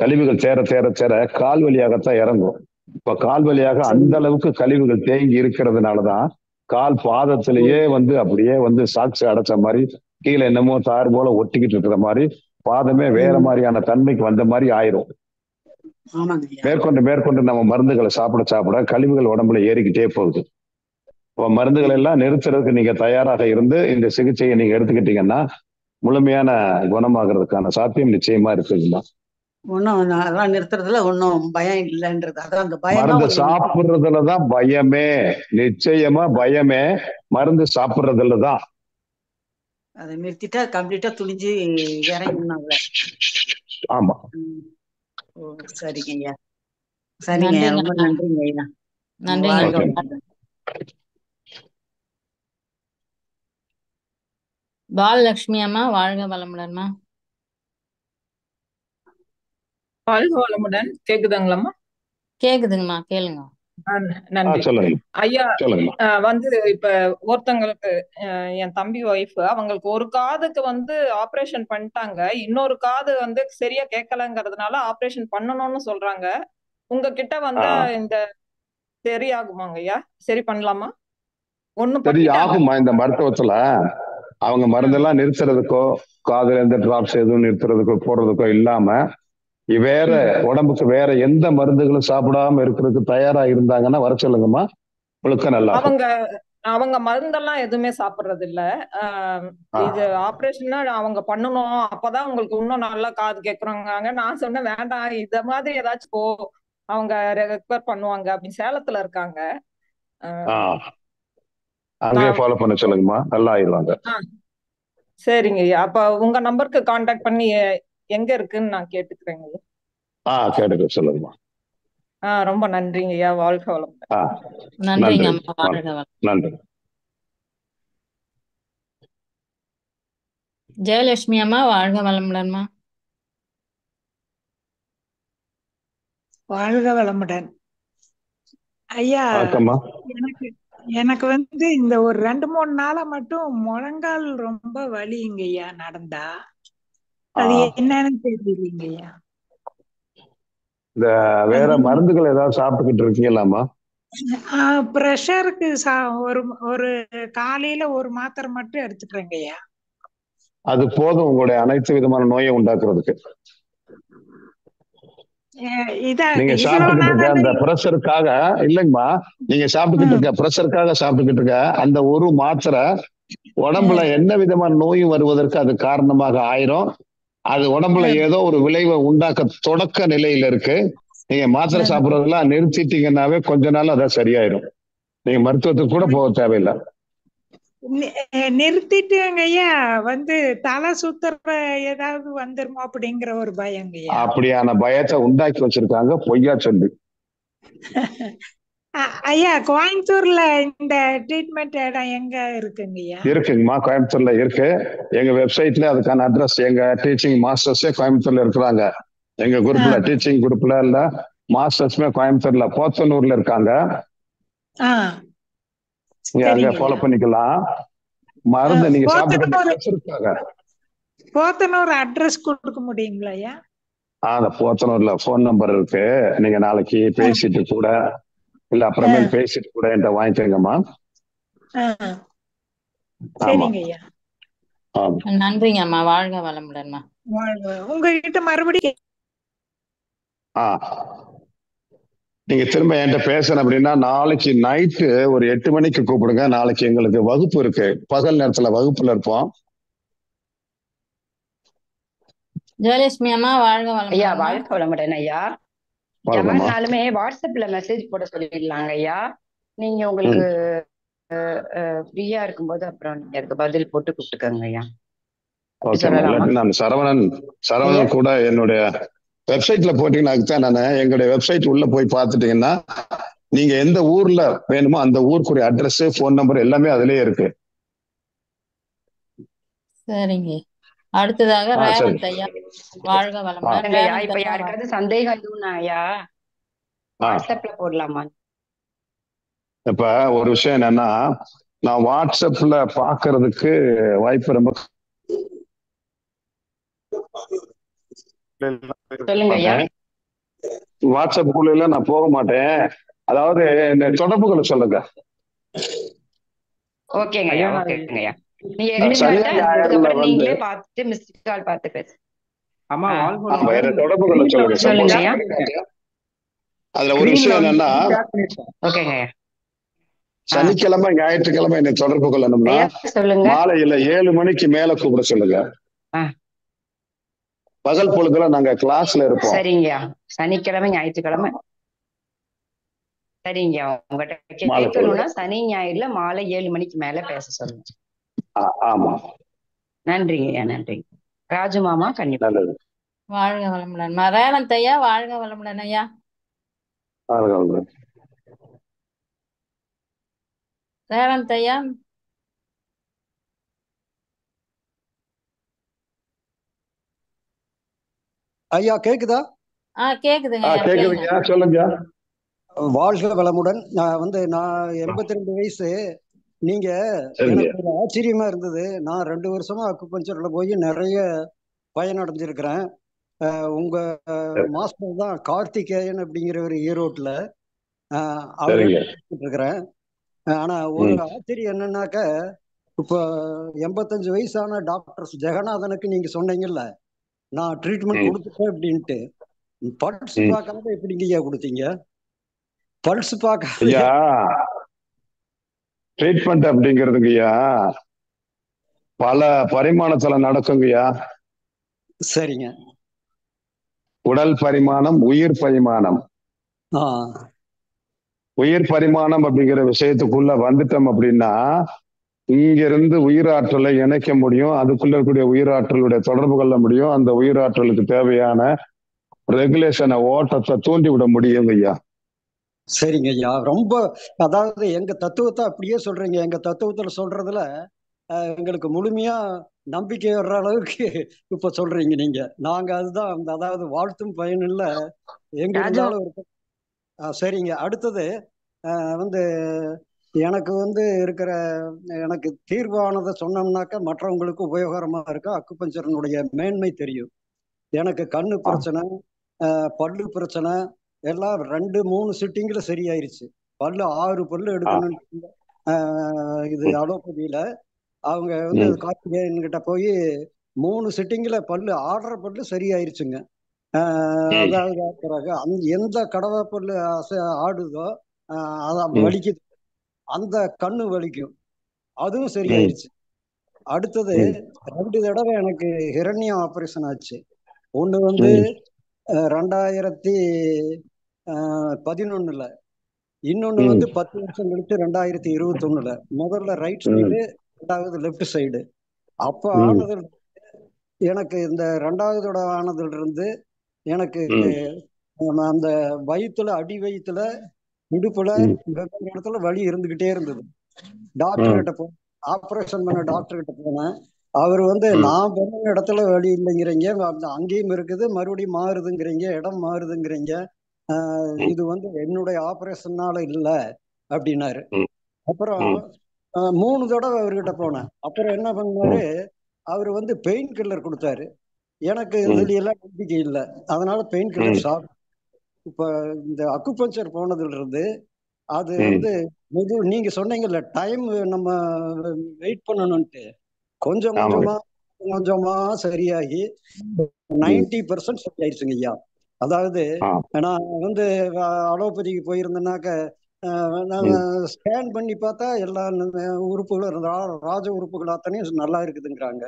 கழிவுகள் சேர கால் வழியாகத்தான் இறங்கும். இப்ப கால் வழியாக அந்த அளவுக்கு கழிவுகள் தேங்கி இருக்கிறதுனாலதான் கால் பாதத்திலேயே அப்படியே சாக்ஸ் அடைச்ச மாதிரி கீழே என்னமோ தார் போல ஒட்டிக்கிட்டு இருக்கிற மாதிரி பாதமே வேற மாதிரியான தன்மைக்கு வந்த மாதிரி ஆயிரும். மேற்கொண்டு நம்ம மருந்துகளை சாப்பிட கழிவுகள் உடம்புல ஏறிக்கிட்டே போகுது. இப்போ மருந்துகள் எல்லாம் நிறுத்துறதுக்கு நீங்க தயாராக இருந்து இந்த சிகிச்சையை நீங்க எடுத்துக்கிட்டீங்கன்னா முழுமையான குணமாகிறதுக்கான சாத்தியம் நிச்சயமா இருக்குதுமா. ஒன்னும் நிறுத்துறதுல ஒன்னும் பயம் இல்லைன்றது. அதான் அந்த பயம் மருந்து சாப்பிடுறதுலதான் பயமே, நிச்சயமா பயமே மருந்து சாப்பிடுறதுலதான். அதை நிறுத்திட்டா கம்ப்ளீட்டா துணிஞ்சு இறங்கணும். ஆமா. ஓ சரிங்க ஐயா. சரிங்க ஐயா, ரொம்ப நன்றிங்க ஐயா. நன்றிங்க. பாலலட்சுமி அம்மா வாழ்க வளமுடன்மா. வாழ்க வளமுடன். கேக்குதுங்களாம்மா? கேக்குதுங்கம்மா, கேளுங்க. நன்றி ஐயா. இப்ப ஒருத்தங்களுக்கு என் தம்பி ஒய்ஃப், அவங்களுக்கு ஒரு காதுக்கு ஆபரேஷன் பண்ணிட்டாங்க, இன்னொரு காது சரியா கேட்கலங்கிறதுனால ஆபரேஷன் பண்ணணும்னு சொல்றாங்க. உங்ககிட்ட இந்த சரியாகுமாங்க ஐயா? சரி பண்ணலாமா? சரி ஆகுமா? இந்த மருத்துவத்துல அவங்க மருந்தெல்லாம் நிறுத்துறதுக்கோ காதுல இருந்து டிராப்ஸ் எதுவும் நிறுத்துறதுக்கோ போடுறதுக்கோ இல்லாம வேற உடம்புக்கு வேற எந்த மருந்துகளும் சாப்பிடாம இருக்கிறதுக்கு தயாரா இருந்தாங்கன்னா வர சொல்லுங்கம்மா. முழுக்க நல்லா அவங்க மருந்தெல்லாம் எதுவுமே சாப்பிடுறது இல்ல. இது ஆபரேஷன்னா அவங்க பண்ணணும், அப்பதான் உங்களுக்கு இன்னும் நல்லா காது கேட்கறாங்க. நான் சொன்னேன் வேண்டாம், இத மாதிரி ஏதாச்சும் அவங்க ரெக்வயர் பண்ணுவாங்க அப்படின்னு. சேலத்துல இருக்காங்க. அங்கேயே ஃபாலோ பண்ண சொல்லுங்கம்மா, நல்லா ஆயிடுவாங்க. சரிங்க ஐயா. அப்ப உங்க நம்பருக்கு காண்டாக்ட் பண்ணி எங்க இருக்குன்னு நான் கேட்டுக்கிறேங்க ஐயா. கேட்டுக்க சொல்லுங்கம்மா. ரொம்ப நன்றிங்க ஐயா. வாழ்க வளமுடன். நன்றிங்க நன்றி. அம்மா, வாழ்க வளம். நன்றி. ஜெயலட்சுமி அம்மா, வாழ்க வளமுடன்மா. வாழ்க வளமுடன் ஐயா. வணக்கம்மா. எனக்கு எனக்கு வந்து இந்த ஒரு 2-3 நாளா மட்டும் முழங்கால் ரொம்ப வலிங்க ஐயா நடந்தா. அது என்னன்னு தெரியலீங்க ஐயா. இந்த வேற மருந்துகள் ஏதாவது சாப்பிட்டுக்கிட்டு இருக்கீங்களாம்மா? பிரஷருக்கு ஒரு காலையில ஒரு மாத்திரை மட்டும் எடுத்துக்கிறேங்க ஐயா. அது போதும் உங்களுடைய அனைத்து விதமான நோயை உண்டாக்குறதுக்கு. நீங்க சாப்பிட்டுக்கிட்டு இருக்க அந்த பிரஷருக்காக இல்லைங்கம்மா, நீங்க சாப்பிட்டுக்கிட்டு இருக்க பிரஷருக்காக சாப்பிட்டுக்கிட்டு இருக்க அந்த ஒரு மாத்திரை உடம்புல என்ன விதமான நோயும் வருவதற்கு அது காரணமாக ஆயிரும். அது உடம்புல ஏதோ ஒரு விளைவை உண்டாக்க தொடக்க நிலையில இருக்கு. நீங்க மாத்திரை சாப்பிடறதெல்லாம் நிறுத்திட்டீங்கன்னாவே கொஞ்ச நாள் அதான் சரியாயிரும். நீங்க மருத்துவத்துக்கு கூட போக தேவையில்லை. நிறுத்திட்டுங்க ஐயா. வந்து தலை சுத்துற ஏதாவது வந்துருமோ அப்படிங்கிற ஒரு பயங்க ஐயா. அப்படியான பயத்தை உண்டாக்கி வச்சிருக்காங்க பொய்யா சொல்லி. ஐயா, கோயம்புத்தூர்ல இந்த ட்ரீட்மெண்ட் இடம் எங்க இருக்குங்க ஐயா? இருக்குங்கம்மா, கோயம்புத்தூர்ல இருக்கு. எங்க வெப்சைட்ல அதுக்கான அட்ரஸ், எங்க டீச்சிங் மாஸ்டர்ஸே கோயம்புத்தூர்ல இருக்கிறாங்க. எங்க குரூப்ல டீச்சிங் குரூப்ல இல்ல மாஸ்டர்ஸ்மே கோயம்புத்தூர்ல போத்தனூர்ல இருக்காங்க. நீங்க அங்க ஃபாலோ பண்ணிக்கலாம். மருந்து நீங்க சாப்பிட்டு போத்தனூர் அட்ரஸ் கொடுக்க முடியுங்களா ஐயா? அந்த போத்தனூர்ல போன் நம்பர் இருக்கு. நீங்க நாளைக்கு பேசிட்டு கூட இல்ல அப்புறமேல் பேசிட்டு கூட என்கிட்ட வாங்கிக்கோங்கம்மா. சரிங்க ஐயா. நன்றிங்க அம்மா, வாழ்க வளமுடன்மா. உங்ககிட்ட மறுபடியும் நீங்க திரும்ப என்கிட்ட பேசணும் அப்படின்னா நாளைக்கு நைட்டு ஒரு 8 மணிக்கு கூப்பிடுங்க. நாளைக்கு எங்களுக்கு வகுப்பு இருக்கு. பகல் நேரத்துல வகுப்புல இருப்போம். ஜெயலட்சுமி அம்மா, வாழ்க வளமுடன். ஐயா, வாழ்க வளமுடன் ஐயா. யாருனாலுமே வாட்ஸ்அப்ல மெசேஜ் போட சொல்லிடலாங்க ஐயா. நீங்க உங்களுக்கு ஃப்ரீயா இருக்கும்போது அப்புறம் நீங்க அதுக்கு பதில் போட்டு கூப்பிட்டுக்கோங்க ஐயா. நான் சரவணன் கூட என்னுடைய வெப்சைட்ல போட்டீங்கன்னா அதுக்குதான் நான் எங்களுடைய வெப்சைட் உள்ள போய் பார்த்துட்டீங்கன்னா நீங்க எந்த ஊர்ல வேணுமோ அந்த ஊருக்குரிய அட்ரஸ், போன் நம்பர் எல்லாமே அதுலயே இருக்கு. சரிங்க. அடுத்ததாக ரேவந்த் ஐயா, வாழ்க வளமுடன். இப்ப யாருக்காவது சந்தேகம் எதுவும் ஐயா வாட்ஸ்அப்ல போடலாமா? இப்ப ஒரு விஷயம் என்னன்னா, நான் வாட்ஸ்அப்ல பாக்குறதுக்கு வாய்ப்பு ரொம்ப வாட்ஸ்அப் குள்ள நான் போக மாட்டேன். அதாவது இந்த தொடர்புகளை சொல்லுங்க. ஓகேங்க ஐயா, ஓகேங்க ஐயா. நீங்களே பார்த்துட்டு மிஸ்ட் கால் பார்த்து பேசு. தொடர்புகளை சொல்லுங்க. அதுல ஒரு விஷயம் என்னன்னா, சனிக்கிழமை ஞாயிற்றுக்கிழமை என்னை தொடர்பு கொள்ளணும்னா மாலையில 7 மணிக்கு மேல கூப்பிட சொல்லுங்க. பகல் பொழுதுல நாங்க கிளாஸ்ல இருப்போம். சரிங்க. சனிக்கிழமை ஞாயிற்றுக்கிழமை சரிங்க. உங்ககிட்ட கேட்கணும்னா சனி ஞாயிறுல மாலை 7 மணிக்கு மேல பேச சொல்லுங்க. ஆமா, நன்றிங்க. நன்றி ராஜு மாமா. கண்டிப்பா. வாழ்க வளமுடன். ரேவந்த் ஐயா, வாழ்க வளமுடன் ஐயா. ரேவந்த் ஐயா, ஐயா கேக்குதா? கேக்குதுங்க. சொல்லுங்க. வாழ்க வளமுடன். நான் 82 வயசு. நீங்க எனக்கு ஒரு ஆச்சரியமா இருந்தது. நான் 2 வருஷமா அக்குபஞ்சர்ல போய் நிறைய பயனடைஞ்சிருக்கிறேன். உங்க மாஸ்டர் தான் கார்த்திகேயன் அப்படிங்கிற ஒரு ஈரோட்ல அவர் இருக்கிறேன். ஆனா ஒரு ஆச்சரியம் என்னன்னாக்க, இப்ப 85 வயசான டாக்டர் ஜெகநாதனுக்கு நீங்க சொன்னீங்கல்ல நான் ட்ரீட்மெண்ட் கொடுத்துட்டேன் அப்படின்ட்டு, பல்ஸ் பார்க்காம எப்படிங்கய்யா கொடுத்தீங்க? பல்ஸ் பார்க்க ட்ரீட்மெண்ட் அப்படிங்கிறதுங்கய்யா பல பரிமாணத்துல நடக்குங்கய்யா. சரிங்க. உடல் பரிமாணம், உயிர் பரிமாணம். உயிர் பரிமாணம் அப்படிங்கிற விஷயத்துக்குள்ள வந்துட்டோம் அப்படின்னா இங்கிருந்து உயிராற்றலை இணைக்க முடியும், அதுக்குள்ள இருக்கக்கூடிய உயிராற்றலுடைய தொடர்பு கொள்ள முடியும், அந்த உயிராற்றலுக்கு தேவையான ரெகுலேஷனை ஓட்டத்தை தூண்டி விட முடியும் ஐயா. சரிங்க ஐயா. ரொம்ப அதாவது எங்க தத்துவத்தை அப்படியே சொல்றீங்க. எங்க தத்துவத்துல சொல்றதுல எங்களுக்கு முழுமையா நம்பிக்கை வர்ற அளவுக்கு இப்ப சொல்றீங்க நீங்க. நாங்க அதுதான் அதாவது வாழ்த்தும் பயனில்ல எங்க ராஜு இருந்தாலும் சரிங்க. அடுத்தது வந்து எனக்கு வந்து இருக்கிற எனக்கு தீர்வானதை சொன்னோம்னாக்கா மற்றவங்களுக்கு உபயோகரமா இருக்கு. அக்குபஞ்சரனுடைய மேன்மை தெரியும். எனக்கு கண்ணு பிரச்சனை, பல்லு பிரச்சனை எல்லாம் 2-3 சிட்டிங்ல சரியாயிருச்சு. பல்லு 6 பல்லு எடுக்கணும். இது அலோபதியில அவங்க வந்து கார்த்திகேயன் கிட்ட போய் 3 சிட்டிங்ல பல்லு 6.5 பல்லு சரியாயிருச்சுங்க. அதாவது பிறகு எந்த கடவை பல்லு ஆடுதோ அதான் வலிக்குது, அந்த கண்ணு வலிக்கும், அதுவும் சரியாயிருச்சு. அடுத்தது 2 தடவை எனக்கு ஹிரண்யம் ஆபரேஷன் ஆச்சு. ஒண்ணு வந்து 2011, இன்னொன்னு வந்து 10 வருஷம் கழிச்சு 2021. முதல்ல ரைட் சைடு, ரெண்டாவது லெப்ட் சைடு. அப்ப ஆனதுல எனக்கு இந்த 2வது ஆனதுல இருந்து எனக்கு அந்த வயிற்றுல, அடி வயிற்றுல, இடுப்புல, வெவ்வேறு இடத்துல வலி இருந்துகிட்டே இருந்தது. டாக்டர் கிட்ட போ ஆப்ரேஷன் பண்ண டாக்டர் கிட்ட போனேன். அவர் வந்து நான் பண்ண இடத்துல வலி இல்லைங்கிறீங்க, அங்கேயும் இருக்குது, மறுபடியும் மாறுதுங்கிறீங்க, இடம் மாறுதுங்கிறீங்க, இது வந்து என்னுடைய ஆப்ரேஷன்னால இல்லை அப்படின்னாரு. அப்புறம் 3 தடவை அவர்கிட்ட போனேன். அப்புறம் என்ன பண்ணாரு, அவர் வந்து பெயின் கில்லர் கொடுத்தாரு. எனக்கு இதுல எல்லாம் நம்பிக்கை இல்லை, அதனால பெயின் கில்லர் சாப்பிட்டு இப்ப இந்த அக்குபஞ்சர் போனதுல இருந்து அது வந்து நீங்க சொன்னீங்கல்ல டைம் நம்ம வெயிட் பண்ணணும்ட்டு, கொஞ்சம் கொஞ்சமா சரியாகி 90% சரியாயிருச்சுங்க ஐயா. அதாவது நான் வந்து அலோபதிக்கு போயிருந்தேன்னாக்க ஸ்கேன் பண்ணி பார்த்தா எல்லா உறுப்புகளும் ராஜ உறுப்புகள் அத்தனையும் நல்லா இருக்குதுங்கிறாங்க.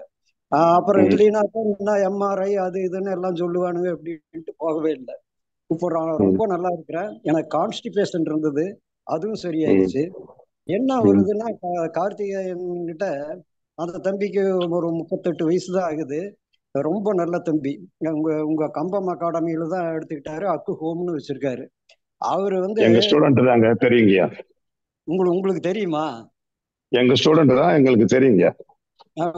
அப்புறம் இல்லைன்னாக்கா எம்ஆர்ஐ அது இதுன்னு எல்லாம் சொல்லுவானுங்க அப்படின்ட்டு போகவே இல்லை. இப்போ ரொம்ப நல்லா இருக்கிறேன். எனக்கு கான்ஸ்டிபேஷன் இருந்தது, அதுவும் சரியாயிருச்சு. என்ன வருதுன்னா கார்த்திகேயன் கிட்ட அந்த தம்பிக்கு ஒரு 38 வயசு தான் ஆகுது. ரொம்ப நல்ல தம்பி. உங்க கம்பம் அகாடமியில தான் எடுத்துக்கிட்டாரு. அக்கு ஹோம்னு வச்சிருக்காரு. அவரு வந்து எங்க ஸ்டூடெண்ட் தாங்க, தெரியுங்கய்யா. உங்களுக்கு தெரியுமா? எங்க ஸ்டூடெண்ட் தான், எங்களுக்கு தெரியுங்க.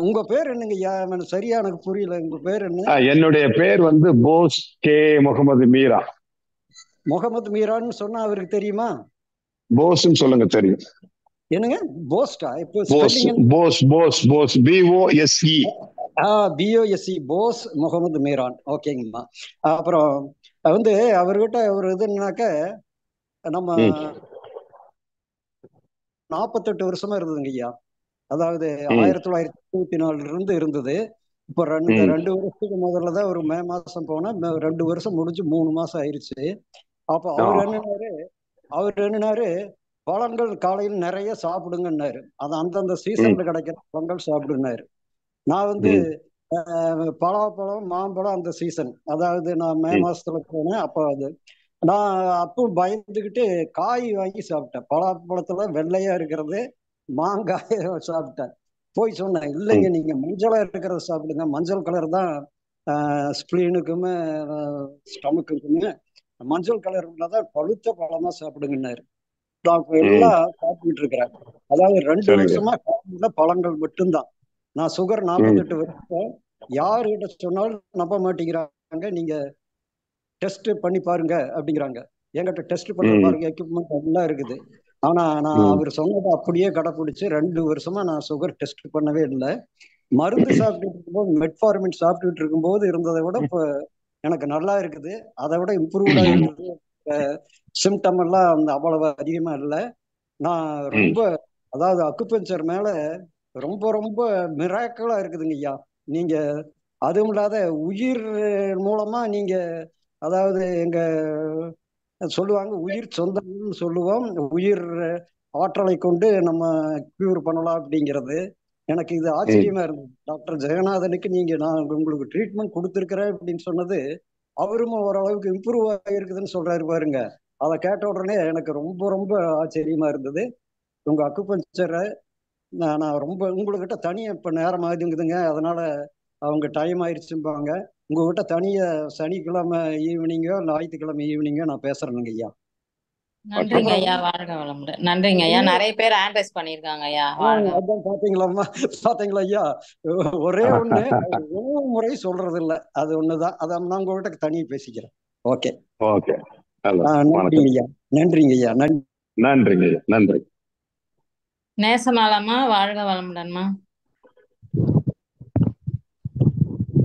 உங்க பேர் என்னங்கய்யா? சரியா எனக்கு புரியல. உங்க பேர் என்ன? என்னுடைய பேர் வந்து போஸ் கே முகமது மீரா. முகமது மீரான்னு சொன்னா அவருக்கு தெரியுமா? போஸ்ன்னு சொல்லுங்க, தெரியும். என்னங்க போஸ்டா? இப்போ போஸ் போஸ் போஸ் போஸ் BOSE. BOSE போஸ் முகமது மீரான். ஓகேங்கம்மா. அப்புறம் வந்து அவர்கிட்ட ஒரு இதுனாக்க நம்ம 48 வருஷமா இருந்ததுங்க ஐயா. அதாவது 1924 இருந்து இருந்தது. இப்போ 2 வருஷத்துக்கு முதல்ல தான் ஒரு மே மாசம் போனேன். 2 வருஷம் முடிஞ்சு 3 மாசம் ஆயிடுச்சு. அப்போ அவர் என்னன்னாரு பழங்கள் காலையில் நிறைய சாப்பிடுங்கன்னாரு. அது அந்தந்த சீசன்ல கிடைக்கிற பழங்கள் சாப்பிடுனாரு. நான் வந்து பலாப்பழம், மாம்பழம் அந்த சீசன், அதாவது நான் மே மாசத்துல போனேன். அப்போ நான் அப்போ பயந்துகிட்டு காய் வாங்கி சாப்பிட்டேன். பலாப்பழத்துல வெள்ளையா இருக்கிறது, மாங்காய சாப்பிட்டேன். போய் சொன்னேன், இல்லைங்க நீங்க மஞ்சளா இருக்கிறத சாப்பிடுங்க, மஞ்சள் கலர் தான் ஸ்பிளீனுக்குமே ஸ்டமக்குக்குமே, மஞ்சள் கலர் உள்ளதான் பழுத்த பழமா சாப்பிடுங்கன்னாரு. நான் இப்ப எல்லாம் சாப்பிட்டுட்டு இருக்கிறேன். அதாவது 2 வருஷமா காலையில பழங்கள் மட்டும்தான். நான் சுகர் 48 வருஷம். யாருகிட்ட சொன்னாலும் நம்ப மாட்டேங்கிறாங்க. நீங்க டெஸ்ட் பண்ணி பாருங்க அப்படிங்கிறாங்க. என்கிட்ட டெஸ்ட் பண்ண பாருங்க, எக்யூப்மெண்ட் எல்லாம் இருக்குது. ஆனா நான் அவர் சொன்னதை அப்படியே கடைப்பிடிச்சு 2 வருஷமா நான் சுகர் டெஸ்ட் பண்ணவே இல்லை. மருந்து சாப்பிட்டுட்டு இருக்கும்போது, மெட்ஃபார்மின் சாப்பிட்டுட்டு இருக்கும்போது இருந்ததை விட இப்ப எனக்கு நல்லா இருக்குது. அதை விட இம்ப்ரூவ்டா இருக்குது. சிம்டம் எல்லாம் அந்த அவ்வளவு அதிகமா இல்லை. நான் ரொம்ப அதாவது அக்குபஞ்சர் மேல ரொம்ப ரொம்ப மிராக்கிளா இருக்குதுங்க ஐயா. நீங்க அதுவும் இல்லாத உயிர் மூலமா நீங்க, அதாவது எங்க சொல்லுவாங்க உயிர் சொந்தம்னு சொல்லுவோம், உயிர் ஆற்றலை கொண்டு நம்ம கியூர் பண்ணலாம் அப்படிங்கிறது எனக்கு இது ஆச்சரியமா இருந்தது. டாக்டர் ஜெகநாதனுக்கு நான் உங்களுக்கு ட்ரீட்மெண்ட் கொடுத்துருக்கிறேன் அப்படின்னு சொன்னது, அவரும் ஓரளவுக்கு இம்ப்ரூவ் ஆகிருக்குதுன்னு சொல்றாரு பாருங்க. அதை கேட்ட உடனே எனக்கு ரொம்ப ரொம்ப ஆச்சரியமா இருந்தது. உங்க அக்குபஞ்சரை நான் ரொம்ப உங்ககிட்ட தனியா இப்ப நேரம் ஆகுதுங்குதுங்க, அதனால அவங்க டைம் ஆயிடுச்சும்பாங்க. உங்ககிட்ட தனியா சனிக்கிழமை ஈவினிங்கோ ஞாயிற்றுக்கிழமை ஈவினிங்கோ நான் பேசுறேனுங்க ஐயா. நன்றிங்க அப்புறம் ஐயா, வாழ்க வளமுடன். நன்றிங்க ஐயா, நிறைய பேர் ஹேண்ட் ரைஸ் பண்ணியிருக்காங்க ஐயா, வாழ்க. அதான் பாத்தீங்களாம்மா, பாத்தீங்களா ஐயா, ஒரே ஒண்ணு உணவு முறை சொல்றது இல்ல, அது ஒண்ணுதான். அதான் நான் உங்ககிட்ட தனியா பேசிக்கிறேன். ஓகே ஓகே, ஹலோ, நன்றிங்க வணக்கம். ஐயா, நன்றிங்க ஐயா, நன்றி. நன்றிங்க ஐயா, நன்றி. நேசமாலாமா, வாழ்க வளமுடன்மா.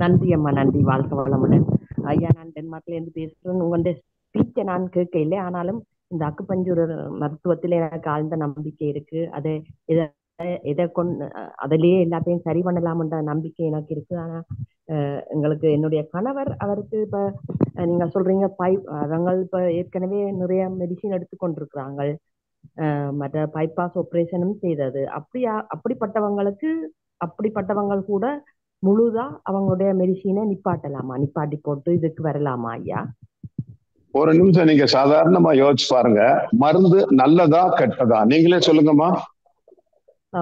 நன்றி அம்மா, நன்றி, வாழ்க வளமுடன். ஐயா, நான் டென்மார்க்ல இருந்து பேசுறேன். உங்களுடைய ஸ்பீச்சை நான் கேட்க இல்லை, ஆனாலும் இந்த அக்குபஞ்சூர் மருத்துவத்தில் எனக்கு ஆழ்ந்த நம்பிக்கை இருக்கு. அதை இதை கொண்டு அதிலேயே எல்லாத்தையும் சரி பண்ணலாம்ன்ற நம்பிக்கை எனக்கு இருக்கு. ஆனா எங்களுக்கு என்னுடைய கணவர், அவருக்கு இப்ப நீங்க சொல்றீங்க அவங்க இப்ப ஏற்கனவே நிறைய மெடிசின் எடுத்துக்கொண்டிருக்கிறாங்க, மற்ற பைபாஸ் ஆப்ரேஷனும் செய்தது. அப்படிப்பட்டவங்க கூட முழுதா அவங்களுடைய மெடிசினை நிப்பாட்டலாமா, நிப்பாட்டி போட்டு இதுக்கு வரலாமா ஐயா? ஒரு நிமிஷம் நீங்க சாதாரணமா யோசிச்சு பாருங்க, மருந்து நல்லதா கெட்டதா நீங்களே சொல்லுங்கம்மா.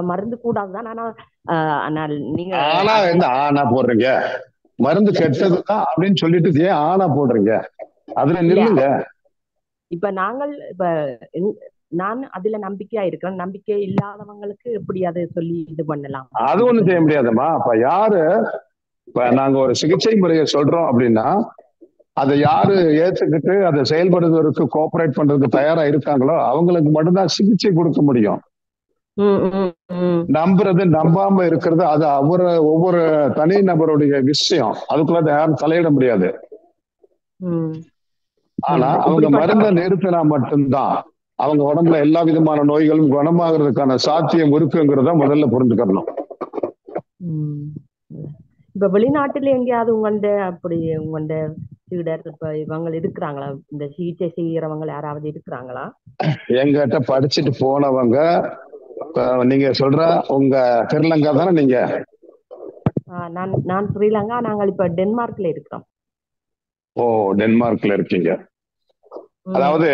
மருந்து கூடாதுதான், ஆனா நீங்க ஆனா என்ன ஆனா போடுறீங்க, மருந்து கெட்டதுதான் அப்படின்னு சொல்லிட்டு ஏன் ஆனா போடுறீங்க? அதுல நில்லுங்க. இப்ப நான் அதுல நம்பிக்கையா இருக்கிறேன், நம்பிக்கை இல்லாதவங்களுக்கு எப்படி அதை சொல்லி இது பண்ணலாம்? அது ஒண்ணும் செய்ய முடியாதுமா. அப்ப யாரு இப்ப நாங்க ஒரு சிகிச்சை முறையை சொல்றோம் அப்படின்னா அதை யாரு ஏத்துக்கிட்டு அதை செயல்படுவதற்கு கோஆபரேட் பண்றதுக்கு தயாரா இருக்காங்களோ அவங்களுக்கு மட்டும்தான் சிகிச்சை கொடுக்க முடியும். நம்புறது நம்பாம இருக்கிறது அது ஒவ்வொரு தனி நபருடைய விஷயம், அதுக்குள்ள யாரும் தலையிட முடியாது. ஆனா அவங்க மருந்தை நிறுத்தினா மட்டும்தான் அவங்க உடம்புல எல்லா விதமான நோய்களும் குணமாகிறதுக்கான சாத்தியம் இருக்குங்கிறத முதல்ல புரிஞ்சுக்கணும். இப்ப வெளிநாட்டுல எங்கேயாவது உங்கள்ட சீடர் இப்ப இவங்க இருக்கிறாங்களா, இந்த சிகிச்சை செய்யறவங்க யாராவது இருக்கிறாங்களா? எங்கிட்ட படிச்சுட்டு போனவங்க, நீங்க சொல்ற உங்க ஸ்ரீலங்கா தானே நீங்க? நான் ஸ்ரீலங்கா, நாங்கள் இப்ப டென்மார்க்ல இருக்கிறோம். ஓ, டென்மார்க்ல இருக்கீங்க. அதாவது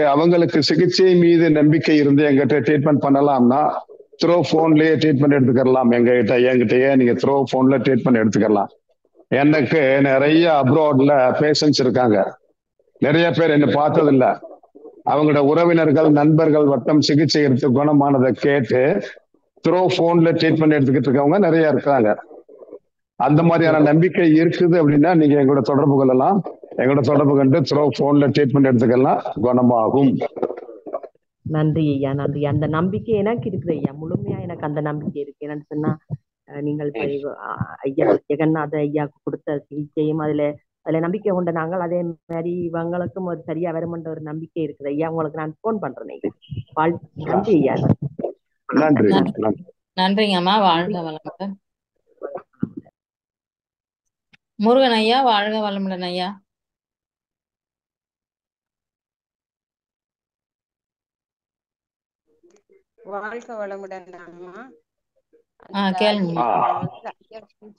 அவங்களுக்கு சிகிச்சை மீது நம்பிக்கை இருந்து எங்கிட்ட ட்ரீட்மெண்ட் பண்ணலாம்னா த்ரோ போன்லயே ட்ரீட்மெண்ட் எடுத்துக்கலாம். என்கிட்டயே நீங்க த்ரோ போன்ல ட்ரீட்மெண்ட் எடுத்துக்கலாம். எனக்கு நிறைய அப்ராட்ல பேஷண்ட்ஸ் இருக்காங்க, நிறைய பேர் என்ன பார்த்தது இல்ல, அவங்களோட உறவினர்கள் நண்பர்கள் வட்டம் சிகிச்சை எடுத்து குணமானதை கேட்டு த்ரோ போன்ல ட்ரீட்மெண்ட் எடுத்துக்கிட்டு இருக்கவங்க நிறைய இருக்காங்க. அந்த மாதிரியான நம்பிக்கை இருக்குது அப்படின்னா நீங்க எங்களோட தொடர்பு கொள்ளலாம். எங்களோட தொடர்பு கொண்டு த்ரோ போன்ல ட்ரீட்மெண்ட் எடுத்துக்கலாம், குணமாகும். நன்றி ஐயா, நன்றி. அந்த நம்பிக்கை எனக்கு இருக்குது ஐயா, முழுமையா எனக்கு அந்த நம்பிக்கை இருக்கு. என்னன்னு சொன்னா நீங்கள் இப்ப ஐயா ஜெகநாத ஐயாவுக்கு கொடுத்த சிகிச்சையும் அதுல நம்பிக்கை கொண்ட நாங்கள், அதே மாதிரி இவங்களுக்கும் ஒரு சரியா வருமென்ற ஒரு நம்பிக்கை இருக்குது ஐயா. உங்களுக்கு நான் போன் பண்றேன் ஐயா. நன்றி ஐயா. நன்றிங்கம்மா, வாழ்க வளமுடன். முருகன் ஐயா, வாழ்க வளமுடன் ஐயா. வாழ்க வளமுடன் அம்மா. கேளுங்க.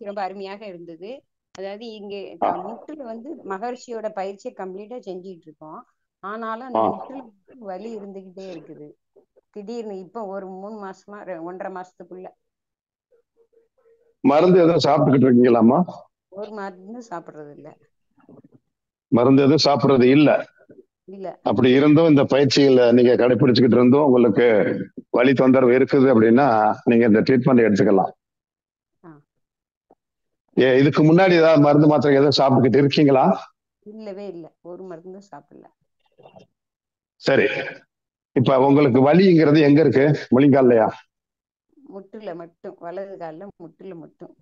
ரொம்ப அருமையாக இருந்தது. அதாவது இங்க முட்டுல மகர்ஷியோட பயிற்சியை கம்ப்ளீட்டா செஞ்சிட்டு இருக்கோம், ஆனாலும் அந்த முட்டுல வலி இருந்துகிட்டே இருக்குது. திடீர்னு இப்ப ஒரு 3 மாசமா 1.5 மாசத்துக்குள்ள மருந்து எதுவும் சாப்பிட்டுக்கிட்டு இருக்கீங்களாமா? ஒரு மருந்து சாப்பிடுறது இல்ல. மருந்து எதுவும் சாப்பிடுறது இல்ல? இல்ல. அப்படி இருந்தும் இந்த பயிற்சிகளை நீங்க கடைபிடிச்சுக்கிட்டு இருந்தும் உங்களுக்கு வலி தொந்தரவு இருக்குது அப்படின்னா நீங்க இந்த ட்ரீட்மெண்ட் எடுத்துக்கலாம். இதுக்கு முன்னாடி ஏதாவது மருந்து மாத்திரை எதாவது சாப்பிட்டுக்கிட்டு இருக்கீங்களா? இல்லவே இல்ல, ஒரு மருந்து சாப்பிடல. சரி, இப்ப உங்களுக்கு வலிங்கிறது எங்க இருக்கு? முழங்கால்லையா? முட்டுல மட்டும், வலது கால்ல முட்டுல மட்டும்.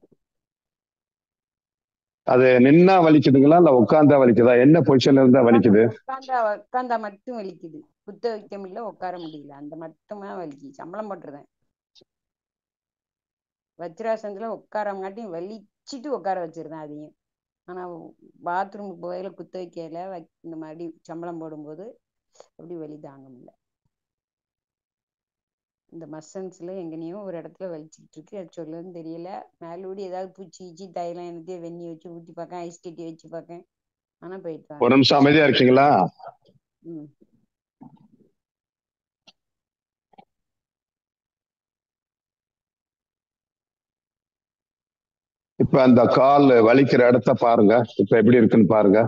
அது நின்னா வலிக்குதுங்களா இல்ல உட்கார்ந்தா வலிக்குதா? என்ன பொசிஷன்ல இருந்தா வலிக்குது? உட்கார்ந்தா மட்டும் வலிக்குது, குத்த வைக்க முடியல, உட்கார முடியல, அந்த மட்டுமே வலிக்குது. சம்பளம் போட்டுருவேன், வஜ்ராசனத்துல உட்காரங்காட்டியும் வலிச்சுட்டு உட்கார வச்சிருந்தேன் அதையும். ஆனா பாத்ரூம் போயில குத்த வைக்கல, இந்த மாதிரி சம்பளம் போடும்போது அப்படி வலி தாங்க முடியல. இந்த மசன்ஸ்ல எங்கனையோ ஒரு இடத்துல வலிச்சுக்கிட்டு இருக்கு, அது சொல்லன்னு தெரியல. மேலூடி ஏதாவது பூச்சி ஈச்சி தைலம் எனக்கு வெந்நி வச்சு ஊற்றி பார்க்கேன், ஐஸ் கட்டி வச்சு பார்க்கேன், ஆனா போயிட்டு ஒரு நிமிஷம் அமைதியா இருக்கீங்களா? இப்ப அந்த கால் வலிக்கிற இடத்த பாருங்க, இப்ப எப்படி இருக்குன்னு பாருங்க.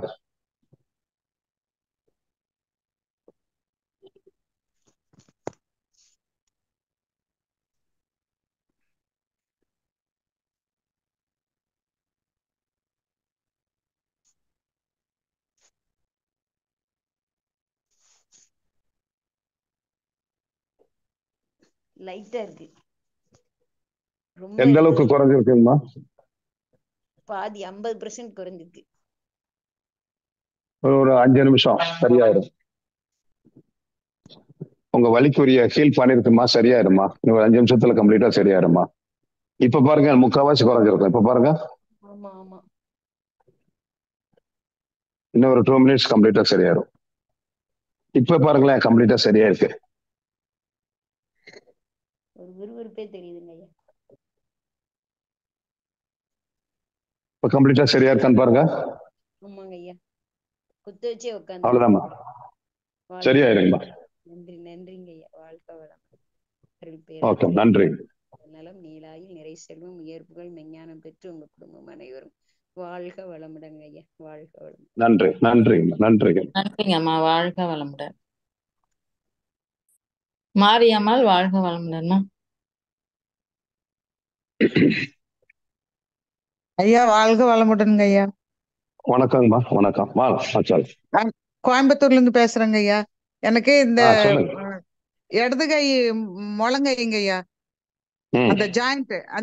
லைட்டா இருக்கு, ரொம்ப எந்த எனக்கு அளவுக்கு குறைஞ்சிருக்குங்கம்மா? பாதி 50% குறைஞ்சிருக்கு. ஒரு 5 நிமிஷம் சரியாயிரும். உங்க வலிக்குரிய ஹீல் பண்ணிருக்குமா, சரியாயிருமா. இன்னும் ஒரு 5 நிமிஷத்துல கம்ப்ளீட்டா சரியாயிருமா. இப்ப பாருங்க, முக்கால்வாசி குறைஞ்சிருக்கும். இப்ப பாருங்க, ஆமா ஆமா, இன்னும் ஒரு 2 மினிட்ஸ் கம்ப்ளீட்டா சரியாயிரும். இப்ப பாருங்களேன், கம்ப்ளீட்டா சரியா இருக்கு. ஒரு விறுவிறுப்பே தெரியுதுங்க ஐயா. இப்ப கம்ப்ளீட்டா சரியா இருக்கான்னு பாருங்க. ஆமாங்க ஐயா, குத்து வச்சே உட்காந்து அவ்வளவுதாம்மா, சரியாயிருங்கம்மா. நன்றி நன்றிங்க ஐயா. வாழ்க வளம். ஓகே, நன்றி. நலம், நீலாயில் நிறை செல்வம், உயர்வுகள், மெஞ்ஞானம் பெற்று உங்க குடும்பம் அனைவரும் வாழ்க வளமுடங்க ஐயா. வாழ்க வளம். நன்றி நன்றிங்க நன்றிங்க. நன்றிங்கம்மா. வாழ்க வளமுடன். மாரியம்மாள் வாழ்க வளமுடன்மா. ஐயா வாழ்க வளமுடனுங்க ஐயா. வணக்கங்கம்மா. வணக்கம். கோயம்புத்தூர்ல இருந்து பேசுறேங்க ஐயா. எனக்கு இந்த சொல்லுங்க. இடது கை முழங்கைங்க ஐயா, அந்த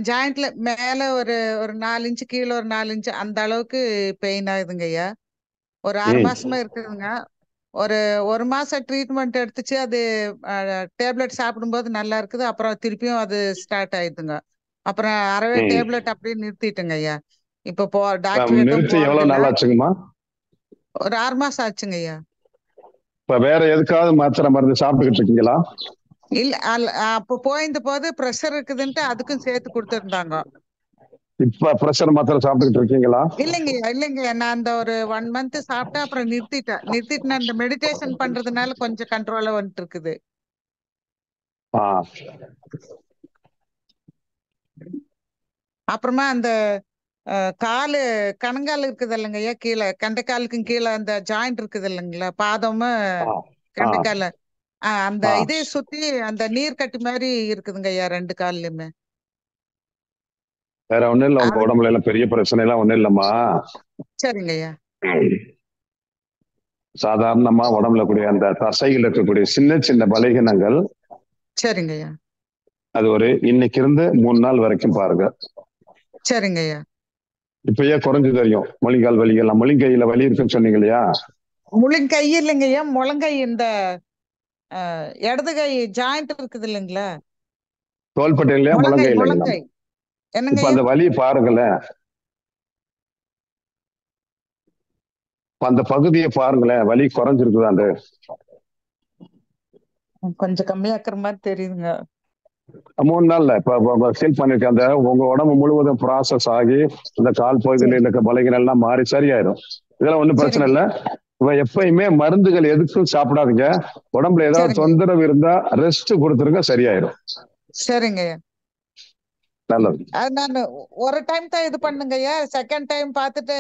ஜாயிண்ட்ல மேல ஒரு 4 இன்ச்சு, கீழே ஒரு 4 இன்ச்சு, அந்த அளவுக்கு பெயின் ஆகுதுங்க ஐயா. ஒரு 6 மாசமா இருக்குதுங்க. ஒரு மாசம் ட்ரீட்மெண்ட் எடுத்துச்சு. அது டேப்லெட் சாப்பிடும்போது நல்லா இருக்குது. அப்புறம் திருப்பியும் அது ஸ்டார்ட் ஆயிடுதுங்க. அப்புறம் அறவே டேப்லெட் அப்படியே நிறுத்திட்டுங்க ஐயா. இப்ப டாக்டர் கிட்ட நிறுத்தி எவ்வளவு போறதில்ல. நாள் ஆச்சுங்கம்மா? ஒரு 6 மாசம் ஆச்சுங்க ஐயா. இப்ப வேற எதுக்காவது மாத்திரை மருந்து சாப்பிட்டுக்கிட்டு இருக்கீங்களா? இல்ல அப்ப போயிருந்த போது பிரஷர் இருக்குதுன்ட்டு அதுக்கும் சேர்த்து கொடுத்துருந்தாங்க. இப்ப பிரஷர் மாத்திரை சாப்பிட்டுக்கிட்டு இருக்கீங்களா? இல்லைங்க, நான் அந்த ஒரு 1 மந்த் சாப்பிட்டேன். அப்புறம் நிறுத்திட்டு நான் இந்த மெடிடேஷன் பண்றதுனால கொஞ்சம் கண்ட்ரோலா வந்துட்டு இருக்குது. அப்புறமா அந்த காலு கணங்கால் இருக்குது இல்லைங்க ஐயா, கீழே கண்டைக்காலுக்கும் கீழே அந்த ஜாயிண்ட் இருக்குது இல்லைங்களா, பாதமும் கண்டைக்கால, அந்த இதை சுத்தி அந்த நீர் கட்டி மாதிரி இருக்குதுங்க ஐயா 2 கால்லயுமே. வேற ஒண்ணும் இல்ல, உங்க உடம்புல எல்லாம் பெரிய பிரச்சனை எல்லாம் ஒண்ணும் இல்லம்மா. சரிங்க ஐயா. சாதாரணமா உடம்புல கூடிய அந்த தசையில் இருக்கக்கூடிய சின்ன சின்ன பலகீனங்கள். சரிங்க ஐயா. அது ஒரு இன்னைக்கு இருந்து 3 நாள் வரைக்கும் பாருங்க. சரிங்க ஐயா. இப்பயே குறைஞ்சு தெரியும். முழங்கால் வலிகள், முழங்கையில வலி இருக்குன்னு சொன்னீங்க இல்லையா? முழங்கை இல்லைங்க ஐயா, முழங்கை இந்த இடது கை ஜாயிண்ட் இருக்குது இல்லைங்களா, தோள்பட்டை இல்லையா, முழங்கை இல்லைங்களா? இப்ப அந்த வலி பாருங்களேன், அந்த பகுதியை பாருங்களேன், வலி குறைஞ்சிருக்குதாண்டு? கொஞ்சம் கம்மியாக்குற மாதிரி தெரியுதுங்க. 3 நாள்ல இப்ப ஃபீல் பண்ணிருக்கேன். அந்த உங்க உடம்பு முழுவதும் ப்ராசஸ் ஆகி இந்த கால் பகுதியில் இருக்க பலகீனம் எல்லாம் மாறி சரியாயிரும். இதெல்லாம் ஒண்ணும் பிரச்சனை இல்லை. இப்ப எப்பயுமே மருந்துகள் எதுக்கும் சாப்பிடாதீங்க. உடம்புல ஏதாவது தொந்தரவு இருந்தா ரெஸ்ட் கொடுத்துருங்க, சரியாயிரும். சரிங்க. நல்லது. அது நான் ஒரு டைம் தான் இது பண்ணுங்க ஐயா. செகண்ட் டைம் பார்த்துட்டு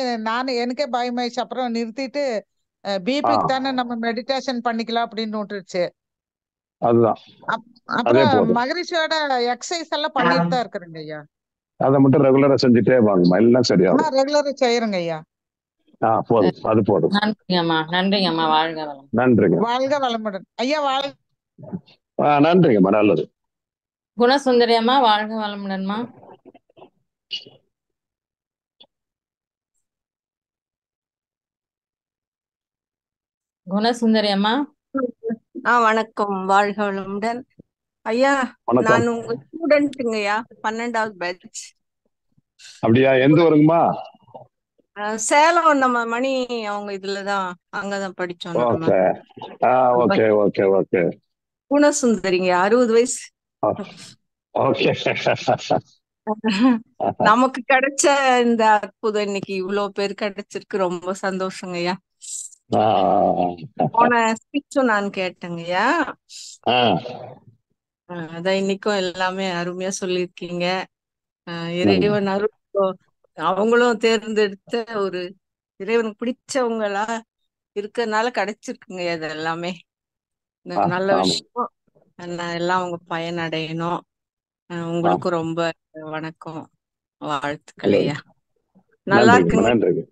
எனக்கே பயமாயிடுச்சு. அப்புறம் நிறுத்திட்டு பிபிக்கு தானே நம்ம மெடிடேஷன் பண்ணிக்கலாம் அப்படின்னு விட்டுருச்சு. அதுதான். அப்புறம் மகரிஷியோட எக்ஸசைஸ் எல்லாம் பண்ணிட்டு தான் இருக்கிறேங்க ஐயா. அதை மட்டும் ரெகுலரா செஞ்சுட்டே வாங்கம்மா, எல்லாம் சரியாகும். ரெகுலரா செய்யறேங்க ஐயா. போதும், அது போதும். நன்றிங்கம்மா. வாழ்க வளம். நன்றிங்க. வாழ்க வளமுடன் ஐயா. நன்றிங்கம்மா. நல்லது. குணசுந்தரி அம்மா வாழ்க வளமுடன்மா. குணசுந்தரி அம்மா. வணக்கம். வாழ்க வளமுடன் ஐயா. நான் உங்க ஸ்டூடெண்ட்டுங்க ஐயா, 12வது பேட்ச். அப்படியா? எந்த ஊருங்கம்மா? சேலம். நம்ம மணி அவங்க இதுலதான், அங்கதான் படிச்சோம். குணசுந்தரிங்க, 60 வயசு. நமக்கு கிடைச்ச இந்த அற்புதம் இன்னைக்கு இவ்வளவு பேர் கிடைச்சிருக்கு. ரொம்ப சந்தோஷங்கய்யா. போன ஸ்பீச்சும் நான் கேட்டேங்கய்யா. அதான் இன்னைக்கும் எல்லாமே அருமையா சொல்லியிருக்கீங்க. இறைவன் அருள் அவங்களும் தேர்ந்தெடுத்த ஒரு இறைவனுக்கு பிடிச்சவங்களா இருக்கறனால கிடைச்சிருக்குங்க இது எல்லாமே. நல்ல ஆமா. விஷயம். எல்லாம் அவங்க பயனடையணும். உங்களுக்கும் ரொம்ப வணக்கம், வாழ்த்துக்கள் ஐயா. நல்லா நன்றிங்கம்மா, இருக்குங்க. நன்றிங்க.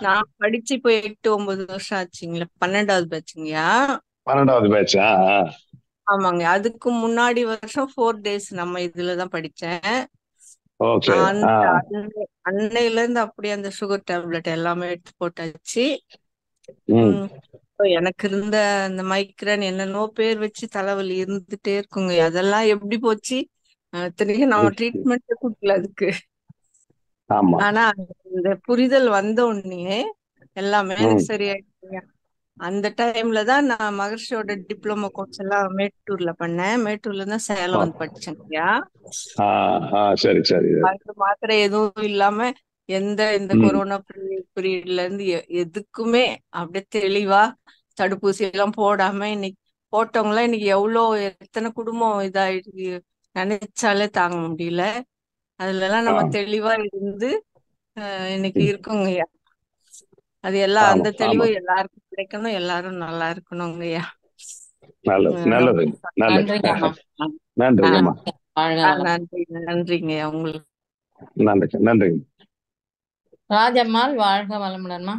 நான் படிச்சு இப்போ 8-9 வருஷம் ஆச்சுங்களா. 12வது பேட்சுங்கய்யா. 12வது பேட்ச். ஆமாங்க. அதுக்கு முன்னாடி வருஷம் 4 days நம்ம இதுலதான் படிச்சேன். ஓகே. அன்னையில இருந்து அப்படியே அந்த சுகர் டேப்லெட் எல்லாமே எடுத்து போட்டாச்சு. எனக்கு இருந்த அந்த மைக்ரேன் என்னென்னோ பேர் வச்சு தலைவலி இருந்துட்டே இருக்குங்க. அதெல்லாம் எப்படி போச்சு? இத்தனைக்கும் நம்ம ட்ரீட்மெண்ட் கொடுக்கல அதுக்கு. ஆனா இந்த புரிதல் வந்த உடனே எல்லாமே எனக்கு சரியாயிடுச்சுங்க. அந்த டைம்ல தான் நான் மகர்ஷியோட டிப்ளமோ கோர்ஸ் எல்லாம் மேட்டூர்ல பண்ணேன். மேட்டூர்ல தான் சேலம் வந்து படிச்சேங்கய்யா. சரி சரி. மருந்து மாத்திரை எதுவும் இல்லாம இந்த கொரோனா பீரியட்ல இருந்து எதுக்குமே அப்படியே தெளிவா தடுப்பூசி எல்லாம் போடாம இன்னைக்கு போட்டவங்க எல்லாம் இன்னைக்கு எத்தனை குடும்பம் இதாயிருக்கு நினைச்சாலே தாங்க முடியல. அதுல எல்லாம் நம்ம தெளிவா இருந்து இன்னைக்கு இருக்கோங்கய்யா. அது எல்லாம் அந்த தெளிவு எல்லாருக்கும் கிடைக்கணும், எல்லாரும் நல்லா இருக்கணுங்கய்யா. நல்லது. நன்றிங்கம்மா. நன்றிங்கய்யா உங்களுக்கு. நன்றிங்க. ராஜம்மாள் வாழ்க வளமுடன்மா.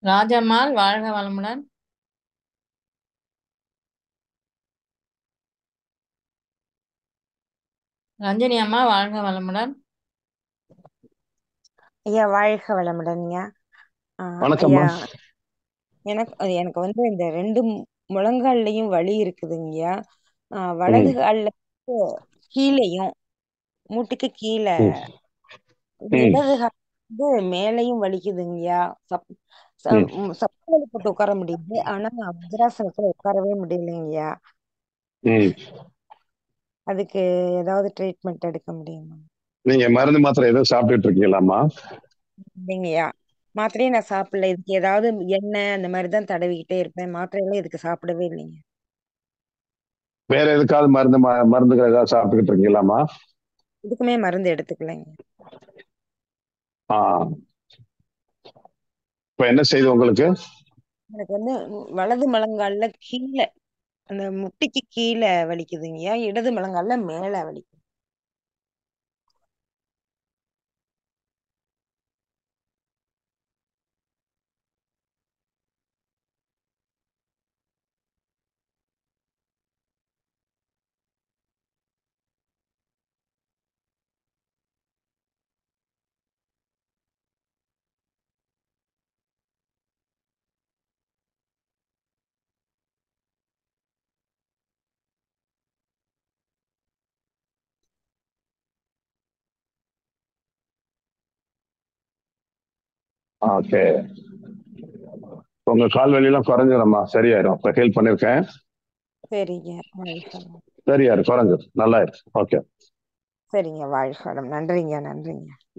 ராஜம்மாள் வாழ்க வளமுடன். ரஞ்சனி அம்மா வாழ்க வளமுடன். ஐயா வாழ்க வளமுடன்யா. ஐயா எனக்கு வந்து இந்த 2 முழங்கால்லையும் வலி இருக்குதுங்கய்யா. வலது கால்ல கீழேயும் மூட்டுக்கு கீழே, இடது கால் வந்து மேலையும் வலிக்குதுங்கய்யா. சப்போர்ட் போட்டு உட்கார முடியுது, ஆனா வஜ்ராசனத்துல உட்காரவே முடியலைங்கய்யா. அதுக்கு ஏதாவது ட்ரீட்மெண்ட் எடுக்க முடியுமா? நீங்க மருந்து மாத்திரை எதுவும் சாப்பிட்டுட்டு இருக்கீங்களாமா? இல்லைங்கய்யா, மாத்திரையும் நான் சாப்பிடல. இதுக்கு ஏதாவது எண்ணெய் அந்த மாதிரிதான் தடவிக்கிட்டே இருப்பேன். மாத்திரையெல்லாம் இதுக்கு சாப்பிடவே இல்லைங்க. வேற எதுக்காவது மருந்துகள் ஏதாவது சாப்பிட்டுக்கிட்டு இருக்கீங்களாமா? இதுக்குமே மருந்து எடுத்துக்கலைங்க. இப்ப என்ன செய்யுது உங்களுக்கு? எனக்கு வந்து வலது முழங்கால்ல கீழே, அந்த முட்டிக்கு கீழே வலிக்குதுங்கய்யா. இடது முழங்கால்ல மேல வலிக்குது. ஓகே, உங்க கால் வலியெல்லாம் குறைஞ்சிடமா, சரியாயிரும். இப்ப ஹெல்ப் பண்ணிருக்கேன். சரிங்க, சரியாயிரும், குறைஞ்சிரும், நல்லா இருக்கு. ஓகே, சரிங்க, வாழ்க. நன்றிங்க.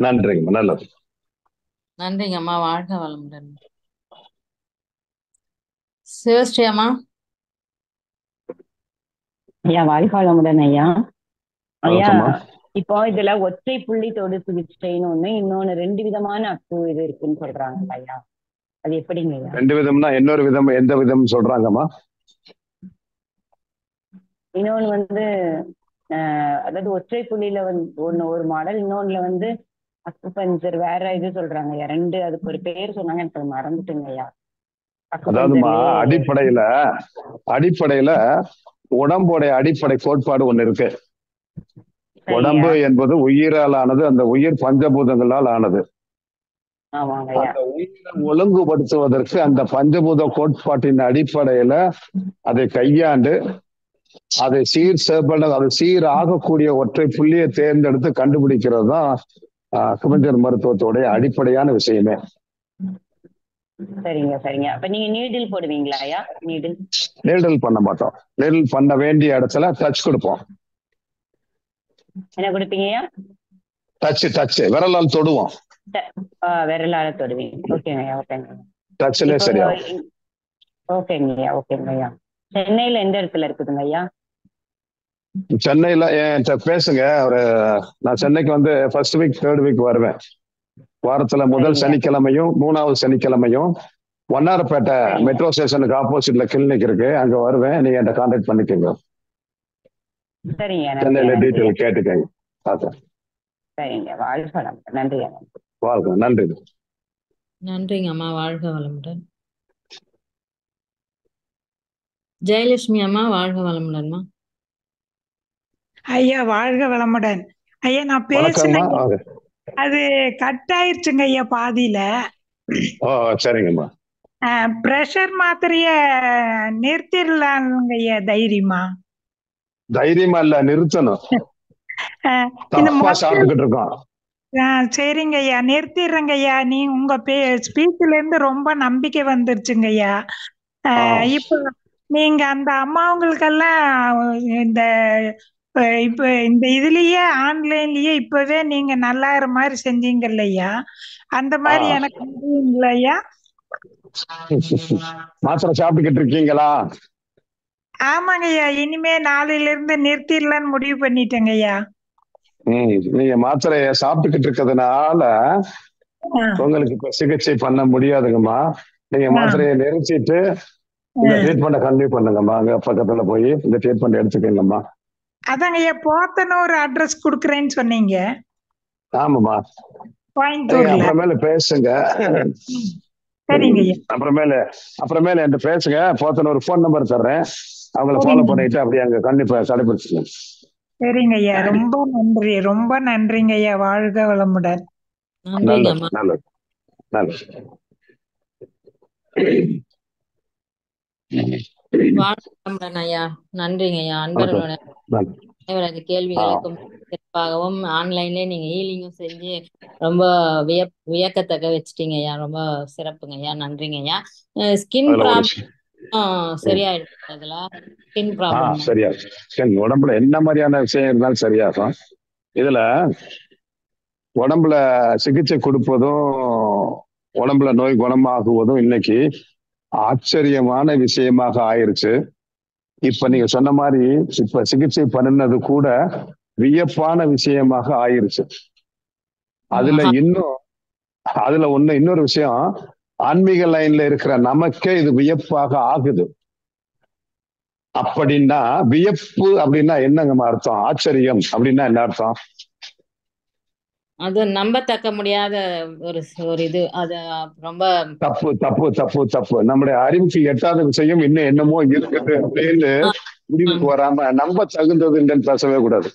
நன்றிங்கம்மா, நல்லது. நன்றிங்கம்மா, வாழ்க வளமுடன். சிவஸ்ரீ அம்மா. ஐயா வாழ்க வளமுடன் ஐயா. ஐயா இப்போ இதுல ஒற்றை புள்ளி தொடு சிகிச்சைன்னு ஒண்ணு, இன்னொன்னு 2 விதமான இது இருக்குன்னு சொல்றாங்க ஐயா. அது எப்படிங்க ஐயா? 2 விதம்னா இன்னொரு விதம் எந்த விதம் சொல்றாங்கம்மா? இன்னொன்னு வந்து அதாவது ஒற்றை புள்ளியில வந்து ஒரு மாடல், இன்னொன்னுல வந்து அக்குபஞ்சர் வேற இது சொல்றாங்க ஐயா. 2 அதுக்கு ஒரு பேர் சொன்னாங்க, எனக்கு மறந்துட்டுங்க ஐயா. அதாவதுமா அடிப்படையில உடம்போடைய அடிப்படை கோட்பாடு ஒண்ணு இருக்கு. உடம்பு என்பது உயிரால் ஆனது, அந்த உயிர் பஞ்சபூதங்களால் ஆனது. அந்த உயிரை ஒழுங்குபடுத்துவதற்கு அந்த பஞ்சபூத கோட்பாட்டின் அடிப்படையில அதை கையாண்டு அதை அதை சீராகக்கூடிய ஒற்றை புள்ளியை தேர்ந்தெடுத்து கண்டுபிடிக்கிறது தான் அக்குபஞ்சர் மருத்துவத்தோடைய அடிப்படையான விஷயமே. சரிங்க. அப்ப நீங்க நீடில் போடுவீங்களா ஐயா? நீடில் பண்ண மாட்டோம். நீடில் பண்ண வேண்டிய இடத்துல டச் கொடுப்போம். என்ன கொடுப்பீங்கய்யா? டச் விரலால் தொடுவோம். விரலால தொடுவீங்க. ஓகேங்க. டச்சிலே இப்போ சரியாகும். ஓகேங்கய்யா ஓகேங்கய்யா. சென்னையில எந்த இடத்துல இருக்குதுங்க ஐயா? சென்னையில என்கிட்ட பேசுங்க. நான் சென்னைக்கு வந்து ஃபர்ஸ்ட் வீக் 3rd வீக் வருவேன். வாரத்துல முதல் சரிங்க சனிக்கிழமையும் 3வது சனிக்கிழமையும் வண்ணாரப்பேட்டை சரிங்க மெட்ரோ ஸ்டேஷனுக்கு ஆப்போசிட்ல கிளினிக் இருக்கு, அங்க வருவேன். நீங்க என்கிட்ட கான்டாக்ட் பண்ணிக்கோங்க. சரிங்க. நன்றியா சென்னையில நன்றியா டீட்டெயில் கேட்டுக்கங்க. பார்க்கலாம். சரிங்க. வாழ்க வளமுடன். நன்றியா நன்றி. வாழ்க. நன்றி. நன்றிங்க அம்மா, வாழ்க வளமுடன். ஜெயலட்சுமி அம்மா, வாழ்க வளமுடன்மா. ஐயா வாழ்க வளமுடன். ஐயா நான் வணக்கம்மா. பேசினேன், அது கட் ஆயிருச்சுங்க ஐயா பாதியில. ஓ சரிங்கம்மா. பிரஷர் மாத்திரைய நிறுத்திடலாங்க ஐயா தைரியமா? தைரியமா இல்ல, நிறுத்தணும். இந்த தப்பா சாப்பிட்டுக்கிட்டு இருக்கோம். சரிங்க ஐயா, நிறுத்திடுறேங்க ஐயா. நீ உங்க ஸ்பீச்ல இருந்து ரொம்ப நம்பிக்கை வந்துருச்சுங்க ஐயா. இப்போ நீங்க அந்த அம்மாவங்களுக்கெல்லாம் இந்த இப்ப இந்த இதுலயே ஆன்லைன்லயே இப்பவே நீங்க நல்லாகிற மாதிரி செஞ்சீங்க இல்லையா, அந்த மாதிரி எனக்கு முடியுங்களா ஐயா? மாத்திரை சாப்பிட்டுக்கிட்டு இருக்கீங்களா? ஆமாங்க ஐயா, இனிமே நாளையில இருந்து நிறுத்திடலான்னு முடிவு பண்ணிட்டேங்க ஐயா. நீங்க மாத்திரைய சாப்பிட்டுக்கிட்டு இருக்கிறதுனால உங்களுக்கு இப்ப சிகிச்சை பண்ண முடியாதுங்கம்மா. நீங்க மாத்திரையை நிறுத்திட்டு இந்த ட்ரீட்மெண்ட் கண்டினியூ பண்ணுங்கம்மா. அங்க பக்கத்துல போய் இந்த ட்ரீட்மெண்ட் எடுத்துக்கங்கம்மா. அதாங்க ஐயா, போத்தனூர் அட்ரஸ் குடுக்குறேன்னு சொன்னீங்க. ஆமாம்மா. கோயம்புத்தூர்ல. அப்புறமேல பேசுங்க. சரிங்க ஐயா. அப்புறமேல என்கிட்ட பேசுங்க. போத்தனூர் ஃபோன் நம்பர் தர்றேன், அவங்கள ஃபாலோ பண்ணிட்டு அப்படியே அங்க கண்டிப்பா கடைபிடிச்சுங்க. சரிங்க ஐயா, ரொம்ப நன்றி, ரொம்ப நன்றிங்க ஐயா. வாழ்க வளமுடன். நல்லது நல்லது நல்லது. வாழ்க வளமுடன் ஐயா. நன்றிங்க ஐயா. அன்பர்களோட அனைவரது கேள்விகளுக்கும் சிறப்பாகவும் ஆன்லைன்லயே நீங்க ஹீலிங்கும் செஞ்சு ரொம்ப வியக்கத்தக்க வச்சுட்டீங்க ஐயா. ரொம்ப சிறப்புங்க ஐயா. நன்றிங்க ஐயா. ஸ்கின் ப்ராப்ளம் சரியாயிடுச்சு. அதுல ஸ்கின் ப்ராப்ளம் சரியா உடம்புல என்ன மாதிரியான விஷயம் இருந்தாலும் சரியாகும். இதுல உடம்புல சிகிச்சை கொடுப்பதும் உடம்புல நோய் குணமாகுவதும் இன்னைக்கு ஆச்சரியமான விஷயமாக ஆயிருச்சு. இப்ப நீங்க சொன்ன மாதிரி இப்ப சிகிச்சை பண்ணினது கூட வியப்பான விஷயமாக ஆயிருச்சு. அதுல இன்னொரு விஷயம், ஆன்மீக லைன்ல இருக்கிற நமக்கே இது வியப்பாக ஆகுது. அப்படின்னா வியப்பு அப்படின்னா என்னங்கம்மா அர்த்தம்? ஆச்சரியம் அப்படின்னா என்ன அர்த்தம்? அது நம்பத்தக்க முடியாத ஒரு இது. அது ரொம்ப தப்பு தப்பு தப்பு தப்பு. நம்முடைய அறிவுக்கு எட்டாத விஷயம் இன்னும் என்னமோ இருக்குது அப்படின்னு முடிவுக்கு வராம நம்ப தகுந்தது இல்லைன்னு பேசவே கூடாது.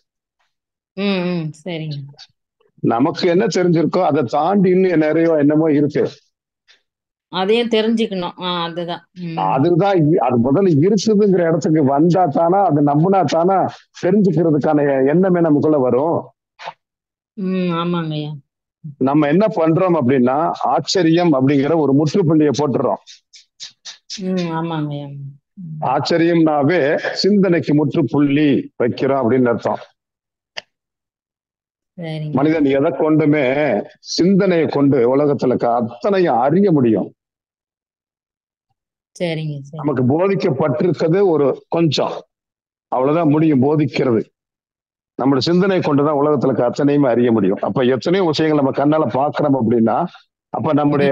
சரிங்க. நமக்கு என்ன தெரிஞ்சிருக்கோ அதை தாண்டி இன்னும் நிறைய என்னமோ இருக்கு, அதையும் தெரிஞ்சுக்கணும். அதுதான் அது முதல்ல இருக்குதுங்கிற இடத்துக்கு வந்தா தானா, அது நம்பினா தானா தெரிஞ்சுக்கிறதுக்கான எண்ணமே நமக்குள்ள வரும். ஆமாங்கய்யா. நம்ம என்ன பண்றோம் அப்படின்னா ஆச்சரியம் அப்படிங்கிற ஒரு முற்றுப்புள்ளியை போட்டுறோம். ஆமாங்கய்யா. ஆச்சரியம்னாவே சிந்தனைக்கு முற்றுப்புள்ளி வைக்கிறோம் அப்படின்னு அர்த்தம். மனிதன் எதை கொண்டுமே சிந்தனையை கொண்டு உலகத்துல அத்தனையும் அறிய முடியும். நமக்கு போதிக்கப்பட்டிருக்கிறது ஒரு கொஞ்சம், அவ்வளவுதான் முடியும் போதிக்கிறது. நம்மளுடைய சிந்தனை கொண்டுதான் உலகத்துல அத்தனையுமே அறிய முடியும். அப்ப எத்தனையோ விஷயங்கள் நம்ம கண்ணால பாக்குறோம் அப்படின்னா, அப்ப நம்முடைய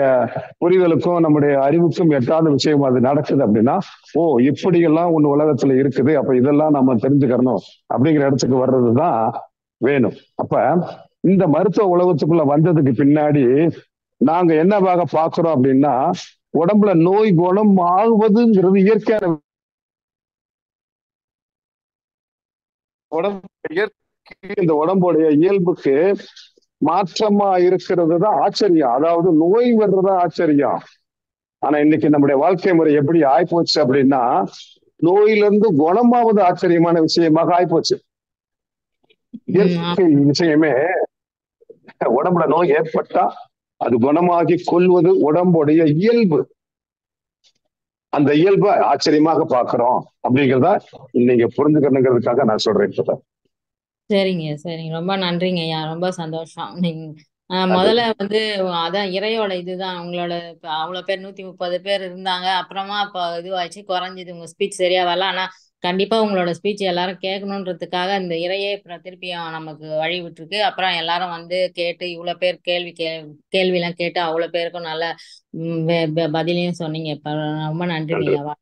புரிதலுக்கும் நம்முடைய அறிவுக்கும் எட்டாத விஷயம் அது நடக்குது அப்படின்னா, ஓ இப்படியெல்லாம் ஒண்ணு உலகத்துல இருக்குது, அப்ப இதெல்லாம் நம்ம தெரிஞ்சுக்கணும் அப்படிங்கிற இடத்துக்கு வர்றதுதான் வேணும். அப்ப இந்த மருத்துவ உலகத்துக்குள்ள வந்ததுக்கு பின்னாடி நாங்க என்னவாக பாக்குறோம் அப்படின்னா, உடம்புல நோய் குணம் ஆகுவதுங்கிறது இயற்கையான இந்த உடம்புடைய இயல்புக்கு மாற்றமா இருக்கிறது தான் ஆச்சரியம். அதாவது நோய் வர்றதா ஆச்சரியம். ஆனா இன்னைக்கு நம்முடைய வாழ்க்கை முறை எப்படி ஆயிப்போச்சு அப்படின்னா, நோயிலிருந்து குணமாவது ஆச்சரியமான விஷயமாக ஆயிப்போச்சு. இயற்கை விஷயமே உடம்புல நோய் ஏற்பட்டா அது குணமாகி கொள்வது உடம்புடைய இயல்பு. அந்த இயல்பை ஆச்சரியமாக பாக்குறோம் அப்படிங்கிறத நீங்க புரிஞ்சுக்கணுங்கிறதுக்காக நான் சொல்றேன். சரிங்க சரிங்க. ரொம்ப நன்றிங்க ஐயா. ரொம்ப சந்தோஷம். நீங்க அது முதல்ல வந்து அதான் இறையோட இதுதான் உங்களோட இப்ப அவ்வளவு பேர் 130 பேர் இருந்தாங்க. அப்புறமா இப்ப இதுவாச்சு குறைஞ்சது, உங்க ஸ்பீச் சரியா வரல. ஆனா கண்டிப்பா உங்களோட ஸ்பீச் எல்லாரும் கேட்கணுன்றதுக்காக இந்த இறையே திருப்பியும் நமக்கு வழி விட்டுருக்கு. அப்புறம் எல்லாரும் வந்து கேட்டு இவ்வளவு பேர் கேள்வி எல்லாம் கேட்டு அவ்வளவு பேருக்கும் நல்ல பதிலையும் சொன்னீங்க. இப்ப ரொம்ப நன்றிங்க நன்றி. ஐயா.